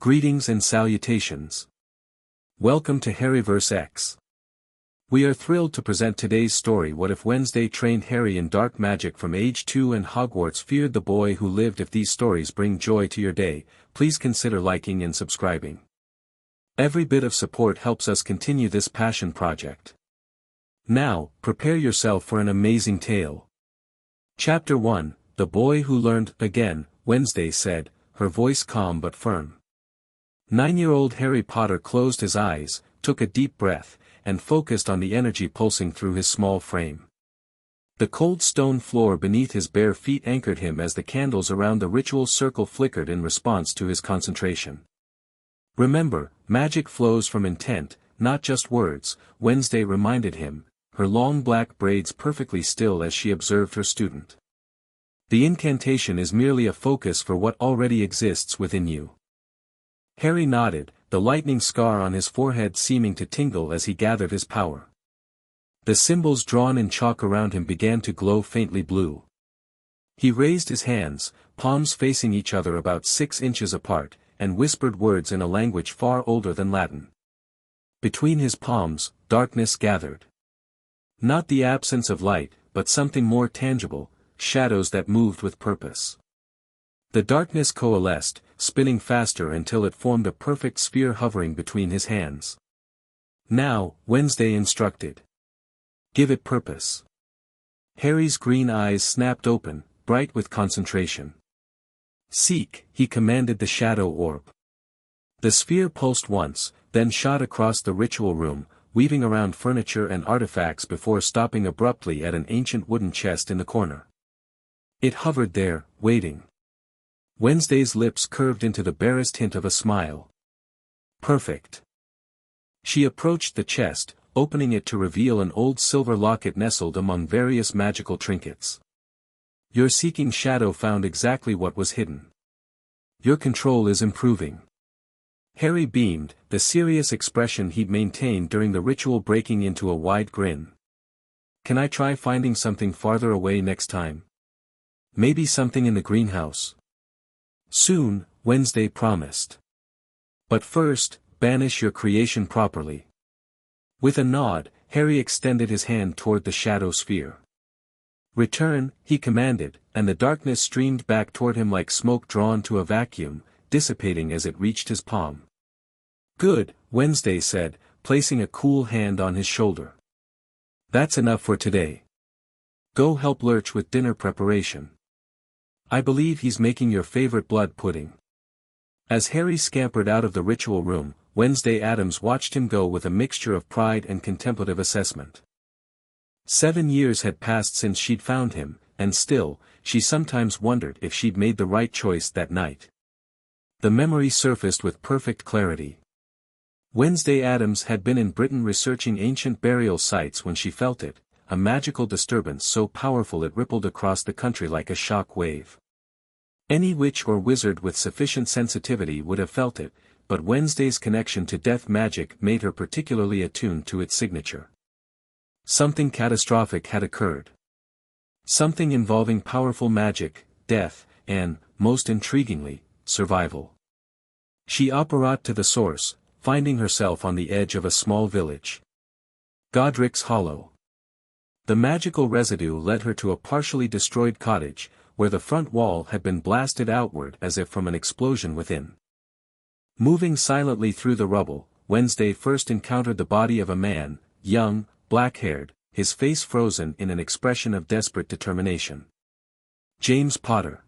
Greetings and salutations. Welcome to Harryverse X. We are thrilled to present today's story. What if Wednesday trained Harry in dark magic from age 2 and Hogwarts feared the boy who lived? If these stories bring joy to your day, please consider liking and subscribing. Every bit of support helps us continue this passion project. Now, prepare yourself for an amazing tale. Chapter 1, The Boy Who Learned. Again, Wednesday said, her voice calm but firm. 9-year-old Harry Potter closed his eyes, took a deep breath, and focused on the energy pulsing through his small frame. The cold stone floor beneath his bare feet anchored him as the candles around the ritual circle flickered in response to his concentration. Remember, magic flows from intent, not just words, Wednesday reminded him, her long black braids perfectly still as she observed her student. The incantation is merely a focus for what already exists within you. Harry nodded, the lightning scar on his forehead seeming to tingle as he gathered his power. The symbols drawn in chalk around him began to glow faintly blue. He raised his hands, palms facing each other about 6 inches apart, and whispered words in a language far older than Latin. Between his palms, darkness gathered. Not the absence of light, but something more tangible, shadows that moved with purpose. The darkness coalesced, spinning faster until it formed a perfect sphere hovering between his hands. Now, Wednesday instructed. Give it purpose. Harry's green eyes snapped open, bright with concentration. Seek, he commanded the shadow orb. The sphere pulsed once, then shot across the ritual room, weaving around furniture and artifacts before stopping abruptly at an ancient wooden chest in the corner. It hovered there, waiting. Wednesday's lips curved into the barest hint of a smile. Perfect. She approached the chest, opening it to reveal an old silver locket nestled among various magical trinkets. Your seeking shadow found exactly what was hidden. Your control is improving. Harry beamed, the serious expression he'd maintained during the ritual breaking into a wide grin. Can I try finding something farther away next time? Maybe something in the greenhouse. Soon, Wednesday promised. But first, banish your creation properly. With a nod, Harry extended his hand toward the shadow sphere. Return, he commanded, and the darkness streamed back toward him like smoke drawn to a vacuum, dissipating as it reached his palm. Good, Wednesday said, placing a cool hand on his shoulder. That's enough for today. Go help Lurch with dinner preparation. I believe he's making your favorite blood pudding. As Harry scampered out of the ritual room, Wednesday Addams watched him go with a mixture of pride and contemplative assessment. 7 years had passed since she'd found him, and still, she sometimes wondered if she'd made the right choice that night. The memory surfaced with perfect clarity. Wednesday Addams had been in Britain researching ancient burial sites when she felt it, a magical disturbance so powerful it rippled across the country like a shock wave. Any witch or wizard with sufficient sensitivity would have felt it, but Wednesday's connection to death magic made her particularly attuned to its signature. Something catastrophic had occurred. Something involving powerful magic, death, and, most intriguingly, survival. She apparat to the source, finding herself on the edge of a small village. Godric's Hollow. The magical residue led her to a partially destroyed cottage, where the front wall had been blasted outward as if from an explosion within. Moving silently through the rubble, Wednesday first encountered the body of a man, young, black-haired, his face frozen in an expression of desperate determination. James Potter.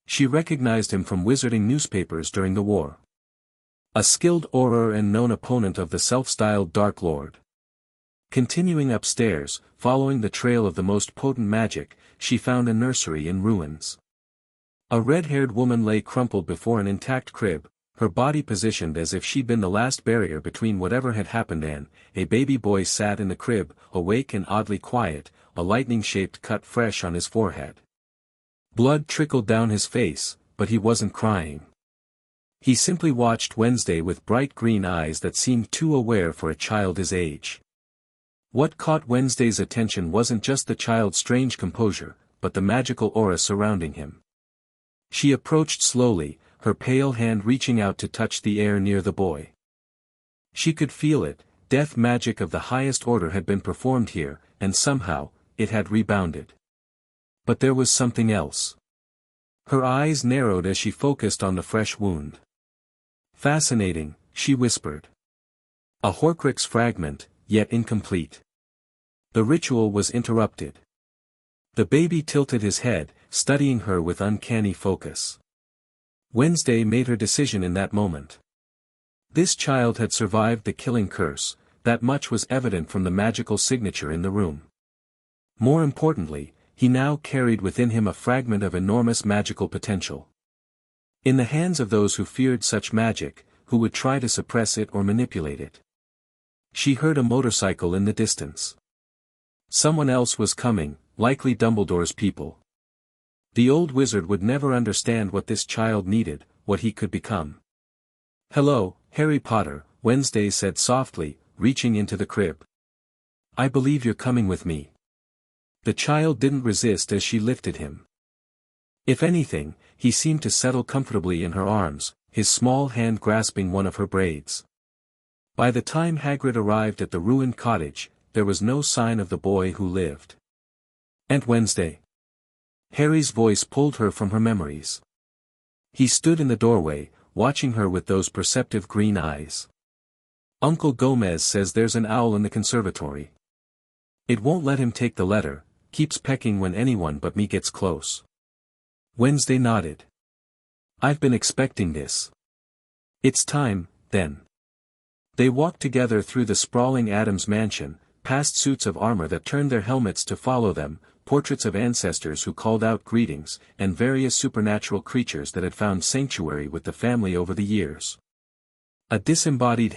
She recognized him from wizarding newspapers during the war. A skilled orator and known opponent of the self-styled Dark Lord. Continuing upstairs, following the trail of the most potent magic, she found a nursery in ruins. A red-haired woman lay crumpled before an intact crib, her body positioned as if she'd been the last barrier between whatever had happened and, a baby boy sat in the crib, awake and oddly quiet, a lightning-shaped cut fresh on his forehead. Blood trickled down his face, but he wasn't crying. He simply watched Wednesday with bright green eyes that seemed too aware for a child his age. What caught Wednesday's attention wasn't just the child's strange composure, but the magical aura surrounding him. She approached slowly, her pale hand reaching out to touch the air near the boy. She could feel it, death magic of the highest order had been performed here, and somehow, it had rebounded. But there was something else. Her eyes narrowed as she focused on the fresh wound. Fascinating, she whispered. A Horcrux fragment, yet incomplete. The ritual was interrupted. The baby tilted his head, studying her with uncanny focus. Wednesday made her decision in that moment. This child had survived the killing curse, that much was evident from the magical signature in the room. More importantly, he now carried within him a fragment of enormous magical potential. In the hands of those who feared such magic, who would try to suppress it or manipulate it. She heard a motorcycle in the distance. Someone else was coming, likely Dumbledore's people. The old wizard would never understand what this child needed, what he could become. "Hello, Harry Potter," Wednesday said softly, reaching into the crib. "I believe you're coming with me." The child didn't resist as she lifted him. If anything, he seemed to settle comfortably in her arms, his small hand grasping one of her braids. By the time Hagrid arrived at the ruined cottage, there was no sign of the boy who lived. "Aunt Wednesday." Harry's voice pulled her from her memories. He stood in the doorway, watching her with those perceptive green eyes. "Uncle Gomez says there's an owl in the conservatory. It won't let him take the letter, keeps pecking when anyone but me gets close." Wednesday nodded. "I've been expecting this. It's time, then." They walked together through the sprawling Adams mansion, past suits of armor that turned their helmets to follow them, portraits of ancestors who called out greetings, and various supernatural creatures that had found sanctuary with the family over the years. A disembodied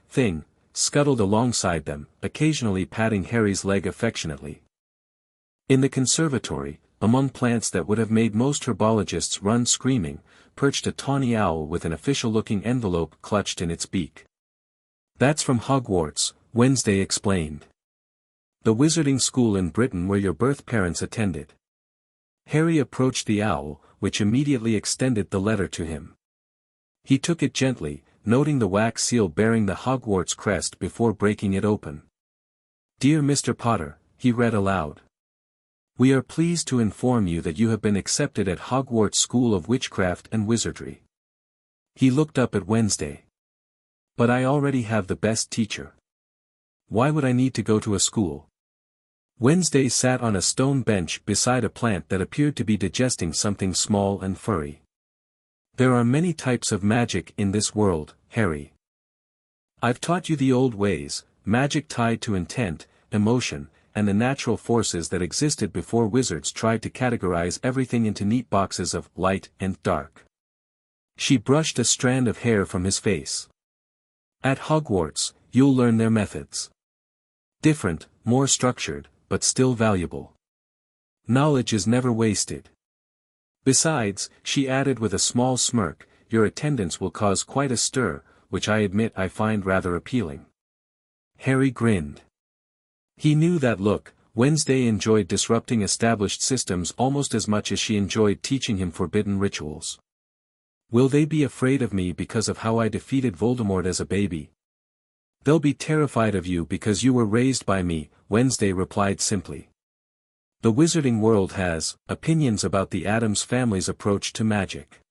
thing, scuttled alongside them, occasionally patting Harry's leg affectionately. In the conservatory, among plants that would have made most herbologists run screaming, perched a tawny owl with an official-looking envelope clutched in its beak. "That's from Hogwarts," Wednesday explained. "The wizarding school in Britain where your birth parents attended." Harry approached the owl, which immediately extended the letter to him. He took it gently, noting the wax seal bearing the Hogwarts crest before breaking it open. "Dear Mr. Potter," he read aloud. "We are pleased to inform you that you have been accepted at Hogwarts School of Witchcraft and Wizardry." He looked up at Wednesday. "But I already have the best teacher. Why would I need to go to a school?" Wednesday sat on a stone bench beside a plant that appeared to be digesting something small and furry. "There are many types of magic in this world, Harry. I've taught you the old ways, magic tied to intent, emotion, and the natural forces that existed before wizards tried to categorize everything into neat boxes of light and dark." She brushed a strand of hair from his face. "At Hogwarts, you'll learn their methods. Different, more structured, but still valuable. Knowledge is never wasted. Besides," she added with a small smirk, "your attendance will cause quite a stir, which I admit I find rather appealing." Harry grinned. He knew that look. Wednesday enjoyed disrupting established systems almost as much as she enjoyed teaching him forbidden rituals. "Will they be afraid of me because of how I defeated Voldemort as a baby?" "They'll be terrified of you because you were raised by me," Wednesday replied simply. "The wizarding world has opinions about the Addams family's approach to magic."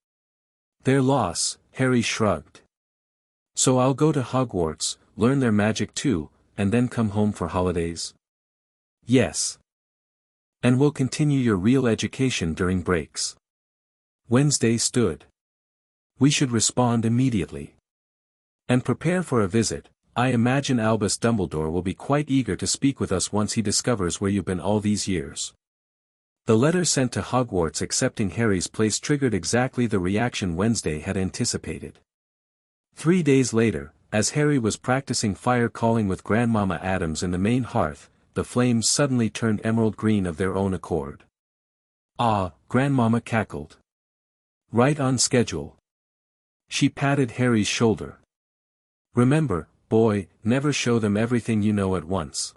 "Their loss," Harry shrugged. "So I'll go to Hogwarts, learn their magic too, and then come home for holidays?" "Yes. And we'll continue your real education during breaks." Wednesday stood. "We should respond immediately. And prepare for a visit. I imagine Albus Dumbledore will be quite eager to speak with us once he discovers where you've been all these years." The letter sent to Hogwarts accepting Harry's place triggered exactly the reaction Wednesday had anticipated. 3 days later, as Harry was practicing fire calling with Grandmama Adams in the main hearth, the flames suddenly turned emerald green of their own accord. "Ah," Grandmama cackled. "Right on schedule." She patted Harry's shoulder. "Remember, boy, never show them everything you know at once.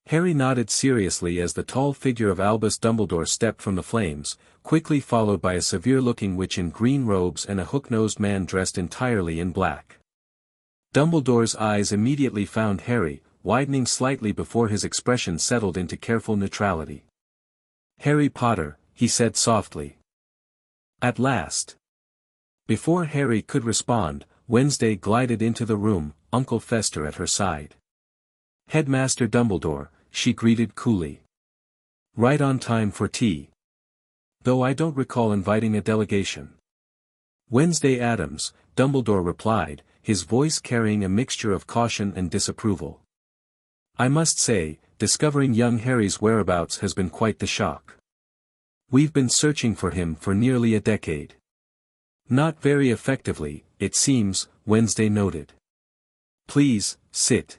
Harry nodded seriously as the tall figure of Albus Dumbledore stepped from the flames, quickly followed by a severe-looking witch in green robes and a hook-nosed man dressed entirely in black. Dumbledore's eyes immediately found Harry, widening slightly before his expression settled into careful neutrality. "Harry Potter," he said softly. At last. Before Harry could respond, Wednesday glided into the room, Uncle Fester at her side. "Headmaster Dumbledore," she greeted coolly. "Right on time for tea. Though I don't recall inviting a delegation." "Wednesday Addams," Dumbledore replied, his voice carrying a mixture of caution and disapproval. "I must say, discovering young Harry's whereabouts has been quite the shock. We've been searching for him for nearly a decade." "Not very effectively, it seems," Wednesday noted. "Please, sit.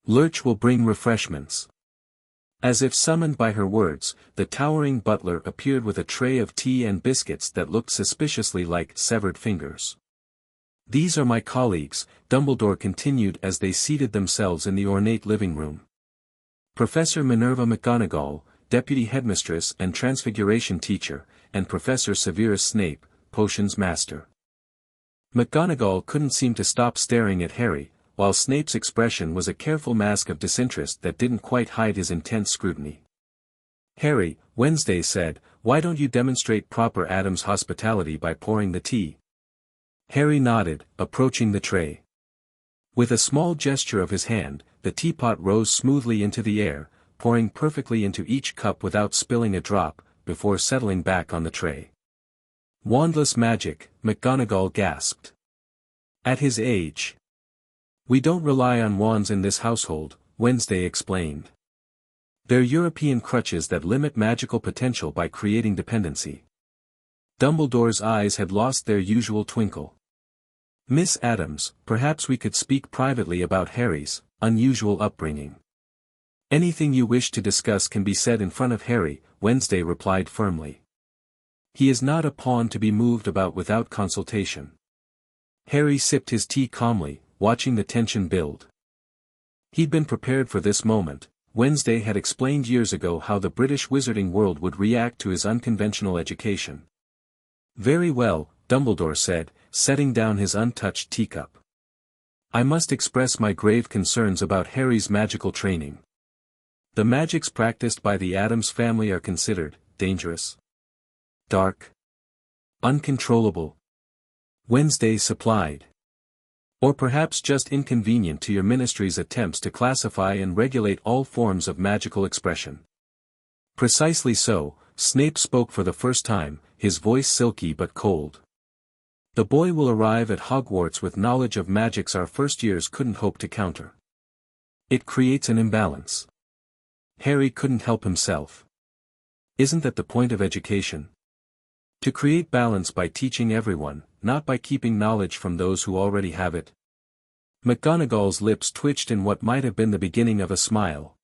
Lurch will bring refreshments." As if summoned by her words, the towering butler appeared with a tray of tea and biscuits that looked suspiciously like severed fingers. "These are my colleagues," Dumbledore continued as they seated themselves in the ornate living room. "Professor Minerva McGonagall, Deputy Headmistress and Transfiguration Teacher, and Professor Severus Snape, Potions Master." McGonagall couldn't seem to stop staring at Harry, while Snape's expression was a careful mask of disinterest that didn't quite hide his intense scrutiny. "Harry," Wednesday said, "why don't you demonstrate proper Addams hospitality by pouring the tea?" Harry nodded, approaching the tray. With a small gesture of his hand, the teapot rose smoothly into the air, pouring perfectly into each cup without spilling a drop, before settling back on the tray. "Wandless magic," McGonagall gasped. "At his age. We don't rely on wands in this household," Wednesday explained. "They're European crutches that limit magical potential by creating dependency." Dumbledore's eyes had lost their usual twinkle. "Miss Addams, perhaps we could speak privately about Harry's unusual upbringing." "Anything you wish to discuss can be said in front of Harry," Wednesday replied firmly. "He is not a pawn to be moved about without consultation." Harry sipped his tea calmly, watching the tension build. He'd been prepared for this moment. Wednesday had explained years ago how the British wizarding world would react to his unconventional education. "Very well," Dumbledore said, setting down his untouched teacup. "I must express my grave concerns about Harry's magical training. The magics practiced by the Addams family are considered dangerous, dark, uncontrollable." Wednesday supplied. "Or perhaps just inconvenient to your ministry's attempts to classify and regulate all forms of magical expression." "Precisely so," Snape spoke for the first time, his voice silky but cold. "The boy will arrive at Hogwarts with knowledge of magics our first years couldn't hope to counter. It creates an imbalance." Harry couldn't help himself. "Isn't that the point of education? To create balance by teaching everyone, not by keeping knowledge from those who already have it." McGonagall's lips twitched in what might have been the beginning of a smile.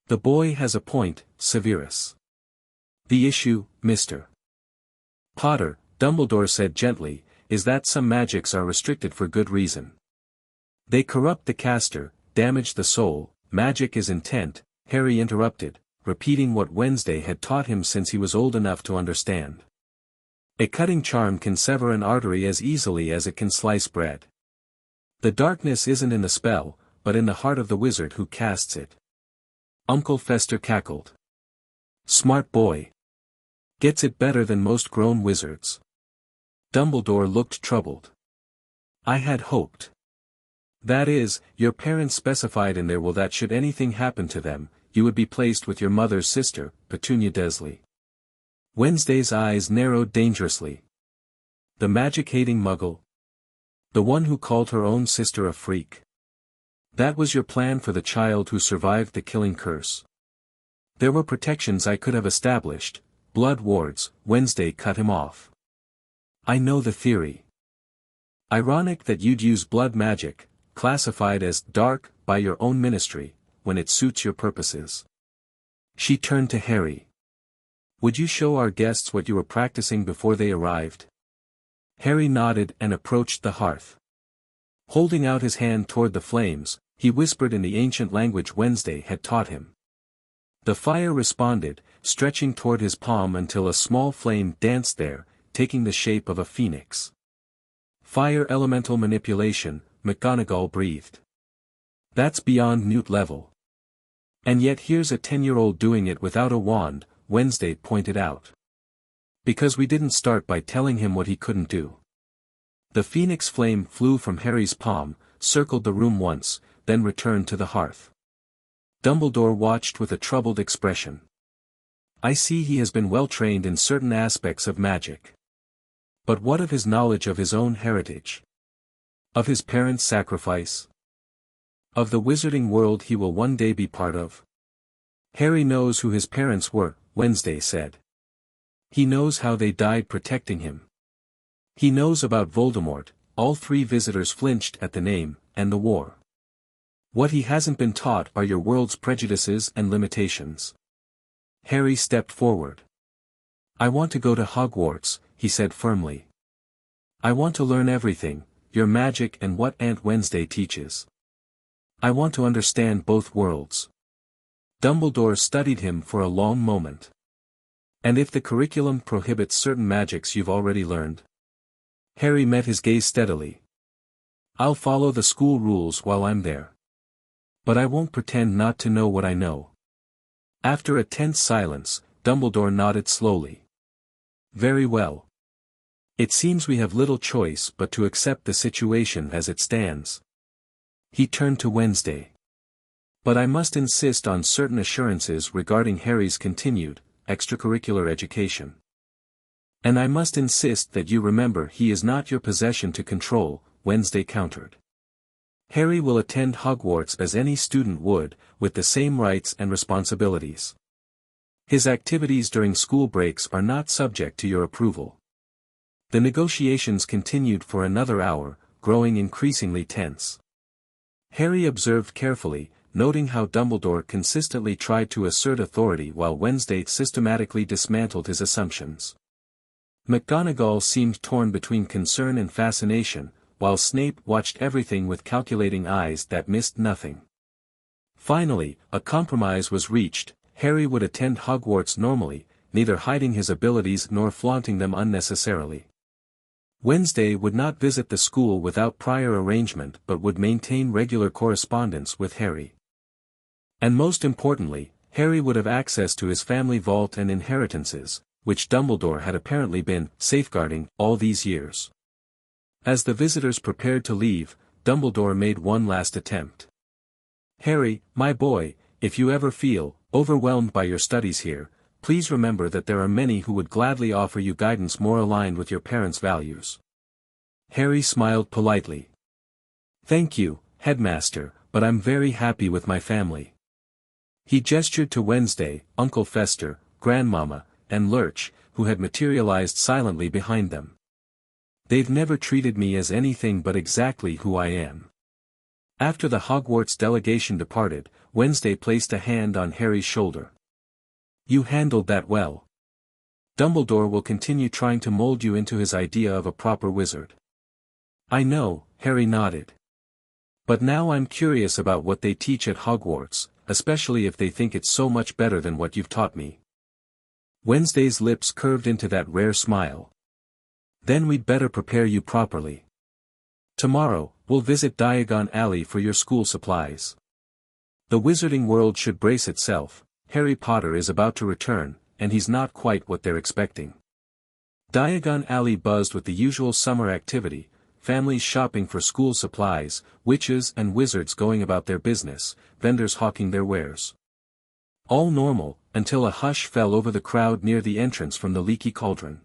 "The boy has a point, Severus. The issue, Mr. Potter," Dumbledore said gently, "is that some magics are restricted for good reason. They corrupt the caster, damage the soul. Magic is intent," Harry interrupted, repeating what Wednesday had taught him since he was old enough to understand. "A cutting charm can sever an artery as easily as it can slice bread. The darkness isn't in the spell, but in the heart of the wizard who casts it." Uncle Fester cackled. "Smart boy. Gets it better than most grown wizards." Dumbledore looked troubled. "I had hoped. That is, your parents specified in their will that should anything happen to them, you would be placed with your mother's sister, Petunia Desley." Wednesday's eyes narrowed dangerously. "The magic-hating muggle? The one who called her own sister a freak? That was your plan for the child who survived the killing curse?" "There were protections I could have established, blood wards," Wednesday cut him off. "I know the theory. Ironic that you'd use blood magic, classified as dark by your own ministry, when it suits your purposes." She turned to Harry. "Would you show our guests what you were practicing before they arrived?" Harry nodded and approached the hearth. Holding out his hand toward the flames, he whispered in the ancient language Wednesday had taught him. The fire responded, stretching toward his palm until a small flame danced there, taking the shape of a phoenix. Fire elemental manipulation, McGonagall breathed. That's beyond Newt level. And yet here's a 10-year-old doing it without a wand, Wednesday pointed out. Because we didn't start by telling him what he couldn't do. The phoenix flame flew from Harry's palm, circled the room once, then returned to the hearth. Dumbledore watched with a troubled expression. I see he has been well trained in certain aspects of magic. But what of his knowledge of his own heritage? Of his parents' sacrifice? Of the wizarding world he will one day be part of? Harry knows who his parents were, Wednesday said. He knows how they died protecting him. He knows about Voldemort, all three visitors flinched at the name, and the war. What he hasn't been taught are your world's prejudices and limitations. Harry stepped forward. I want to go to Hogwarts, he said firmly. I want to learn everything, your magic and what Aunt Wednesday teaches. I want to understand both worlds. Dumbledore studied him for a long moment. And if the curriculum prohibits certain magics you've already learned? Harry met his gaze steadily. I'll follow the school rules while I'm there. But I won't pretend not to know what I know. After a tense silence, Dumbledore nodded slowly. Very well. It seems we have little choice but to accept the situation as it stands. He turned to Wednesday. But I must insist on certain assurances regarding Harry's continued, extracurricular education. And I must insist that you remember he is not your possession to control, Wednesday countered. Harry will attend Hogwarts as any student would, with the same rights and responsibilities. His activities during school breaks are not subject to your approval. The negotiations continued for another hour, growing increasingly tense. Harry observed carefully, noting how Dumbledore consistently tried to assert authority while Wednesday systematically dismantled his assumptions. McGonagall seemed torn between concern and fascination, while Snape watched everything with calculating eyes that missed nothing. Finally, a compromise was reached. Harry would attend Hogwarts normally, neither hiding his abilities nor flaunting them unnecessarily. Wednesday would not visit the school without prior arrangement but would maintain regular correspondence with Harry. And most importantly, Harry would have access to his family vault and inheritances, which Dumbledore had apparently been safeguarding all these years. As the visitors prepared to leave, Dumbledore made one last attempt. Harry, my boy, if you ever feel overwhelmed by your studies here, please remember that there are many who would gladly offer you guidance more aligned with your parents' values. Harry smiled politely. Thank you, Headmaster, but I'm very happy with my family. He gestured to Wednesday, Uncle Fester, Grandmama, and Lurch, who had materialized silently behind them. They've never treated me as anything but exactly who I am. After the Hogwarts delegation departed, Wednesday placed a hand on Harry's shoulder. You handled that well. Dumbledore will continue trying to mold you into his idea of a proper wizard. I know, Harry nodded. But now I'm curious about what they teach at Hogwarts, especially if they think it's so much better than what you've taught me. Wednesday's lips curved into that rare smile. Then we'd better prepare you properly. Tomorrow, we'll visit Diagon Alley for your school supplies. The wizarding world should brace itself. Harry Potter is about to return, and he's not quite what they're expecting. Diagon Alley buzzed with the usual summer activity, families shopping for school supplies, witches and wizards going about their business, vendors hawking their wares. All normal, until a hush fell over the crowd near the entrance from the Leaky Cauldron.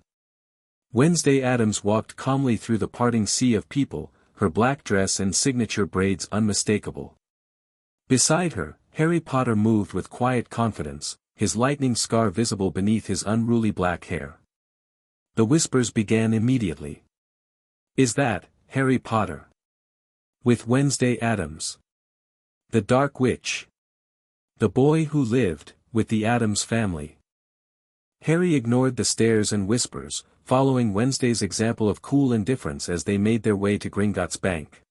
Wednesday Addams walked calmly through the parting sea of people, her black dress and signature braids unmistakable. Beside her, Harry Potter moved with quiet confidence, his lightning scar visible beneath his unruly black hair. The whispers began immediately. Is that, Harry Potter? With Wednesday Addams. The Dark Witch. The boy who lived, with the Addams family. Harry ignored the stares and whispers, following Wednesday's example of cool indifference as they made their way to Gringotts Bank.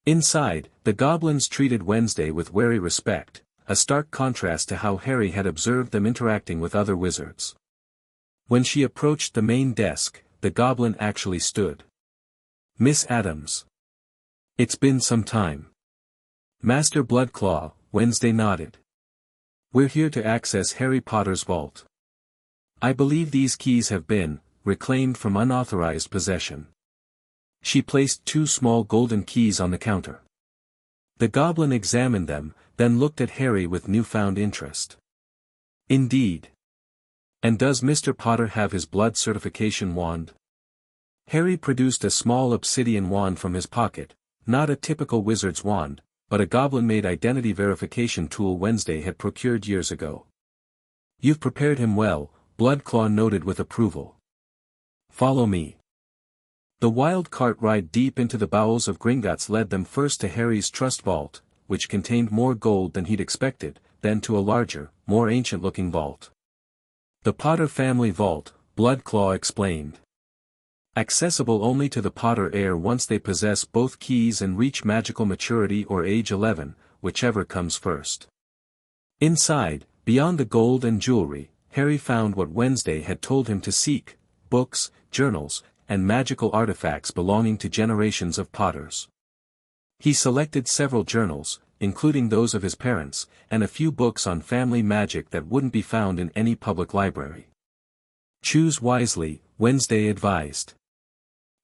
Inside, the goblins treated Wednesday with wary respect, a stark contrast to how Harry had observed them interacting with other wizards. When she approached the main desk, the goblin actually stood. "Miss Adams. It's been some time." "Master Bloodclaw," Wednesday nodded. "We're here to access Harry Potter's vault. I believe these keys have been reclaimed from unauthorized possession." She placed 2 small golden keys on the counter. The goblin examined them, then looked at Harry with newfound interest. "Indeed. And does Mr. Potter have his blood certification wand?" Harry produced a small obsidian wand from his pocket, not a typical wizard's wand, but a goblin-made identity verification tool Wednesday had procured years ago. "You've prepared him well," Bloodclaw noted with approval. "Follow me." The wild cart ride deep into the bowels of Gringotts led them first to Harry's trust vault, which contained more gold than he'd expected, then to a larger, more ancient-looking vault. "The Potter family vault," Bloodclaw explained. "Accessible only to the Potter heir once they possess both keys and reach magical maturity or age 11, whichever comes first." Inside, beyond the gold and jewelry, Harry found what Wednesday had told him to seek: books, journals, and magical artifacts belonging to generations of Potters. He selected several journals, including those of his parents, and a few books on family magic that wouldn't be found in any public library. "Choose wisely," Wednesday advised.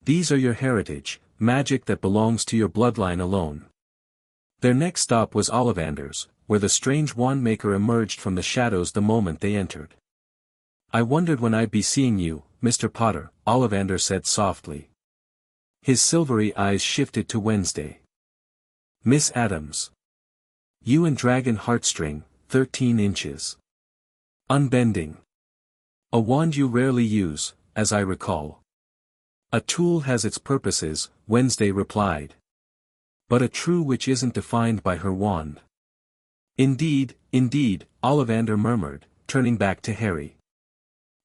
"These are your heritage, magic that belongs to your bloodline alone." Their next stop was Ollivander's, where the strange wand maker emerged from the shadows the moment they entered. "I wondered when I'd be seeing you, Mr. Potter," Ollivander said softly. His silvery eyes shifted to Wednesday. "Miss Adams. You and dragon heartstring, 13 inches. Unbending. A wand you rarely use, as I recall." "A tool has its purposes," Wednesday replied. "But a true witch isn't defined by her wand." Indeed, Ollivander murmured, turning back to Harry.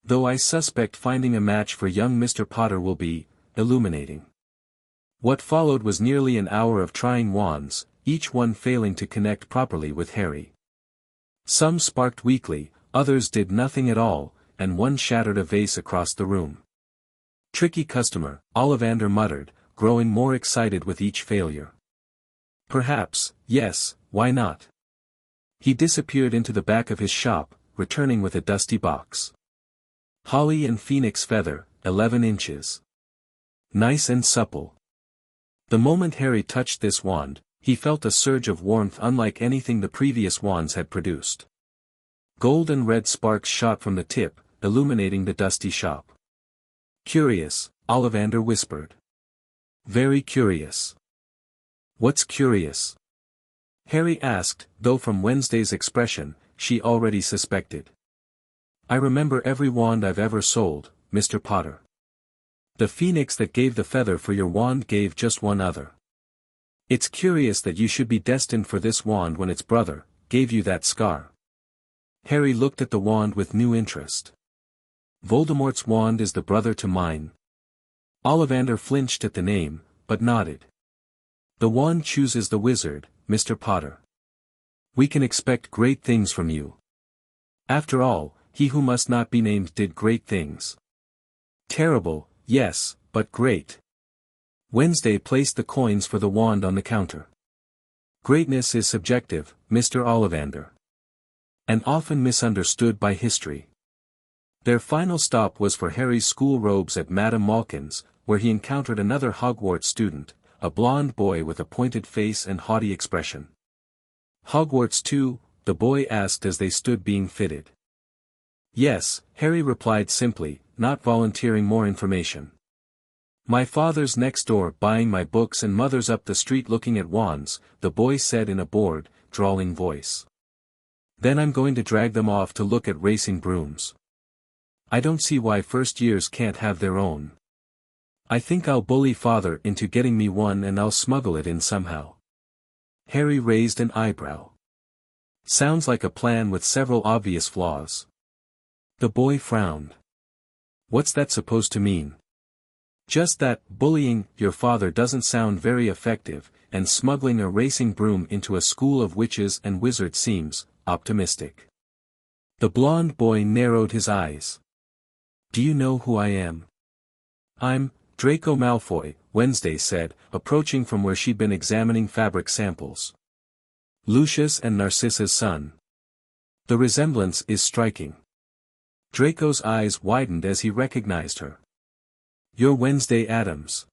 "Though I suspect finding a match for young Mr. Potter will be illuminating." What followed was nearly an hour of trying wands, each one failing to connect properly with Harry. Some sparked weakly, others did nothing at all, and one shattered a vase across the room. "Tricky customer," Ollivander muttered, growing more excited with each failure. "Perhaps, yes, why not?" He disappeared into the back of his shop, returning with a dusty box. "Holly and phoenix feather, 11 inches. Nice and supple." The moment Harry touched this wand, he felt a surge of warmth unlike anything the previous wands had produced. Gold and red sparks shot from the tip, illuminating the dusty shop. "Curious," Ollivander whispered. "Very curious." "What's curious?" Harry asked, though from Wednesday's expression, she already suspected. "I remember every wand I've ever sold, Mr. Potter. The phoenix that gave the feather for your wand gave just one other. It's curious that you should be destined for this wand when its brother gave you that scar." Harry looked at the wand with new interest. "Voldemort's wand is the brother to mine." Ollivander flinched at the name, but nodded. "The wand chooses the wizard, Mr. Potter. We can expect great things from you. After all, he who must not be named did great things." "Terrible, yes, but great." Wednesday placed the coins for the wand on the counter. "Greatness is subjective, Mr. Ollivander. And often misunderstood by history." Their final stop was for Harry's school robes at Madame Malkin's, where he encountered another Hogwarts student, a blond boy with a pointed face and haughty expression. "Hogwarts too?" the boy asked as they stood being fitted. "Yes," Harry replied simply, not volunteering more information. "My father's next door buying my books and mother's up the street looking at wands," the boy said in a bored, drawling voice. "Then I'm going to drag them off to look at racing brooms. I don't see why first years can't have their own. I think I'll bully father into getting me one and I'll smuggle it in somehow." Harry raised an eyebrow. "Sounds like a plan with several obvious flaws." The boy frowned. "What's that supposed to mean?" Just that, bullying your father doesn't sound very effective, and smuggling a racing broom into a school of witches and wizards seems optimistic. The blond boy narrowed his eyes. Do you know who I am? I'm Draco Malfoy, Wednesday said, approaching from where she'd been examining fabric samples. Lucius and Narcissa's son. The resemblance is striking. Draco's eyes widened as he recognized her. You're Wednesday Addams.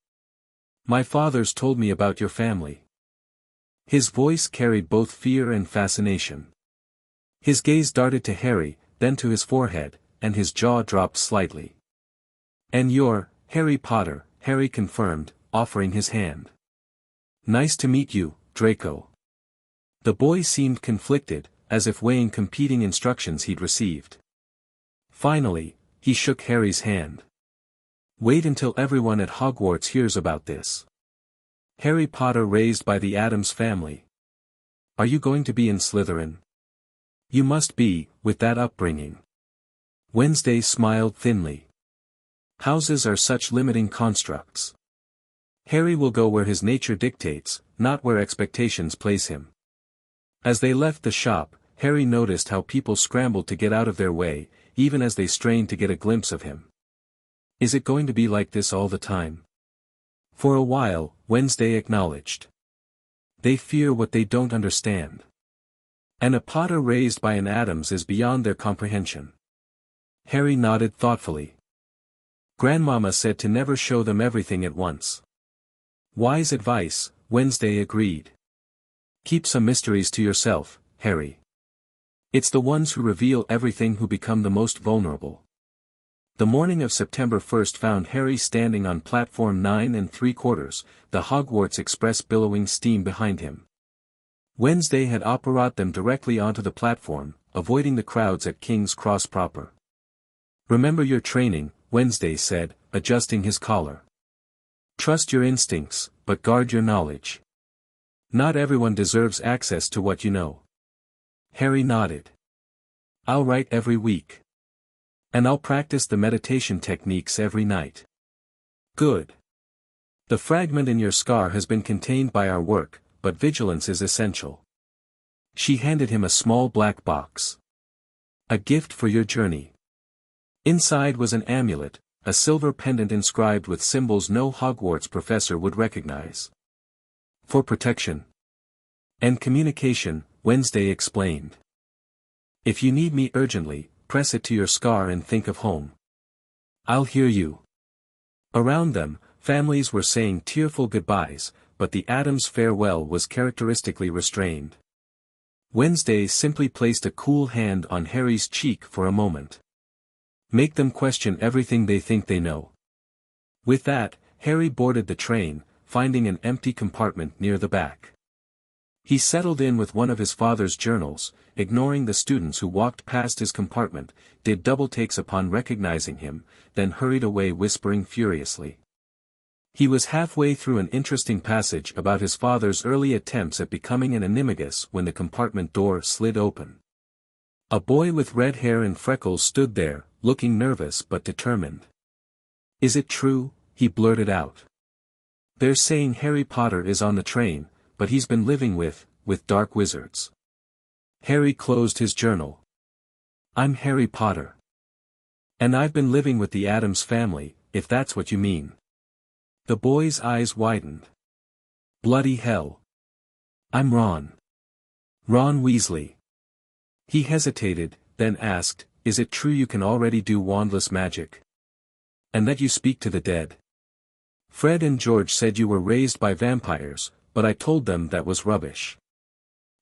My father's told me about your family. His voice carried both fear and fascination. His gaze darted to Harry, then to his forehead, and his jaw dropped slightly. And you're Harry Potter, Harry confirmed, offering his hand. Nice to meet you, Draco. The boy seemed conflicted, as if weighing competing instructions he'd received. Finally, he shook Harry's hand. Wait until everyone at Hogwarts hears about this. Harry Potter raised by the Addams family. Are you going to be in Slytherin? You must be, with that upbringing. Wednesday smiled thinly. Houses are such limiting constructs. Harry will go where his nature dictates, not where expectations place him. As they left the shop, Harry noticed how people scrambled to get out of their way, even as they strained to get a glimpse of him. Is it going to be like this all the time? For a while, Wednesday acknowledged. They fear what they don't understand. And a Potter raised by an Addams is beyond their comprehension. Harry nodded thoughtfully. Grandmama said to never show them everything at once. Wise advice, Wednesday agreed. Keep some mysteries to yourself, Harry. It's the ones who reveal everything who become the most vulnerable. The morning of September 1st found Harry standing on platform 9 3/4, the Hogwarts Express billowing steam behind him. Wednesday had operated them directly onto the platform, avoiding the crowds at King's Cross proper. Remember your training, Wednesday said, adjusting his collar. Trust your instincts, but guard your knowledge. Not everyone deserves access to what you know. Harry nodded. I'll write every week. And I'll practice the meditation techniques every night. Good. The fragment in your scar has been contained by our work, but vigilance is essential. She handed him a small black box. A gift for your journey. Inside was an amulet, a silver pendant inscribed with symbols no Hogwarts professor would recognize. For protection. And communication, Wednesday explained. If you need me urgently, press it to your scar and think of home. I'll hear you. Around them, families were saying tearful goodbyes, but the Addams farewell was characteristically restrained. Wednesday simply placed a cool hand on Harry's cheek for a moment. Make them question everything they think they know. With that, Harry boarded the train, finding an empty compartment near the back. He settled in with one of his father's journals, ignoring the students who walked past his compartment, did double takes upon recognizing him, then hurried away whispering furiously. He was halfway through an interesting passage about his father's early attempts at becoming an animagus when the compartment door slid open. A boy with red hair and freckles stood there, looking nervous but determined. Is it true? He blurted out. They're saying Harry Potter is on the train, but he's been living with dark wizards. Harry closed his journal. I'm Harry Potter. And I've been living with the Addams family, if that's what you mean. The boy's eyes widened. Bloody hell. I'm Ron. Ron Weasley. He hesitated, then asked, is it true you can already do wandless magic? And that you speak to the dead? Fred and George said you were raised by vampires, but I told them that was rubbish.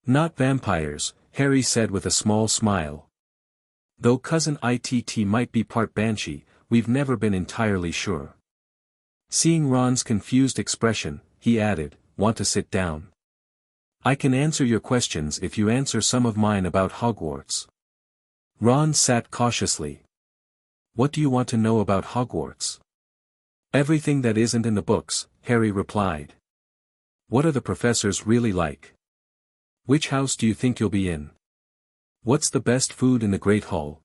Not vampires, Harry said with a small smile. Though cousin Itt might be part banshee, we've never been entirely sure. Seeing Ron's confused expression, he added, want to sit down? I can answer your questions if you answer some of mine about Hogwarts. Ron sat cautiously. What do you want to know about Hogwarts? Everything that isn't in the books, Harry replied. What are the professors really like? Which house do you think you'll be in? What's the best food in the Great Hall?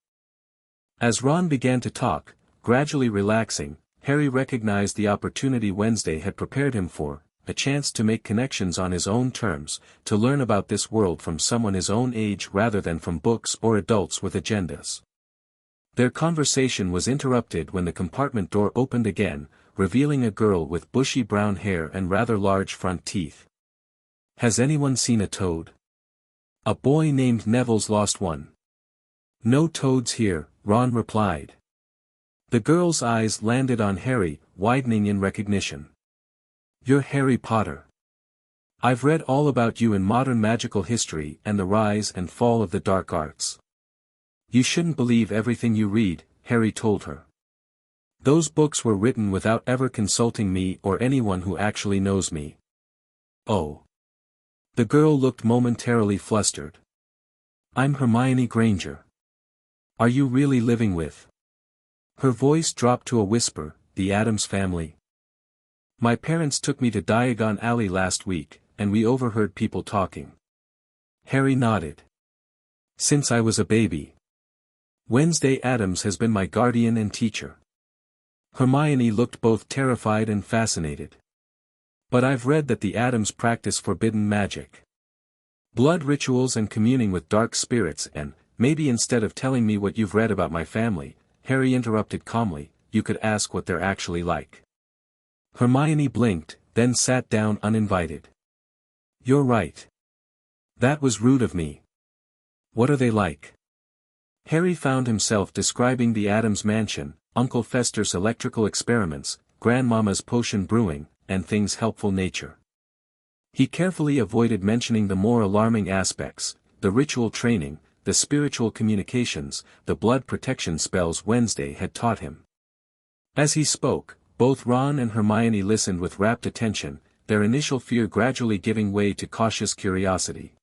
As Ron began to talk, gradually relaxing, Harry recognized the opportunity Wednesday had prepared him for, a chance to make connections on his own terms, to learn about this world from someone his own age rather than from books or adults with agendas. Their conversation was interrupted when the compartment door opened again, revealing a girl with bushy brown hair and rather large front teeth. "Has anyone seen a toad?" "A boy named Neville's lost one." "No toads here," Ron replied. The girl's eyes landed on Harry, widening in recognition. "You're Harry Potter. I've read all about you in modern magical history and the rise and fall of the dark arts." "You shouldn't believe everything you read," Harry told her. "Those books were written without ever consulting me or anyone who actually knows me." "Oh." The girl looked momentarily flustered. "I'm Hermione Granger." "Are you really living with—" Her voice dropped to a whisper, "the Addams family?" "My parents took me to Diagon Alley last week, and we overheard people talking." Harry nodded. "Since I was a baby. Wednesday Addams has been my guardian and teacher." Hermione looked both terrified and fascinated. "But I've read that the Addams practice forbidden magic. Blood rituals and communing with dark spirits and, maybe instead of telling me what you've read about my family," Harry interrupted calmly, "you could ask what they're actually like." Hermione blinked, then sat down uninvited. "You're right. That was rude of me. What are they like?" Harry found himself describing the Addams mansion, Uncle Fester's electrical experiments, Grandmama's potion brewing, and things' helpful nature. He carefully avoided mentioning the more alarming aspects, the ritual training, the spiritual communications, the blood protection spells Wednesday had taught him. As he spoke, both Ron and Hermione listened with rapt attention, their initial fear gradually giving way to cautious curiosity.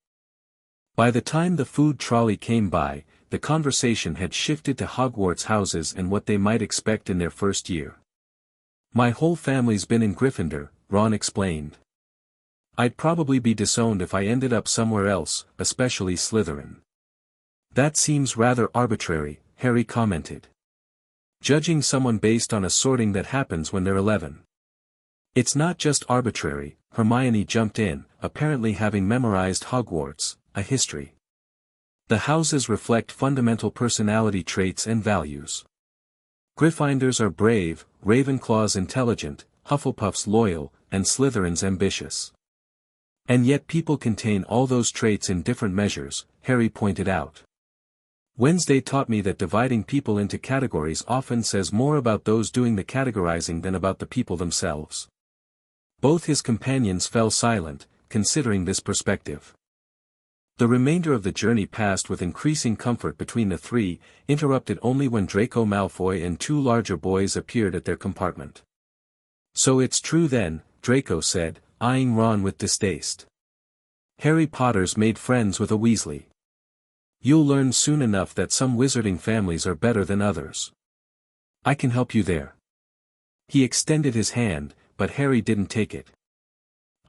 By the time the food trolley came by, the conversation had shifted to Hogwarts houses and what they might expect in their first year. "My whole family's been in Gryffindor," Ron explained. "I'd probably be disowned if I ended up somewhere else, especially Slytherin." "That seems rather arbitrary," Harry commented. "Judging someone based on a sorting that happens when they're 11. "It's not just arbitrary," Hermione jumped in, apparently having memorized Hogwarts, a history. "The houses reflect fundamental personality traits and values. Gryffindors are brave, Ravenclaws intelligent, Hufflepuffs loyal, and Slytherins ambitious. And yet people contain all those traits in different measures," Harry pointed out. "Wednesday taught me that dividing people into categories often says more about those doing the categorizing than about the people themselves." Both his companions fell silent, considering this perspective. The remainder of the journey passed with increasing comfort between the three, interrupted only when Draco Malfoy and two larger boys appeared at their compartment. "So it's true then," Draco said, eyeing Ron with distaste. "Harry Potter's made friends with a Weasley. You'll learn soon enough that some wizarding families are better than others. I can help you there." He extended his hand, but Harry didn't take it.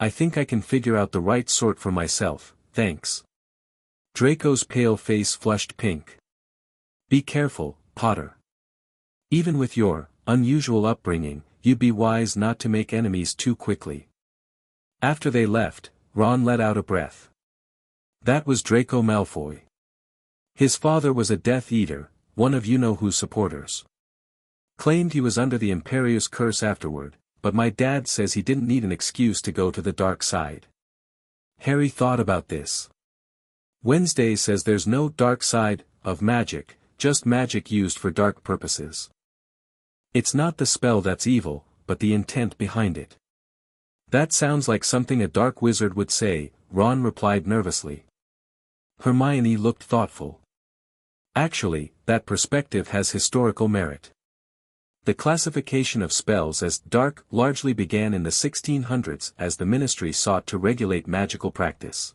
"I think I can figure out the right sort for myself, thanks." Draco's pale face flushed pink. "Be careful, Potter. Even with your unusual upbringing, you'd be wise not to make enemies too quickly." After they left, Ron let out a breath. That was Draco Malfoy. His father was a Death Eater, one of you-know-who's supporters. Claimed he was under the Imperius curse afterward, but my dad says he didn't need an excuse to go to the dark side. Harry thought about this. Wednesday says there's no dark side of magic, just magic used for dark purposes. It's not the spell that's evil, but the intent behind it. That sounds like something a dark wizard would say, Ron replied nervously. Hermione looked thoughtful. Actually, that perspective has historical merit. The classification of spells as dark largely began in the 1600s as the ministry sought to regulate magical practice.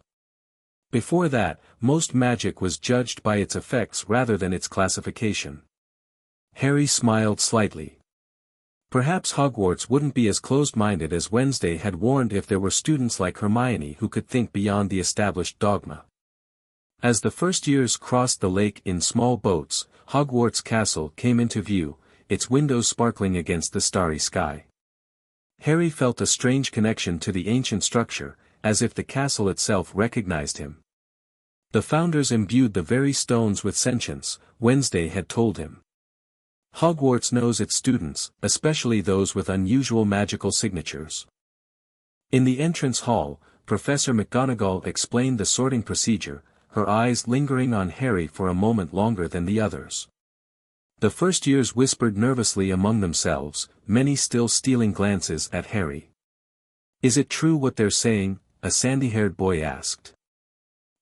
Before that, most magic was judged by its effects rather than its classification. Harry smiled slightly. Perhaps Hogwarts wouldn't be as closed-minded as Wednesday had warned if there were students like Hermione who could think beyond the established dogma. As the first years crossed the lake in small boats, Hogwarts Castle came into view, its windows sparkling against the starry sky. Harry felt a strange connection to the ancient structure, as if the castle itself recognized him. The founders imbued the very stones with sentience, Wednesday had told him. Hogwarts knows its students, especially those with unusual magical signatures. In the entrance hall, Professor McGonagall explained the sorting procedure, her eyes lingering on Harry for a moment longer than the others. The first years whispered nervously among themselves, many still stealing glances at Harry. "Is it true what they're saying?" a sandy-haired boy asked.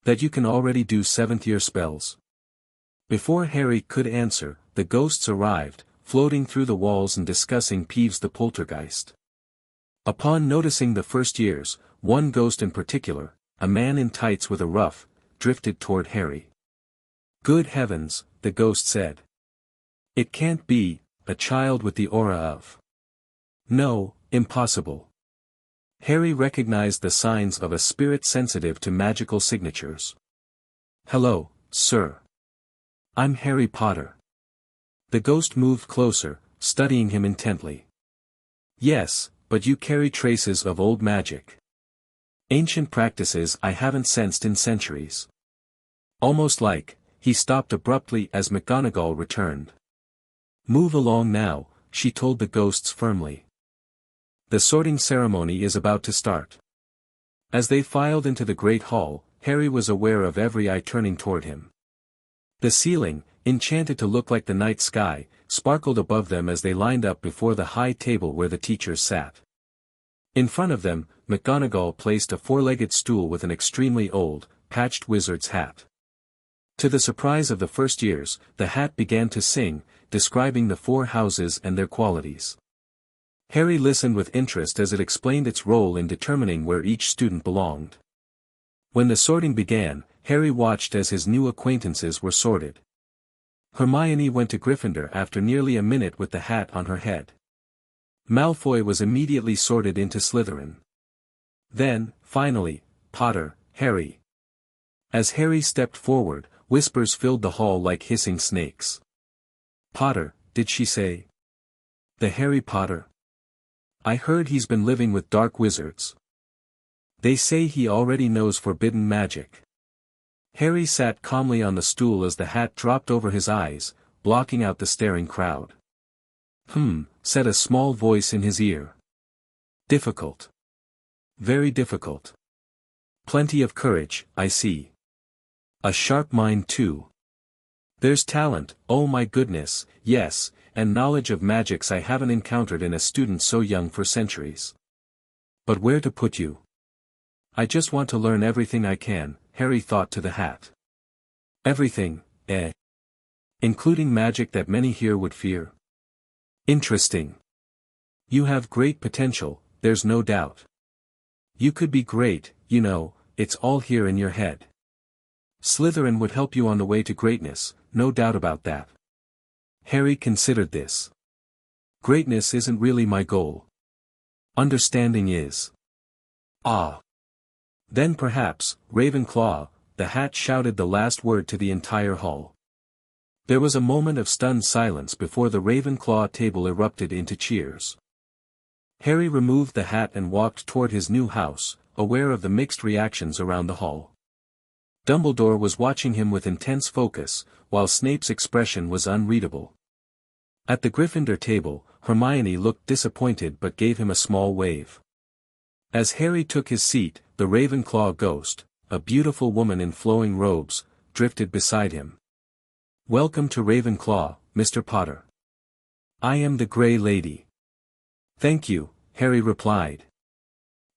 "That you can already do seventh-year spells?" Before Harry could answer, the ghosts arrived, floating through the walls and discussing Peeves the poltergeist. Upon noticing the first years, one ghost in particular, a man in tights with a ruff, drifted toward Harry. "Good heavens," the ghost said. "It can't be, a child with the aura of..." "No, impossible." Harry recognized the signs of a spirit sensitive to magical signatures. "Hello, sir. I'm Harry Potter." The ghost moved closer, studying him intently. "Yes, but you carry traces of old magic. Ancient practices I haven't sensed in centuries. Almost like..." He stopped abruptly as McGonagall returned. "Move along now," she told the ghosts firmly. "The sorting ceremony is about to start." As they filed into the great hall, Harry was aware of every eye turning toward him. The ceiling, enchanted to look like the night sky, sparkled above them as they lined up before the high table where the teachers sat. In front of them, McGonagall placed a four-legged stool with an extremely old, patched wizard's hat. To the surprise of the first years, the hat began to sing, describing the four houses and their qualities. Harry listened with interest as it explained its role in determining where each student belonged. When the sorting began, Harry watched as his new acquaintances were sorted. Hermione went to Gryffindor after nearly a minute with the hat on her head. Malfoy was immediately sorted into Slytherin. Then, finally, Potter, Harry. As Harry stepped forward, whispers filled the hall like hissing snakes. "Potter, did she say? The Harry Potter? I heard he's been living with dark wizards. They say he already knows forbidden magic." Harry sat calmly on the stool as the hat dropped over his eyes, blocking out the staring crowd. Said a small voice in his ear. "Difficult. Very difficult. Plenty of courage, I see. A sharp mind too. There's talent, oh my goodness, yes, and knowledge of magics I haven't encountered in a student so young for centuries. But where to put you? I just want to learn everything I can," Harry thought to the hat. "Everything, eh? Including magic that many here would fear? Interesting. You have great potential, there's no doubt. You could be great, you know, it's all here in your head. Slytherin would help you on the way to greatness, no doubt about that." Harry considered this. "Greatness isn't really my goal. Understanding is." "Ah. Then perhaps, Ravenclaw," the hat shouted the last word to the entire hall. There was a moment of stunned silence before the Ravenclaw table erupted into cheers. Harry removed the hat and walked toward his new house, aware of the mixed reactions around the hall. Dumbledore was watching him with intense focus, while Snape's expression was unreadable. At the Gryffindor table, Hermione looked disappointed but gave him a small wave. As Harry took his seat, the Ravenclaw ghost, a beautiful woman in flowing robes, drifted beside him. "Welcome to Ravenclaw, Mr. Potter." "I am the Grey Lady." "Thank you," Harry replied.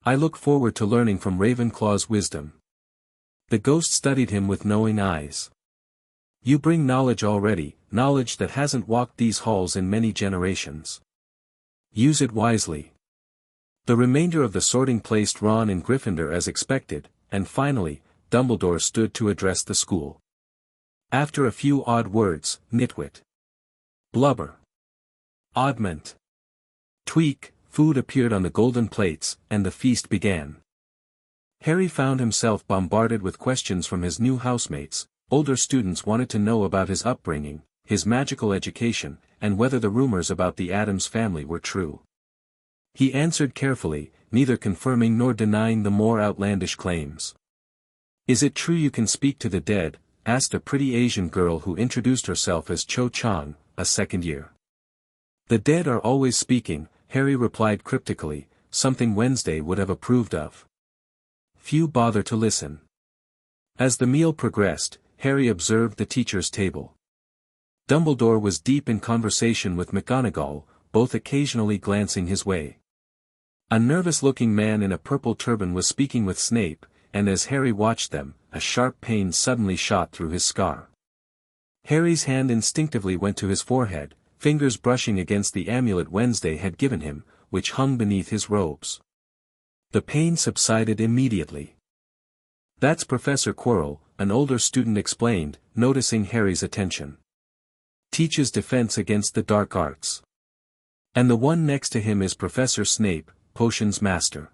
"I look forward to learning from Ravenclaw's wisdom." The ghost studied him with knowing eyes. "You bring knowledge already, knowledge that hasn't walked these halls in many generations. Use it wisely." The remainder of the sorting placed Ron in Gryffindor as expected, and finally, Dumbledore stood to address the school. After a few odd words, nitwit, blubber, oddment, tweak, food appeared on the golden plates, and the feast began. Harry found himself bombarded with questions from his new housemates. Older students wanted to know about his upbringing, his magical education, and whether the rumors about the Addams family were true. He answered carefully, neither confirming nor denying the more outlandish claims. "Is it true you can speak to the dead?" asked a pretty Asian girl who introduced herself as Cho Chang, a second year. "The dead are always speaking," Harry replied cryptically, something Wednesday would have approved of. Few bother to listen. As the meal progressed, Harry observed the teacher's table. Dumbledore was deep in conversation with McGonagall, both occasionally glancing his way. A nervous-looking man in a purple turban was speaking with Snape, and as Harry watched them, a sharp pain suddenly shot through his scar. Harry's hand instinctively went to his forehead, fingers brushing against the amulet Wednesday had given him, which hung beneath his robes. The pain subsided immediately. "That's Professor Quirrell," an older student explained, noticing Harry's attention. "Teaches defense against the dark arts. And the one next to him is Professor Snape, Potions Master.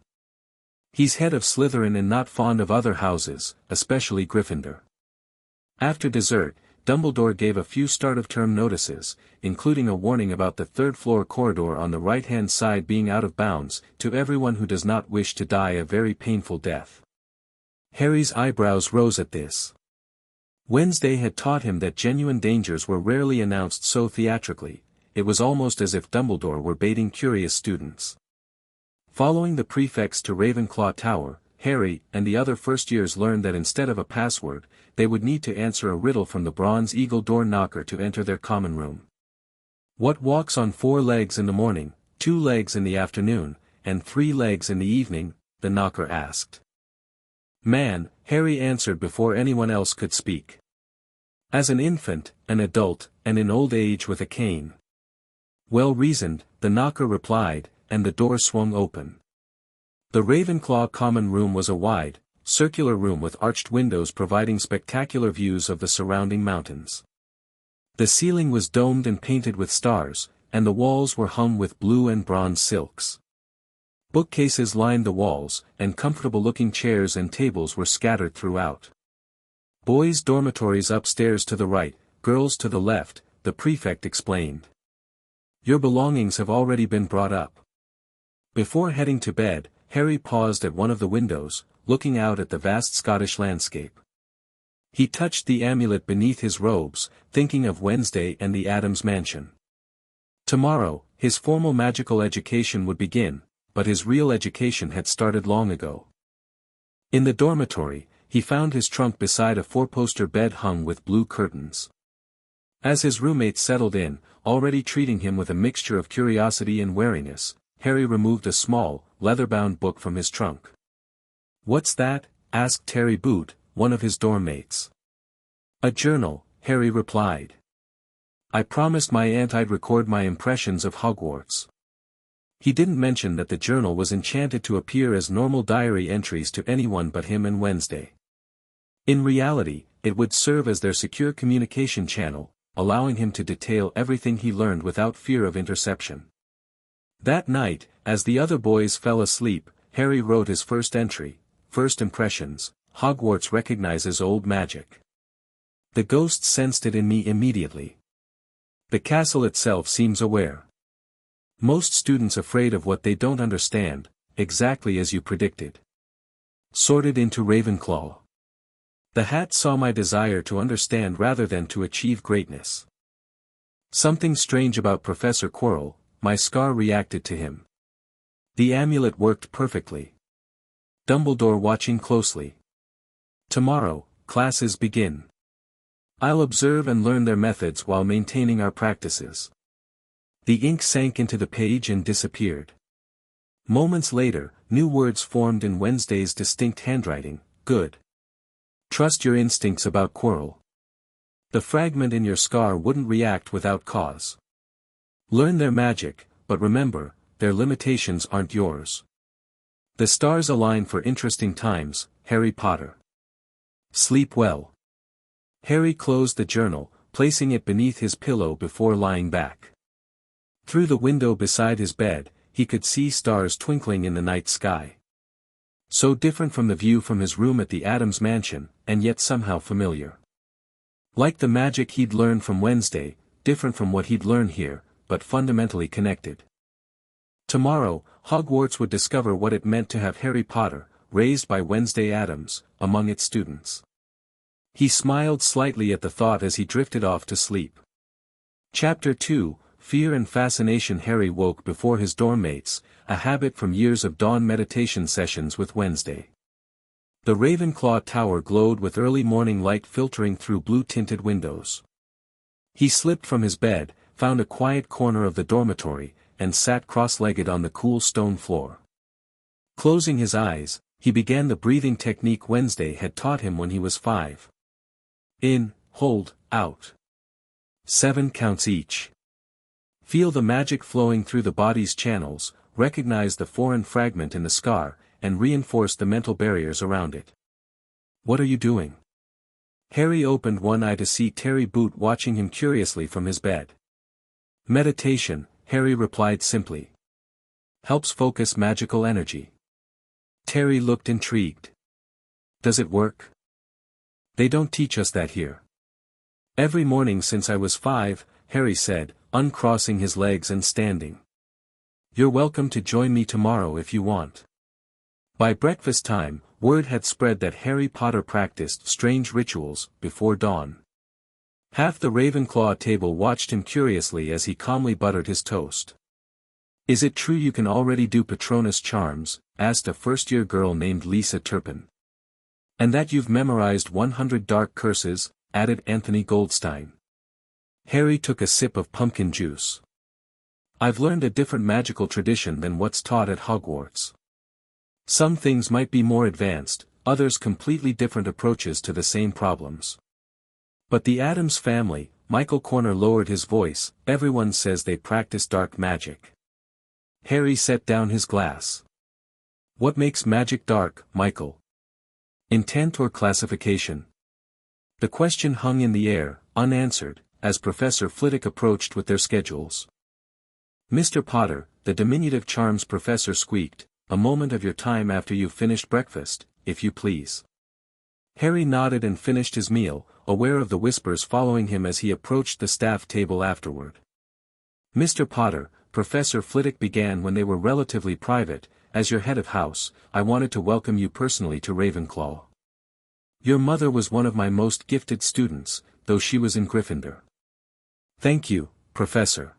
He's head of Slytherin and not fond of other houses, especially Gryffindor." After dessert, Dumbledore gave a few start-of-term notices, including a warning about the third-floor corridor on the right-hand side being out of bounds, to everyone who does not wish to die a very painful death. Harry's eyebrows rose at this. Wednesday had taught him that genuine dangers were rarely announced so theatrically. It was almost as if Dumbledore were baiting curious students. Following the prefects to Ravenclaw Tower, Harry and the other first-years learned that instead of a password, they would need to answer a riddle from the bronze eagle door knocker to enter their common room. "What walks on 4 legs in the morning, 2 legs in the afternoon, and 3 legs in the evening?" the knocker asked. "Man," Harry answered before anyone else could speak. "As an infant, an adult, and in old age with a cane." "Well reasoned," the knocker replied, and the door swung open. The Ravenclaw common room was a wide, circular room with arched windows providing spectacular views of the surrounding mountains. The ceiling was domed and painted with stars, and the walls were hung with blue and bronze silks. Bookcases lined the walls, and comfortable-looking chairs and tables were scattered throughout. "Boys' dormitories upstairs to the right, girls to the left," the prefect explained. "Your belongings have already been brought up." Before heading to bed, Harry paused at one of the windows, looking out at the vast Scottish landscape. He touched the amulet beneath his robes, thinking of Wednesday and the Addams mansion. Tomorrow, his formal magical education would begin, but his real education had started long ago. In the dormitory, he found his trunk beside a 4-poster bed hung with blue curtains. As his roommates settled in, already treating him with a mixture of curiosity and wariness, Harry removed a small, leather-bound book from his trunk. "What's that?" asked Terry Boot, one of his dorm mates. "A journal," Harry replied. "I promised my aunt I'd record my impressions of Hogwarts." He didn't mention that the journal was enchanted to appear as normal diary entries to anyone but him and Wednesday. In reality, it would serve as their secure communication channel, allowing him to detail everything he learned without fear of interception. That night, as the other boys fell asleep, Harry wrote his first entry: "First impressions, Hogwarts recognizes old magic. The ghosts sensed it in me immediately. The castle itself seems aware. Most students afraid of what they don't understand, exactly as you predicted. Sorted into Ravenclaw. The hat saw my desire to understand rather than to achieve greatness. Something strange about Professor Quirrell, my scar reacted to him. The amulet worked perfectly. Dumbledore watching closely. Tomorrow, classes begin. I'll observe and learn their methods while maintaining our practices." The ink sank into the page and disappeared. Moments later, new words formed in Wednesday's distinct handwriting: "Good. Trust your instincts about Quirrell. The fragment in your scar wouldn't react without cause. Learn their magic, but remember, their limitations aren't yours. The stars align for interesting times, Harry Potter. Sleep well." Harry closed the journal, placing it beneath his pillow before lying back. Through the window beside his bed, he could see stars twinkling in the night sky. So different from the view from his room at the Addams mansion, and yet somehow familiar. Like the magic he'd learned from Wednesday, different from what he'd learned here, but fundamentally connected. Tomorrow, Hogwarts would discover what it meant to have Harry Potter, raised by Wednesday Addams, among its students. He smiled slightly at the thought as he drifted off to sleep. Chapter 2, Fear and Fascination. Harry woke before his dorm mates, a habit from years of dawn meditation sessions with Wednesday. The Ravenclaw Tower glowed with early morning light filtering through blue-tinted windows. He slipped from his bed, found a quiet corner of the dormitory, and sat cross-legged on the cool stone floor. Closing his eyes, he began the breathing technique Wednesday had taught him when he was 5. In, hold, out. 7 counts each. Feel the magic flowing through the body's channels, recognize the foreign fragment in the scar, and reinforce the mental barriers around it. What are you doing? Harry opened one eye to see Terry Boot watching him curiously from his bed. Meditation, Harry replied simply. Helps focus magical energy. Terry looked intrigued. Does it work? They don't teach us that here. Every morning since I was 5, Harry said, uncrossing his legs and standing. You're welcome to join me tomorrow if you want. By breakfast time, word had spread that Harry Potter practiced strange rituals before dawn. Half the Ravenclaw table watched him curiously as he calmly buttered his toast. Is it true you can already do Patronus charms? Asked a first-year girl named Lisa Turpin. And that you've memorized 100 dark curses? Added Anthony Goldstein. Harry took a sip of pumpkin juice. I've learned a different magical tradition than what's taught at Hogwarts. Some things might be more advanced, others completely different approaches to the same problems. But the Addams family, Michael Corner lowered his voice, everyone says they practice dark magic. Harry set down his glass. What makes magic dark, Michael? Intent or classification? The question hung in the air, unanswered, as Professor Flitwick approached with their schedules. Mr. Potter, the diminutive charms professor squeaked, a moment of your time after you've finished breakfast, if you please. Harry nodded and finished his meal, aware of the whispers following him as he approached the staff table afterward. Mr. Potter, Professor Flitwick began when they were relatively private, as your head of house, I wanted to welcome you personally to Ravenclaw. Your mother was one of my most gifted students, though she was in Gryffindor. Thank you, Professor.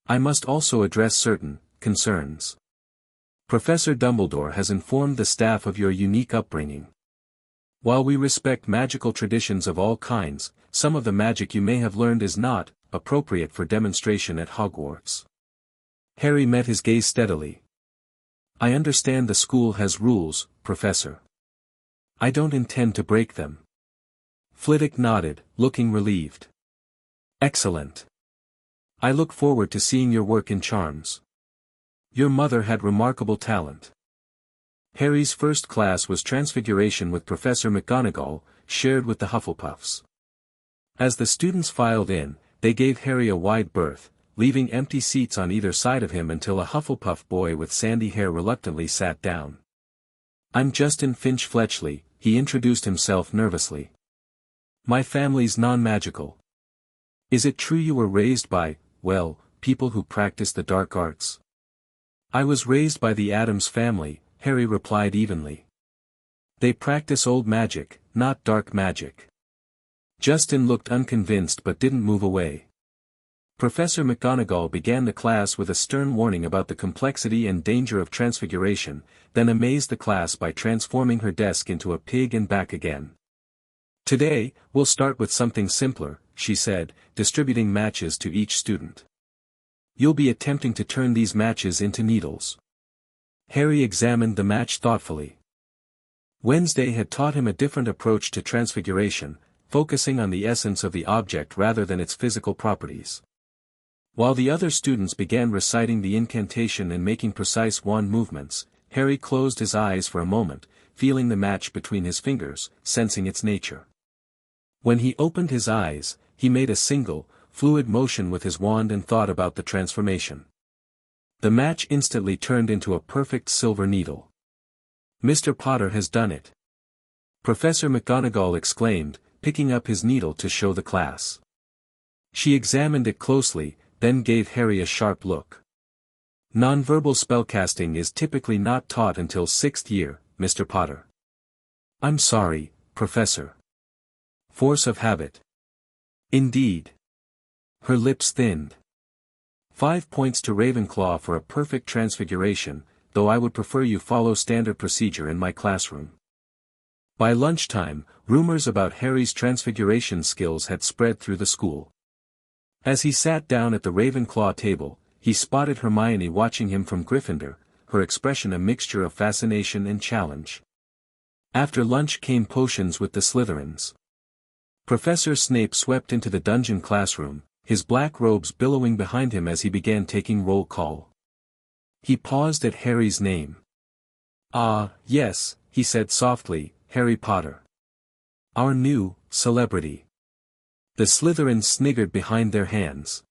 I must also address certain concerns. Professor Dumbledore has informed the staff of your unique upbringing. While we respect magical traditions of all kinds, some of the magic you may have learned is not appropriate for demonstration at Hogwarts. Harry met his gaze steadily. I understand the school has rules, Professor. I don't intend to break them. Flitwick nodded, looking relieved. Excellent. I look forward to seeing your work in charms. Your mother had remarkable talent. Harry's first class was Transfiguration with Professor McGonagall, shared with the Hufflepuffs. As the students filed in, they gave Harry a wide berth, leaving empty seats on either side of him until a Hufflepuff boy with sandy hair reluctantly sat down. I'm Justin Finch Fletchley, he introduced himself nervously. My family's non-magical. Is it true you were raised by, well, people who practice the dark arts? I was raised by the Addams family, Harry replied evenly. They practice old magic, not dark magic. Justin looked unconvinced but didn't move away. Professor McGonagall began the class with a stern warning about the complexity and danger of transfiguration, then amazed the class by transforming her desk into a pig and back again. Today, we'll start with something simpler, she said, distributing matches to each student. You'll be attempting to turn these matches into needles. Harry examined the match thoughtfully. Wednesday had taught him a different approach to transfiguration, focusing on the essence of the object rather than its physical properties. While the other students began reciting the incantation and making precise wand movements, Harry closed his eyes for a moment, feeling the match between his fingers, sensing its nature. When he opened his eyes, he made a single, fluid motion with his wand and thought about the transformation. The match instantly turned into a perfect silver needle. Mr. Potter has done it. Professor McGonagall exclaimed, picking up his needle to show the class. She examined it closely, then gave Harry a sharp look. Nonverbal spellcasting is typically not taught until 6th year, Mr. Potter. I'm sorry, Professor. Force of habit. Indeed. Her lips thinned. 5 points to Ravenclaw for a perfect transfiguration, though I would prefer you follow standard procedure in my classroom. By lunchtime, rumors about Harry's transfiguration skills had spread through the school. As he sat down at the Ravenclaw table, he spotted Hermione watching him from Gryffindor, her expression a mixture of fascination and challenge. After lunch came potions with the Slytherins. Professor Snape swept into the dungeon classroom, his black robes billowing behind him as he began taking roll call. He paused at Harry's name. "Ah, yes," he said softly, "Harry Potter. Our new celebrity." The Slytherins sniggered behind their hands.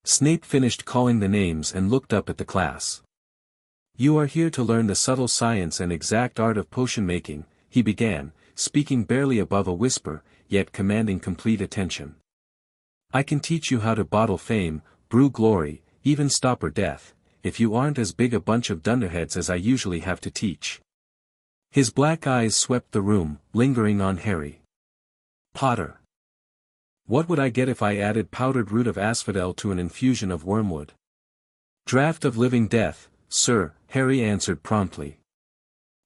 Snape finished calling the names and looked up at the class. "You are here to learn the subtle science and exact art of potion making," he began, speaking barely above a whisper, yet commanding complete attention. "I can teach you how to bottle fame, brew glory, even stopper death, if you aren't as big a bunch of dunderheads as I usually have to teach." His black eyes swept the room, lingering on Harry. "Potter. What would I get if I added powdered root of asphodel to an infusion of wormwood?" "Draught of living death, sir," Harry answered promptly.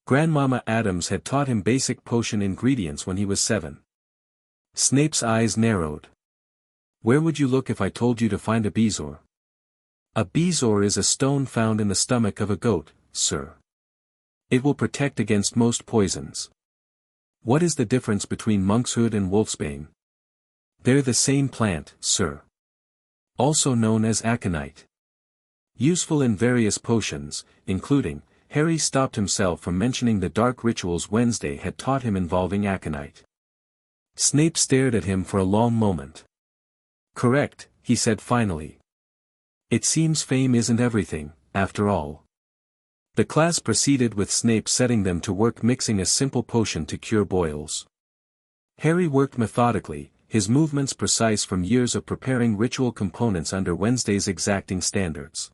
Grandmama Adams had taught him basic potion ingredients when he was 7. Snape's eyes narrowed. "Where would you look if I told you to find a bezoar?" "A bezoar is a stone found in the stomach of a goat, sir. It will protect against most poisons." "What is the difference between monkshood and wolfsbane?" "They're the same plant, sir. Also known as aconite. Useful in various potions, including," Harry stopped himself from mentioning the dark rituals Wednesday had taught him involving aconite. Snape stared at him for a long moment. "Correct," he said finally. "It seems fame isn't everything, after all." The class proceeded with Snape setting them to work mixing a simple potion to cure boils. Harry worked methodically, his movements precise from years of preparing ritual components under Wednesday's exacting standards.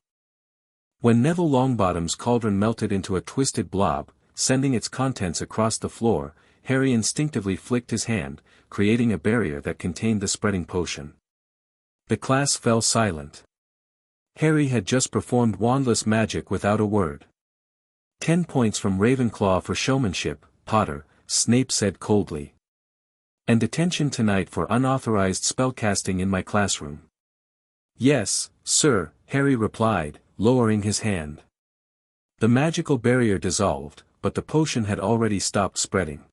When Neville Longbottom's cauldron melted into a twisted blob, sending its contents across the floor, Harry instinctively flicked his hand, creating a barrier that contained the spreading potion. The class fell silent. Harry had just performed wandless magic without a word. 10 points from Ravenclaw for showmanship, Potter, Snape said coldly. "And detention tonight for unauthorized spellcasting in my classroom." "Yes, sir," Harry replied, lowering his hand. The magical barrier dissolved, but the potion had already stopped spreading.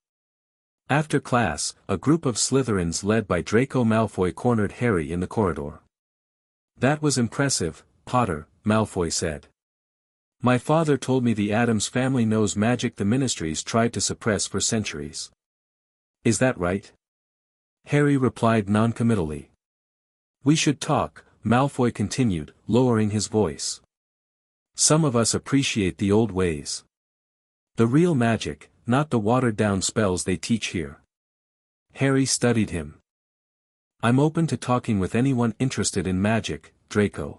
After class, a group of Slytherins led by Draco Malfoy cornered Harry in the corridor. "That was impressive, Potter," Malfoy said. "My father told me the Addams family knows magic the Ministries tried to suppress for centuries." "Is that right?" Harry replied noncommittally. "We should talk," Malfoy continued, lowering his voice. "Some of us appreciate the old ways. The real magic, not the watered-down spells they teach here." Harry studied him. "I'm open to talking with anyone interested in magic, Draco.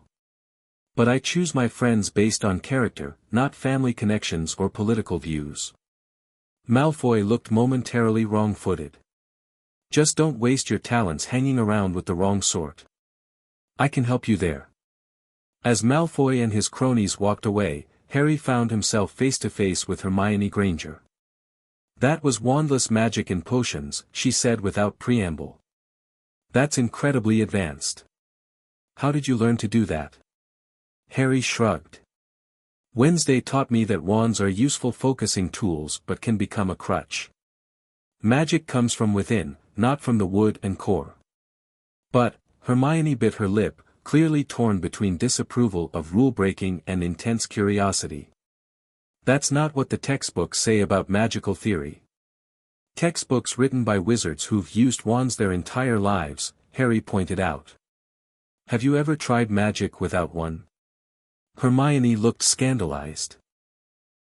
But I choose my friends based on character, not family connections or political views." Malfoy looked momentarily wrong-footed. "Just don't waste your talents hanging around with the wrong sort. I can help you there." As Malfoy and his cronies walked away, Harry found himself face-to-face with Hermione Granger. "That was wandless magic and potions," she said without preamble. "That's incredibly advanced. How did you learn to do that?" Harry shrugged. "Wednesday taught me that wands are useful focusing tools but can become a crutch. Magic comes from within, not from the wood and core." "But," Hermione bit her lip, clearly torn between disapproval of rule-breaking and intense curiosity. "That's not what the textbooks say about magical theory." "Textbooks written by wizards who've used wands their entire lives," Harry pointed out. "Have you ever tried magic without one?" Hermione looked scandalized.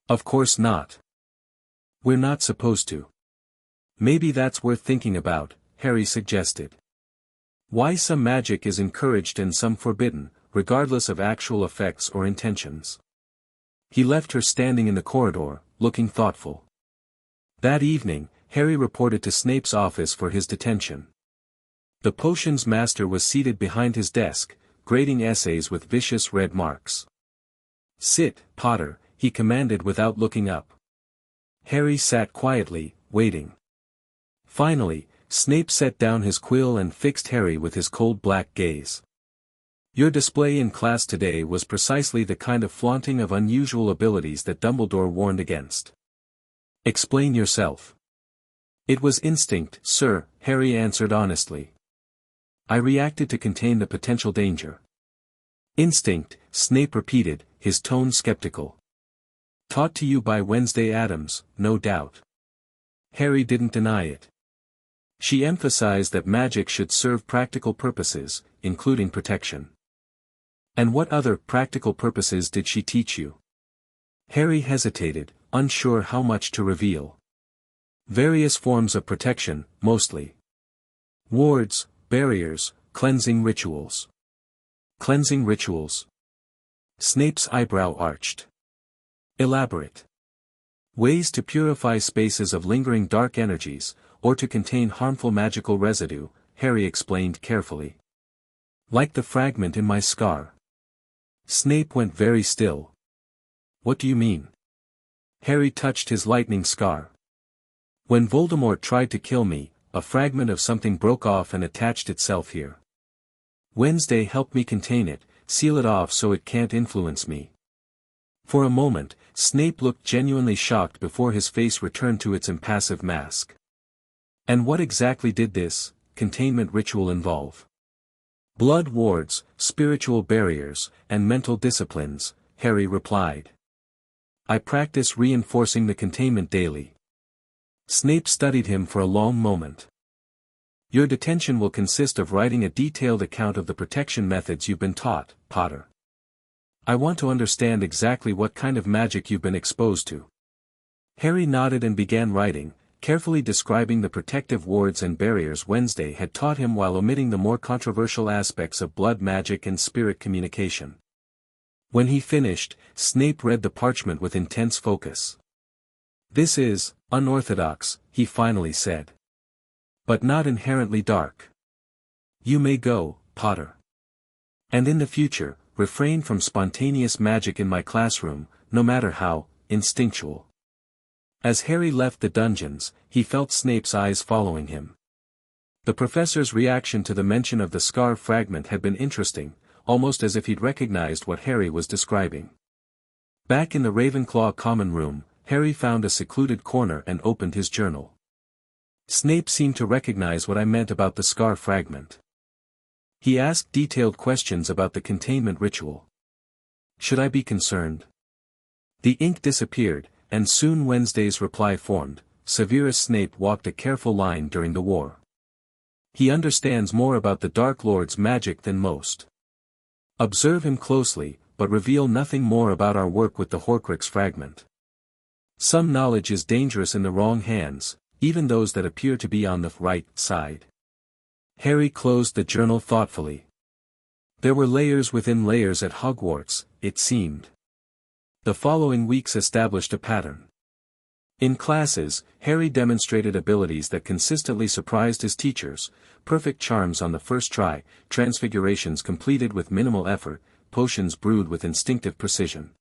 "Of course not. We're not supposed to." "Maybe that's worth thinking about," Harry suggested. Why some magic is encouraged and some forbidden, regardless of actual effects or intentions. He left her standing in the corridor, looking thoughtful. That evening, Harry reported to Snape's office for his detention. The potions master was seated behind his desk, grading essays with vicious red marks. "Sit, Potter," he commanded without looking up. Harry sat quietly, waiting. Finally, Snape set down his quill and fixed Harry with his cold black gaze. "Your display in class today was precisely the kind of flaunting of unusual abilities that Dumbledore warned against. Explain yourself." "It was instinct, sir," Harry answered honestly. "I reacted to contain the potential danger." "Instinct," Snape repeated, his tone skeptical. "Taught to you by Wednesday Addams, no doubt." Harry didn't deny it. She emphasized that magic should serve practical purposes, including protection. "And what other practical purposes did she teach you?" Harry hesitated, unsure how much to reveal. "Various forms of protection, mostly. Wards, barriers, cleansing rituals." "Cleansing rituals?" Snape's eyebrow arched. "Elaborate." "Ways to purify spaces of lingering dark energies, or to contain harmful magical residue," Harry explained carefully. "Like the fragment in my scar." Snape went very still. "What do you mean?" Harry touched his lightning scar. "When Voldemort tried to kill me, a fragment of something broke off and attached itself here. Wednesday helped me contain it, seal it off so it can't influence me." For a moment, Snape looked genuinely shocked before his face returned to its impassive mask. "And what exactly did this containment ritual involve?" "Blood wards, spiritual barriers, and mental disciplines," Harry replied. "I practice reinforcing the containment daily." Snape studied him for a long moment. "Your detention will consist of writing a detailed account of the protection methods you've been taught, Potter. I want to understand exactly what kind of magic you've been exposed to." Harry nodded and began writing, carefully describing the protective wards and barriers Wednesday had taught him while omitting the more controversial aspects of blood magic and spirit communication. When he finished, Snape read the parchment with intense focus. "This is unorthodox," he finally said. "But not inherently dark. You may go, Potter. And in the future, refrain from spontaneous magic in my classroom, no matter how instinctual." As Harry left the dungeons, he felt Snape's eyes following him. The professor's reaction to the mention of the scar fragment had been interesting, almost as if he'd recognized what Harry was describing. Back in the Ravenclaw common room, Harry found a secluded corner and opened his journal. "Snape seemed to recognize what I meant about the scar fragment. He asked detailed questions about the containment ritual. Should I be concerned?" The ink disappeared, and soon Wednesday's reply formed. "Severus Snape walked a careful line during the war. He understands more about the Dark Lord's magic than most. Observe him closely, but reveal nothing more about our work with the Horcrux fragment. Some knowledge is dangerous in the wrong hands, even those that appear to be on the right side." Harry closed the journal thoughtfully. There were layers within layers at Hogwarts, it seemed. The following weeks established a pattern. In classes, Harry demonstrated abilities that consistently surprised his teachers: perfect charms on the first try, transfigurations completed with minimal effort, potions brewed with instinctive precision.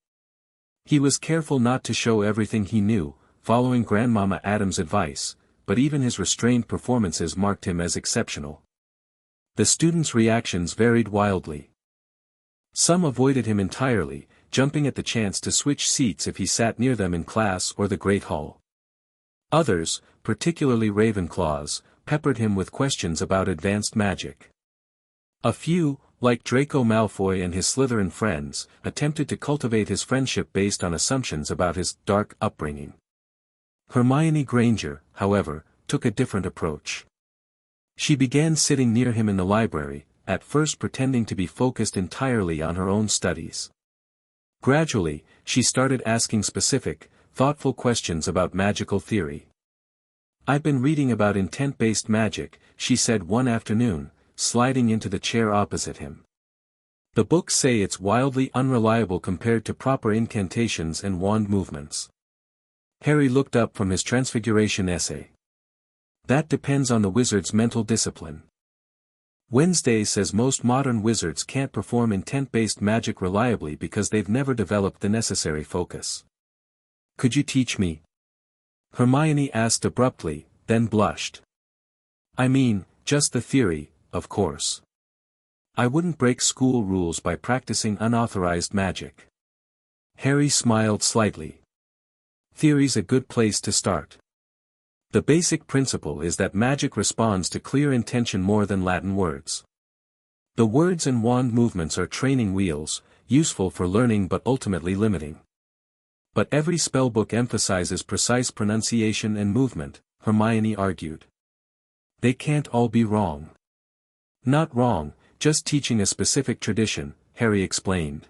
He was careful not to show everything he knew, following Grandmama Adams' advice, but even his restrained performances marked him as exceptional. The students' reactions varied wildly. Some avoided him entirely, jumping at the chance to switch seats if he sat near them in class or the Great Hall. Others, particularly Ravenclaws, peppered him with questions about advanced magic. A few, like Draco Malfoy and his Slytherin friends, attempted to cultivate his friendship based on assumptions about his dark upbringing. Hermione Granger, however, took a different approach. She began sitting near him in the library, at first pretending to be focused entirely on her own studies. Gradually, she started asking specific, thoughtful questions about magical theory. "I've been reading about intent-based magic," she said one afternoon, sliding into the chair opposite him. "The books say it's wildly unreliable compared to proper incantations and wand movements." Harry looked up from his Transfiguration essay. "That depends on the wizard's mental discipline. Wednesday says most modern wizards can't perform intent-based magic reliably because they've never developed the necessary focus. Could you teach me?" Hermione asked abruptly, then blushed. "I mean, just the theory, of course. I wouldn't break school rules by practicing unauthorized magic." Harry smiled slightly. "Theory's a good place to start. The basic principle is that magic responds to clear intention more than Latin words. The words and wand movements are training wheels, useful for learning but ultimately limiting. But every spellbook emphasizes precise pronunciation and movement," Hermione argued. "They can't all be wrong." "Not wrong, just teaching a specific tradition," Harry explained.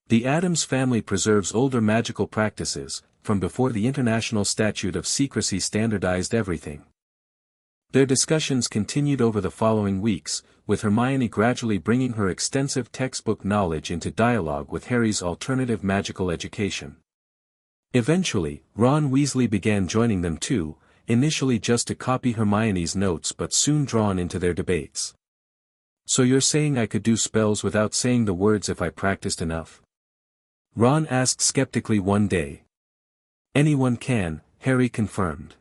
"The Addams family preserves older magical practices, from before the International Statute of Secrecy standardized everything." Their discussions continued over the following weeks, with Hermione gradually bringing her extensive textbook knowledge into dialogue with Harry's alternative magical education. Eventually, Ron Weasley began joining them too, initially just to copy Hermione's notes but soon drawn into their debates. "So you're saying I could do spells without saying the words if I practiced enough?" Ron asked skeptically one day. "Anyone can," Harry confirmed.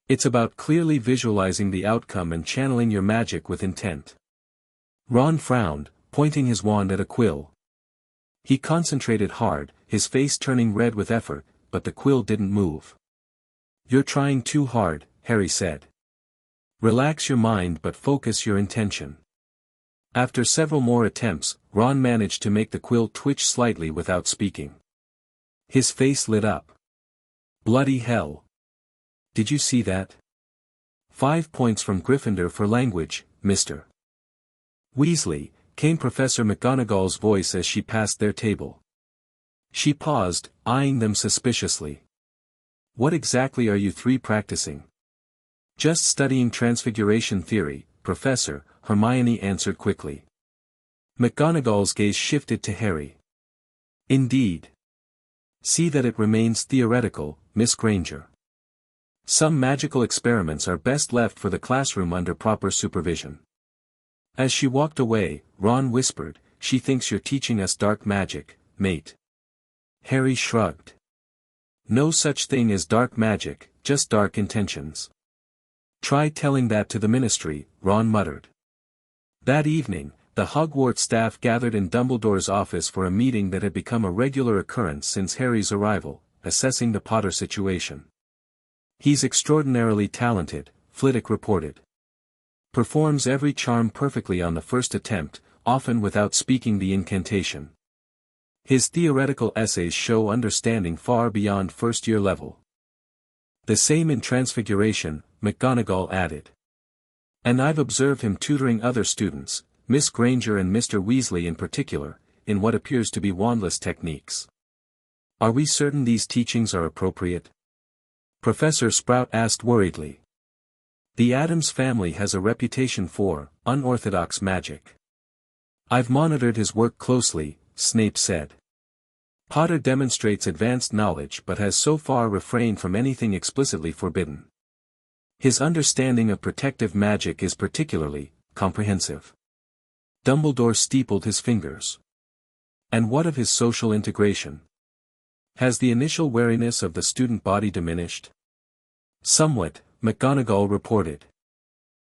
"It's about clearly visualizing the outcome and channeling your magic with intent." Ron frowned, pointing his wand at a quill. He concentrated hard, his face turning red with effort, but the quill didn't move. "You're trying too hard," Harry said. "Relax your mind but focus your intention." After several more attempts, Ron managed to make the quill twitch slightly without speaking. His face lit up. "Bloody hell. Did you see that? 5 points from Gryffindor for language, Mr. Weasley," came Professor McGonagall's voice as she passed their table. She paused, eyeing them suspiciously. "What exactly are you three practicing?" "Just studying transfiguration theory, Professor," Hermione answered quickly. McGonagall's gaze shifted to Harry. "Indeed. See that it remains theoretical, Miss Granger. Some magical experiments are best left for the classroom under proper supervision." As she walked away, Ron whispered, "She thinks you're teaching us dark magic, mate." Harry shrugged. "No such thing as dark magic, just dark intentions." "Try telling that to the Ministry," Ron muttered. That evening, the Hogwarts staff gathered in Dumbledore's office for a meeting that had become a regular occurrence since Harry's arrival, assessing the Potter situation. "He's extraordinarily talented," Flitwick reported. "Performs every charm perfectly on the first attempt, often without speaking the incantation. His theoretical essays show understanding far beyond first-year level." "The same in Transfiguration," McGonagall added. "And I've observed him tutoring other students, Miss Granger and Mr. Weasley in particular, in what appears to be wandless techniques." "Are we certain these teachings are appropriate?" Professor Sprout asked worriedly. "The Addams family has a reputation for unorthodox magic." "I've monitored his work closely," Snape said. "Potter demonstrates advanced knowledge but has so far refrained from anything explicitly forbidden. His understanding of protective magic is particularly comprehensive." Dumbledore steepled his fingers. "And what of his social integration? Has the initial wariness of the student body diminished?" "Somewhat," McGonagall reported.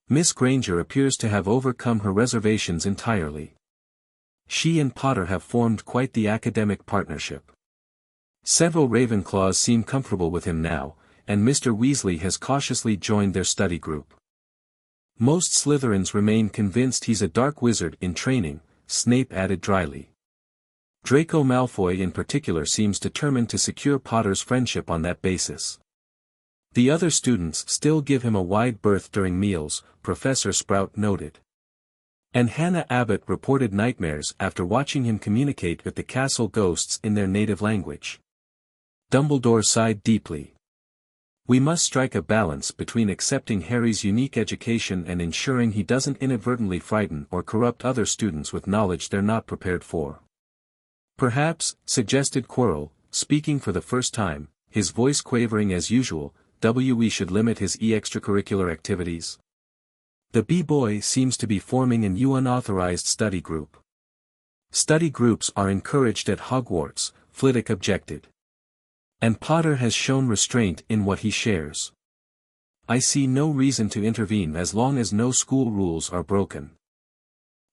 "Miss Granger appears to have overcome her reservations entirely. She and Potter have formed quite the academic partnership. Several Ravenclaws seem comfortable with him now, and Mr. Weasley has cautiously joined their study group. Most Slytherins remain convinced he's a dark wizard in training," Snape added dryly. "Draco Malfoy in particular seems determined to secure Potter's friendship on that basis. The other students still give him a wide berth during meals," Professor Sprout noted. "And Hannah Abbott reported nightmares after watching him communicate with the castle ghosts in their native language." Dumbledore sighed deeply. We must strike a balance between accepting Harry's unique education and ensuring he doesn't inadvertently frighten or corrupt other students with knowledge they're not prepared for. Perhaps, suggested Quirrell, speaking for the first time, his voice quavering as usual, we should limit his extracurricular activities. The B-boy seems to be forming an unauthorized study group. Study groups are encouraged at Hogwarts, Flitwick objected. And Potter has shown restraint in what he shares. I see no reason to intervene as long as no school rules are broken.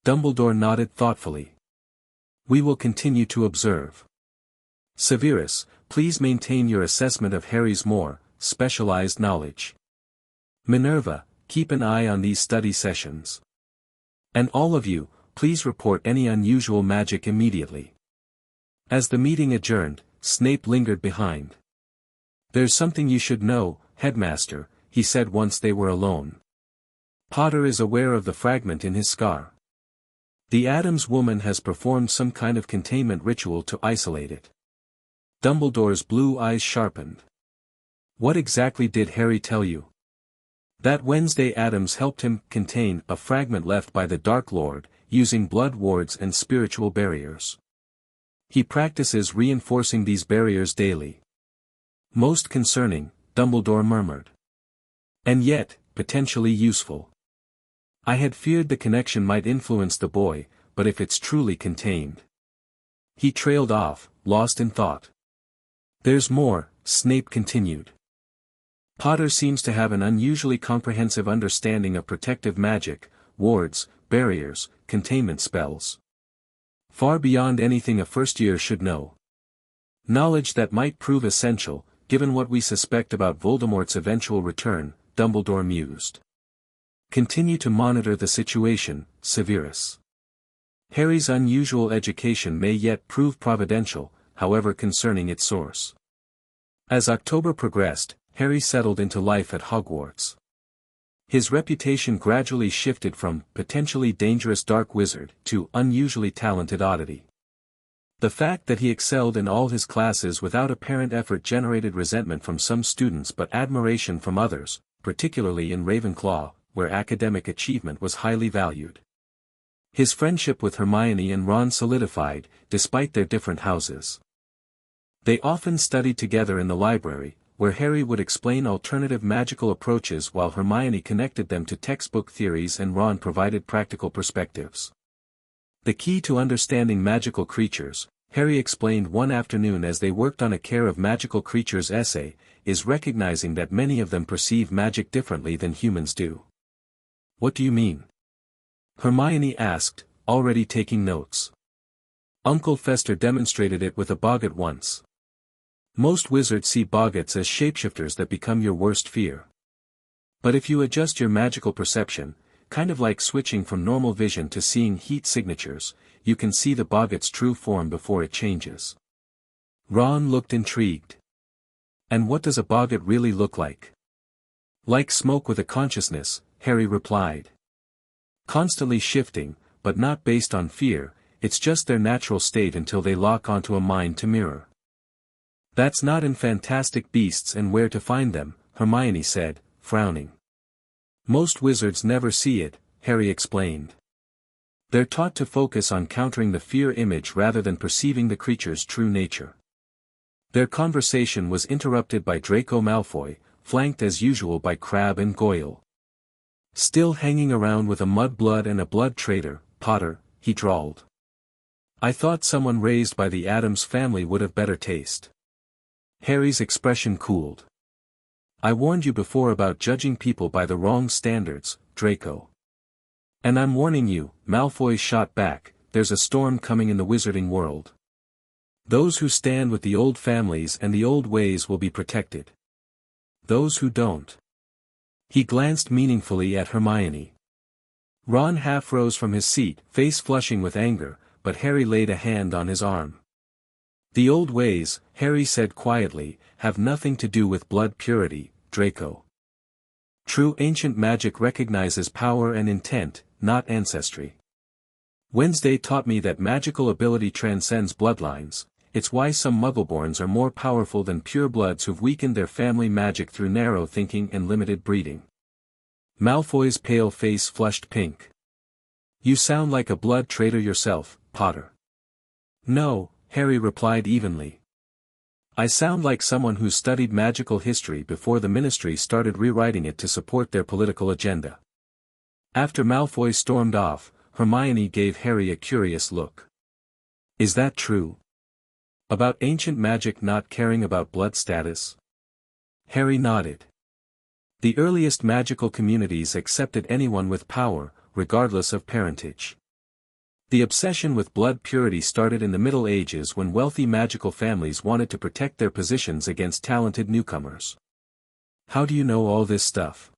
Dumbledore nodded thoughtfully. We will continue to observe. Severus, please maintain your assessment of Harry's more specialized knowledge. Minerva, keep an eye on these study sessions. And all of you, please report any unusual magic immediately. As the meeting adjourned, Snape lingered behind. There's something you should know, Headmaster, he said once they were alone. Potter is aware of the fragment in his scar. The Adams woman has performed some kind of containment ritual to isolate it. Dumbledore's blue eyes sharpened. What exactly did Harry tell you? That Wednesday Adams helped him contain a fragment left by the Dark Lord, using blood wards and spiritual barriers. He practices reinforcing these barriers daily. Most concerning, Dumbledore murmured. And yet, potentially useful. I had feared the connection might influence the boy, but if it's truly contained. He trailed off, lost in thought. There's more, Snape continued. Potter seems to have an unusually comprehensive understanding of protective magic, wards, barriers, containment spells. Far beyond anything a first year should know. Knowledge that might prove essential, given what we suspect about Voldemort's eventual return, Dumbledore mused. Continue to monitor the situation, Severus. Harry's unusual education may yet prove providential, however concerning its source. As October progressed, Harry settled into life at Hogwarts. His reputation gradually shifted from potentially dangerous dark wizard to unusually talented oddity. The fact that he excelled in all his classes without apparent effort generated resentment from some students but admiration from others, particularly in Ravenclaw, where academic achievement was highly valued. His friendship with Hermione and Ron solidified, despite their different houses. They often studied together in the library, where Harry would explain alternative magical approaches while Hermione connected them to textbook theories and Ron provided practical perspectives. The key to understanding magical creatures, Harry explained one afternoon as they worked on a Care of Magical Creatures essay, is recognizing that many of them perceive magic differently than humans do. What do you mean? Hermione asked, already taking notes. Uncle Fester demonstrated it with a boggart once. Most wizards see boggarts as shapeshifters that become your worst fear. But if you adjust your magical perception, kind of like switching from normal vision to seeing heat signatures, you can see the boggart's true form before it changes. Ron looked intrigued. And what does a boggart really look like? Like smoke with a consciousness, Harry replied. Constantly shifting, but not based on fear, it's just their natural state until they lock onto a mind to mirror. That's not in Fantastic Beasts and Where to Find Them, Hermione said, frowning. Most wizards never see it, Harry explained. They're taught to focus on countering the fear image rather than perceiving the creature's true nature. Their conversation was interrupted by Draco Malfoy, flanked as usual by Crabbe and Goyle. Still hanging around with a mudblood and a blood traitor, Potter, he drawled. I thought someone raised by the Addams family would have better taste. Harry's expression cooled. I warned you before about judging people by the wrong standards, Draco. And I'm warning you, Malfoy shot back, there's a storm coming in the wizarding world. Those who stand with the old families and the old ways will be protected. Those who don't. He glanced meaningfully at Hermione. Ron half rose from his seat, face flushing with anger, but Harry laid a hand on his arm. The old ways, Harry said quietly, have nothing to do with blood purity, Draco. True ancient magic recognizes power and intent, not ancestry. Wednesday taught me that magical ability transcends bloodlines, it's why some Muggleborns are more powerful than purebloods who've weakened their family magic through narrow thinking and limited breeding. Malfoy's pale face flushed pink. You sound like a blood traitor yourself, Potter. No, Harry replied evenly. I sound like someone who studied magical history before the Ministry started rewriting it to support their political agenda. After Malfoy stormed off, Hermione gave Harry a curious look. Is that true? About ancient magic not caring about blood status? Harry nodded. The earliest magical communities accepted anyone with power, regardless of parentage. The obsession with blood purity started in the Middle Ages when wealthy magical families wanted to protect their positions against talented newcomers. How do you know all this stuff?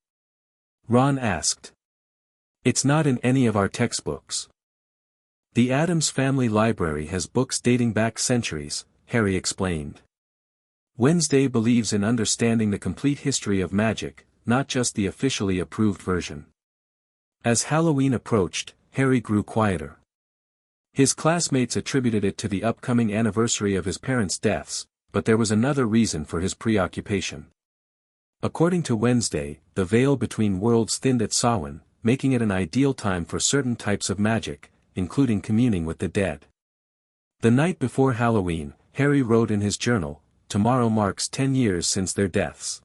Ron asked. It's not in any of our textbooks. The Addams Family Library has books dating back centuries, Harry explained. Wednesday believes in understanding the complete history of magic, not just the officially approved version. As Halloween approached, Harry grew quieter. His classmates attributed it to the upcoming anniversary of his parents' deaths, but there was another reason for his preoccupation. According to Wednesday, the veil between worlds thinned at Samhain, making it an ideal time for certain types of magic, including communing with the dead. The night before Halloween, Harry wrote in his journal, "Tomorrow marks 10 years since their deaths.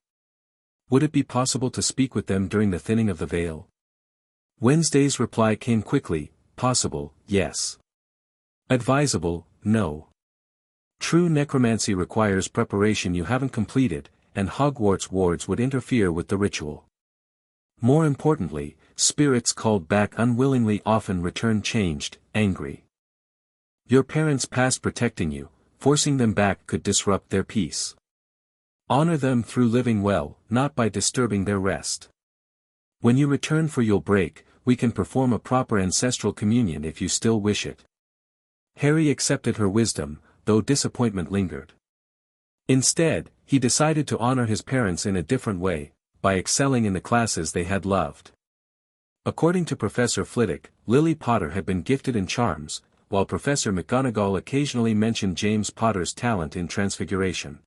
Would it be possible to speak with them during the thinning of the veil?" Wednesday's reply came quickly, "Possible, yes. Advisable, no. True necromancy requires preparation you haven't completed, and Hogwarts wards would interfere with the ritual. More importantly, spirits called back unwillingly often return changed, angry. Your parents past protecting you, forcing them back could disrupt their peace. Honor them through living well, not by disturbing their rest. When you return for your break, we can perform a proper ancestral communion if you still wish it." Harry accepted her wisdom, though disappointment lingered. Instead, he decided to honor his parents in a different way, by excelling in the classes they had loved. According to Professor Flitwick, Lily Potter had been gifted in charms, while Professor McGonagall occasionally mentioned James Potter's talent in transfiguration.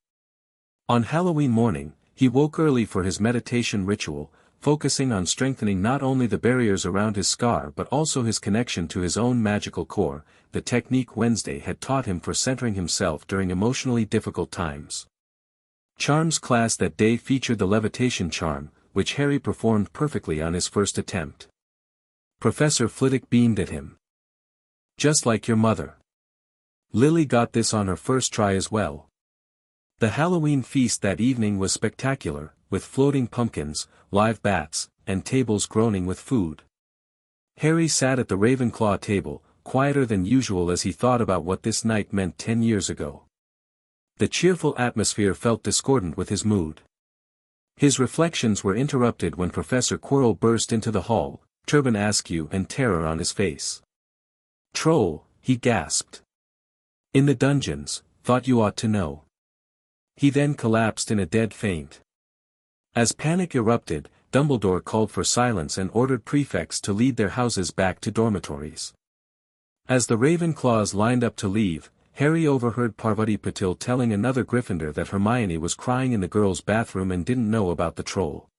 On Halloween morning, he woke early for his meditation ritual, focusing on strengthening not only the barriers around his scar but also his connection to his own magical core, the technique Wednesday had taught him for centering himself during emotionally difficult times. Charms class that day featured the levitation charm, which Harry performed perfectly on his first attempt. Professor Flitwick beamed at him. "Just like your mother. Lily got this on her first try as well." The Halloween feast that evening was spectacular, with floating pumpkins, live bats, and tables groaning with food. Harry sat at the Ravenclaw table, quieter than usual as he thought about what this night meant 10 years ago. The cheerful atmosphere felt discordant with his mood. His reflections were interrupted when Professor Quirrell burst into the hall, turban askew and terror on his face. "Troll," he gasped. "In the dungeons, thought you ought to know." He then collapsed in a dead faint. As panic erupted, Dumbledore called for silence and ordered prefects to lead their houses back to dormitories. As the Ravenclaws lined up to leave, Harry overheard Parvati Patil telling another Gryffindor that Hermione was crying in the girls' bathroom and didn't know about the troll.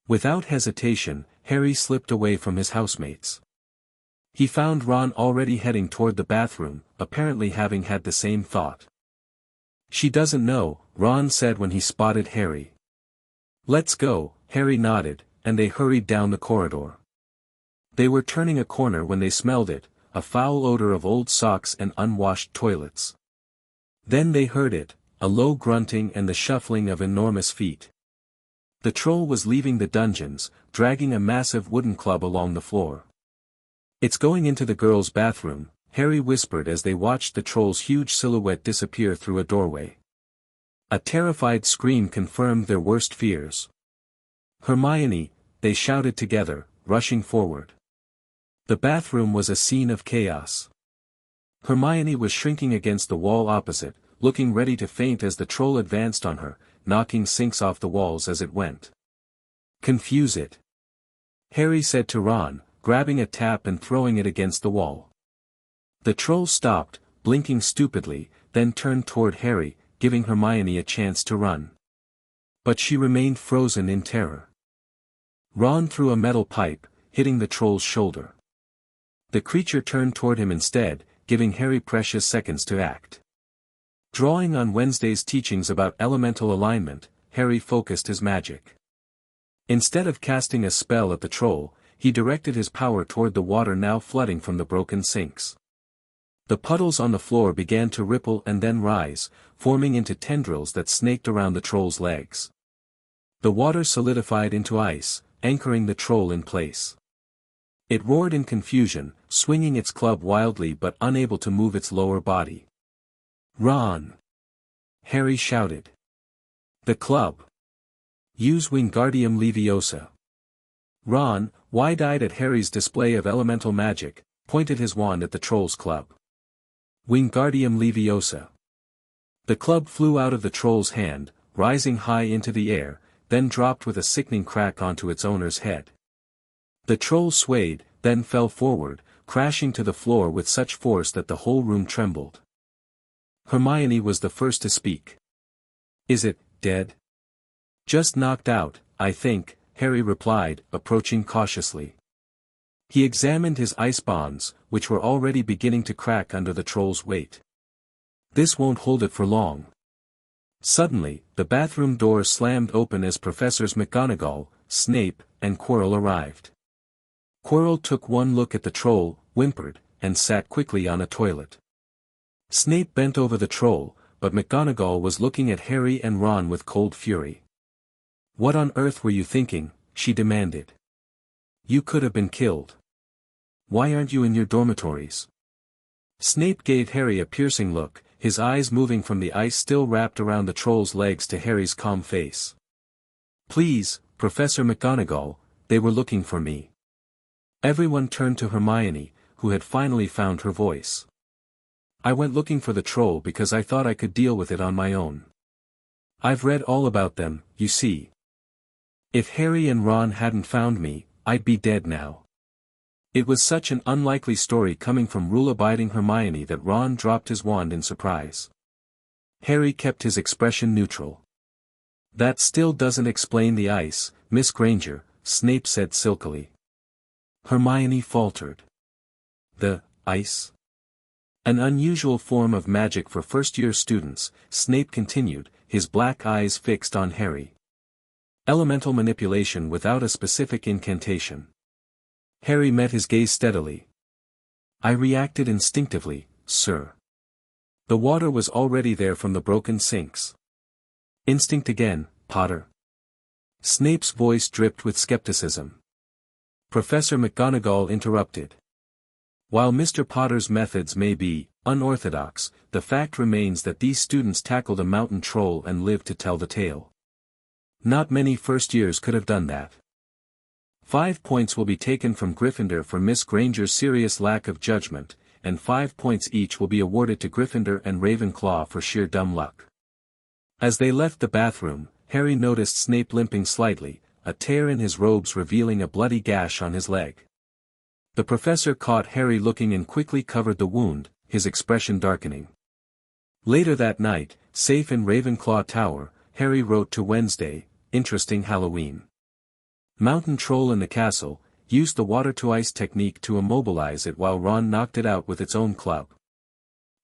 Without hesitation, Harry slipped away from his housemates. He found Ron already heading toward the bathroom, apparently having had the same thought. "She doesn't know," Ron said when he spotted Harry. "Let's go," Harry nodded, and they hurried down the corridor. They were turning a corner when they smelled it, a foul odor of old socks and unwashed toilets. Then they heard it, a low grunting and the shuffling of enormous feet. The troll was leaving the dungeons, dragging a massive wooden club along the floor. "It's going into the girls' bathroom," Harry whispered as they watched the troll's huge silhouette disappear through a doorway. A terrified scream confirmed their worst fears. "Hermione," they shouted together, rushing forward. The bathroom was a scene of chaos. Hermione was shrinking against the wall opposite, looking ready to faint as the troll advanced on her, knocking sinks off the walls as it went. "Confuse it," Harry said to Ron, grabbing a tap and throwing it against the wall. The troll stopped, blinking stupidly, then turned toward Harry, giving Hermione a chance to run. But she remained frozen in terror. Ron threw a metal pipe, hitting the troll's shoulder. The creature turned toward him instead, giving Harry precious seconds to act. Drawing on Wednesday's teachings about elemental alignment, Harry focused his magic. Instead of casting a spell at the troll, he directed his power toward the water now flooding from the broken sinks. The puddles on the floor began to ripple and then rise, forming into tendrils that snaked around the troll's legs. The water solidified into ice, anchoring the troll in place. It roared in confusion, swinging its club wildly but unable to move its lower body. "Ron!" Harry shouted. "The club. Use Wingardium Leviosa." Ron, wide-eyed at Harry's display of elemental magic, pointed his wand at the troll's club. Wingardium Leviosa. The club flew out of the troll's hand, rising high into the air, then dropped with a sickening crack onto its owner's head. The troll swayed, then fell forward, crashing to the floor with such force that the whole room trembled. Hermione was the first to speak. "Is it dead?" "Just knocked out, I think," Harry replied, approaching cautiously. He examined his ice bonds, which were already beginning to crack under the troll's weight. "This won't hold it for long." Suddenly, the bathroom door slammed open as Professors McGonagall, Snape, and Quirrell arrived. Quirrell took one look at the troll, whimpered, and sat quickly on a toilet. Snape bent over the troll, but McGonagall was looking at Harry and Ron with cold fury. "What on earth were you thinking?" she demanded. "You could have been killed. Why aren't you in your dormitories?" Snape gave Harry a piercing look, his eyes moving from the ice still wrapped around the troll's legs to Harry's calm face. "Please, Professor McGonagall, they were looking for me." Everyone turned to Hermione, who had finally found her voice. "I went looking for the troll because I thought I could deal with it on my own. I've read all about them, you see. If Harry and Ron hadn't found me, I'd be dead now." It was such an unlikely story coming from rule-abiding Hermione that Ron dropped his wand in surprise. Harry kept his expression neutral. "That still doesn't explain the ice, Miss Granger," Snape said silkily. Hermione faltered. "The ice? An unusual form of magic for first-year students," Snape continued, his black eyes fixed on Harry. "Elemental manipulation without a specific incantation." Harry met his gaze steadily. "I reacted instinctively, sir. The water was already there from the broken sinks." "Instinct again, Potter." Snape's voice dripped with skepticism. Professor McGonagall interrupted. "While Mr. Potter's methods may be unorthodox, the fact remains that these students tackled a mountain troll and lived to tell the tale. Not many first years could have done that. 5 points will be taken from Gryffindor for Miss Granger's serious lack of judgment, and 5 points each will be awarded to Gryffindor and Ravenclaw for sheer dumb luck." As they left the bathroom, Harry noticed Snape limping slightly, a tear in his robes revealing a bloody gash on his leg. The professor caught Harry looking and quickly covered the wound, his expression darkening. Later that night, safe in Ravenclaw Tower, Harry wrote to Wednesday, "Interesting Halloween. Mountain troll in the castle, used the water-to-ice technique to immobilize it while Ron knocked it out with its own club.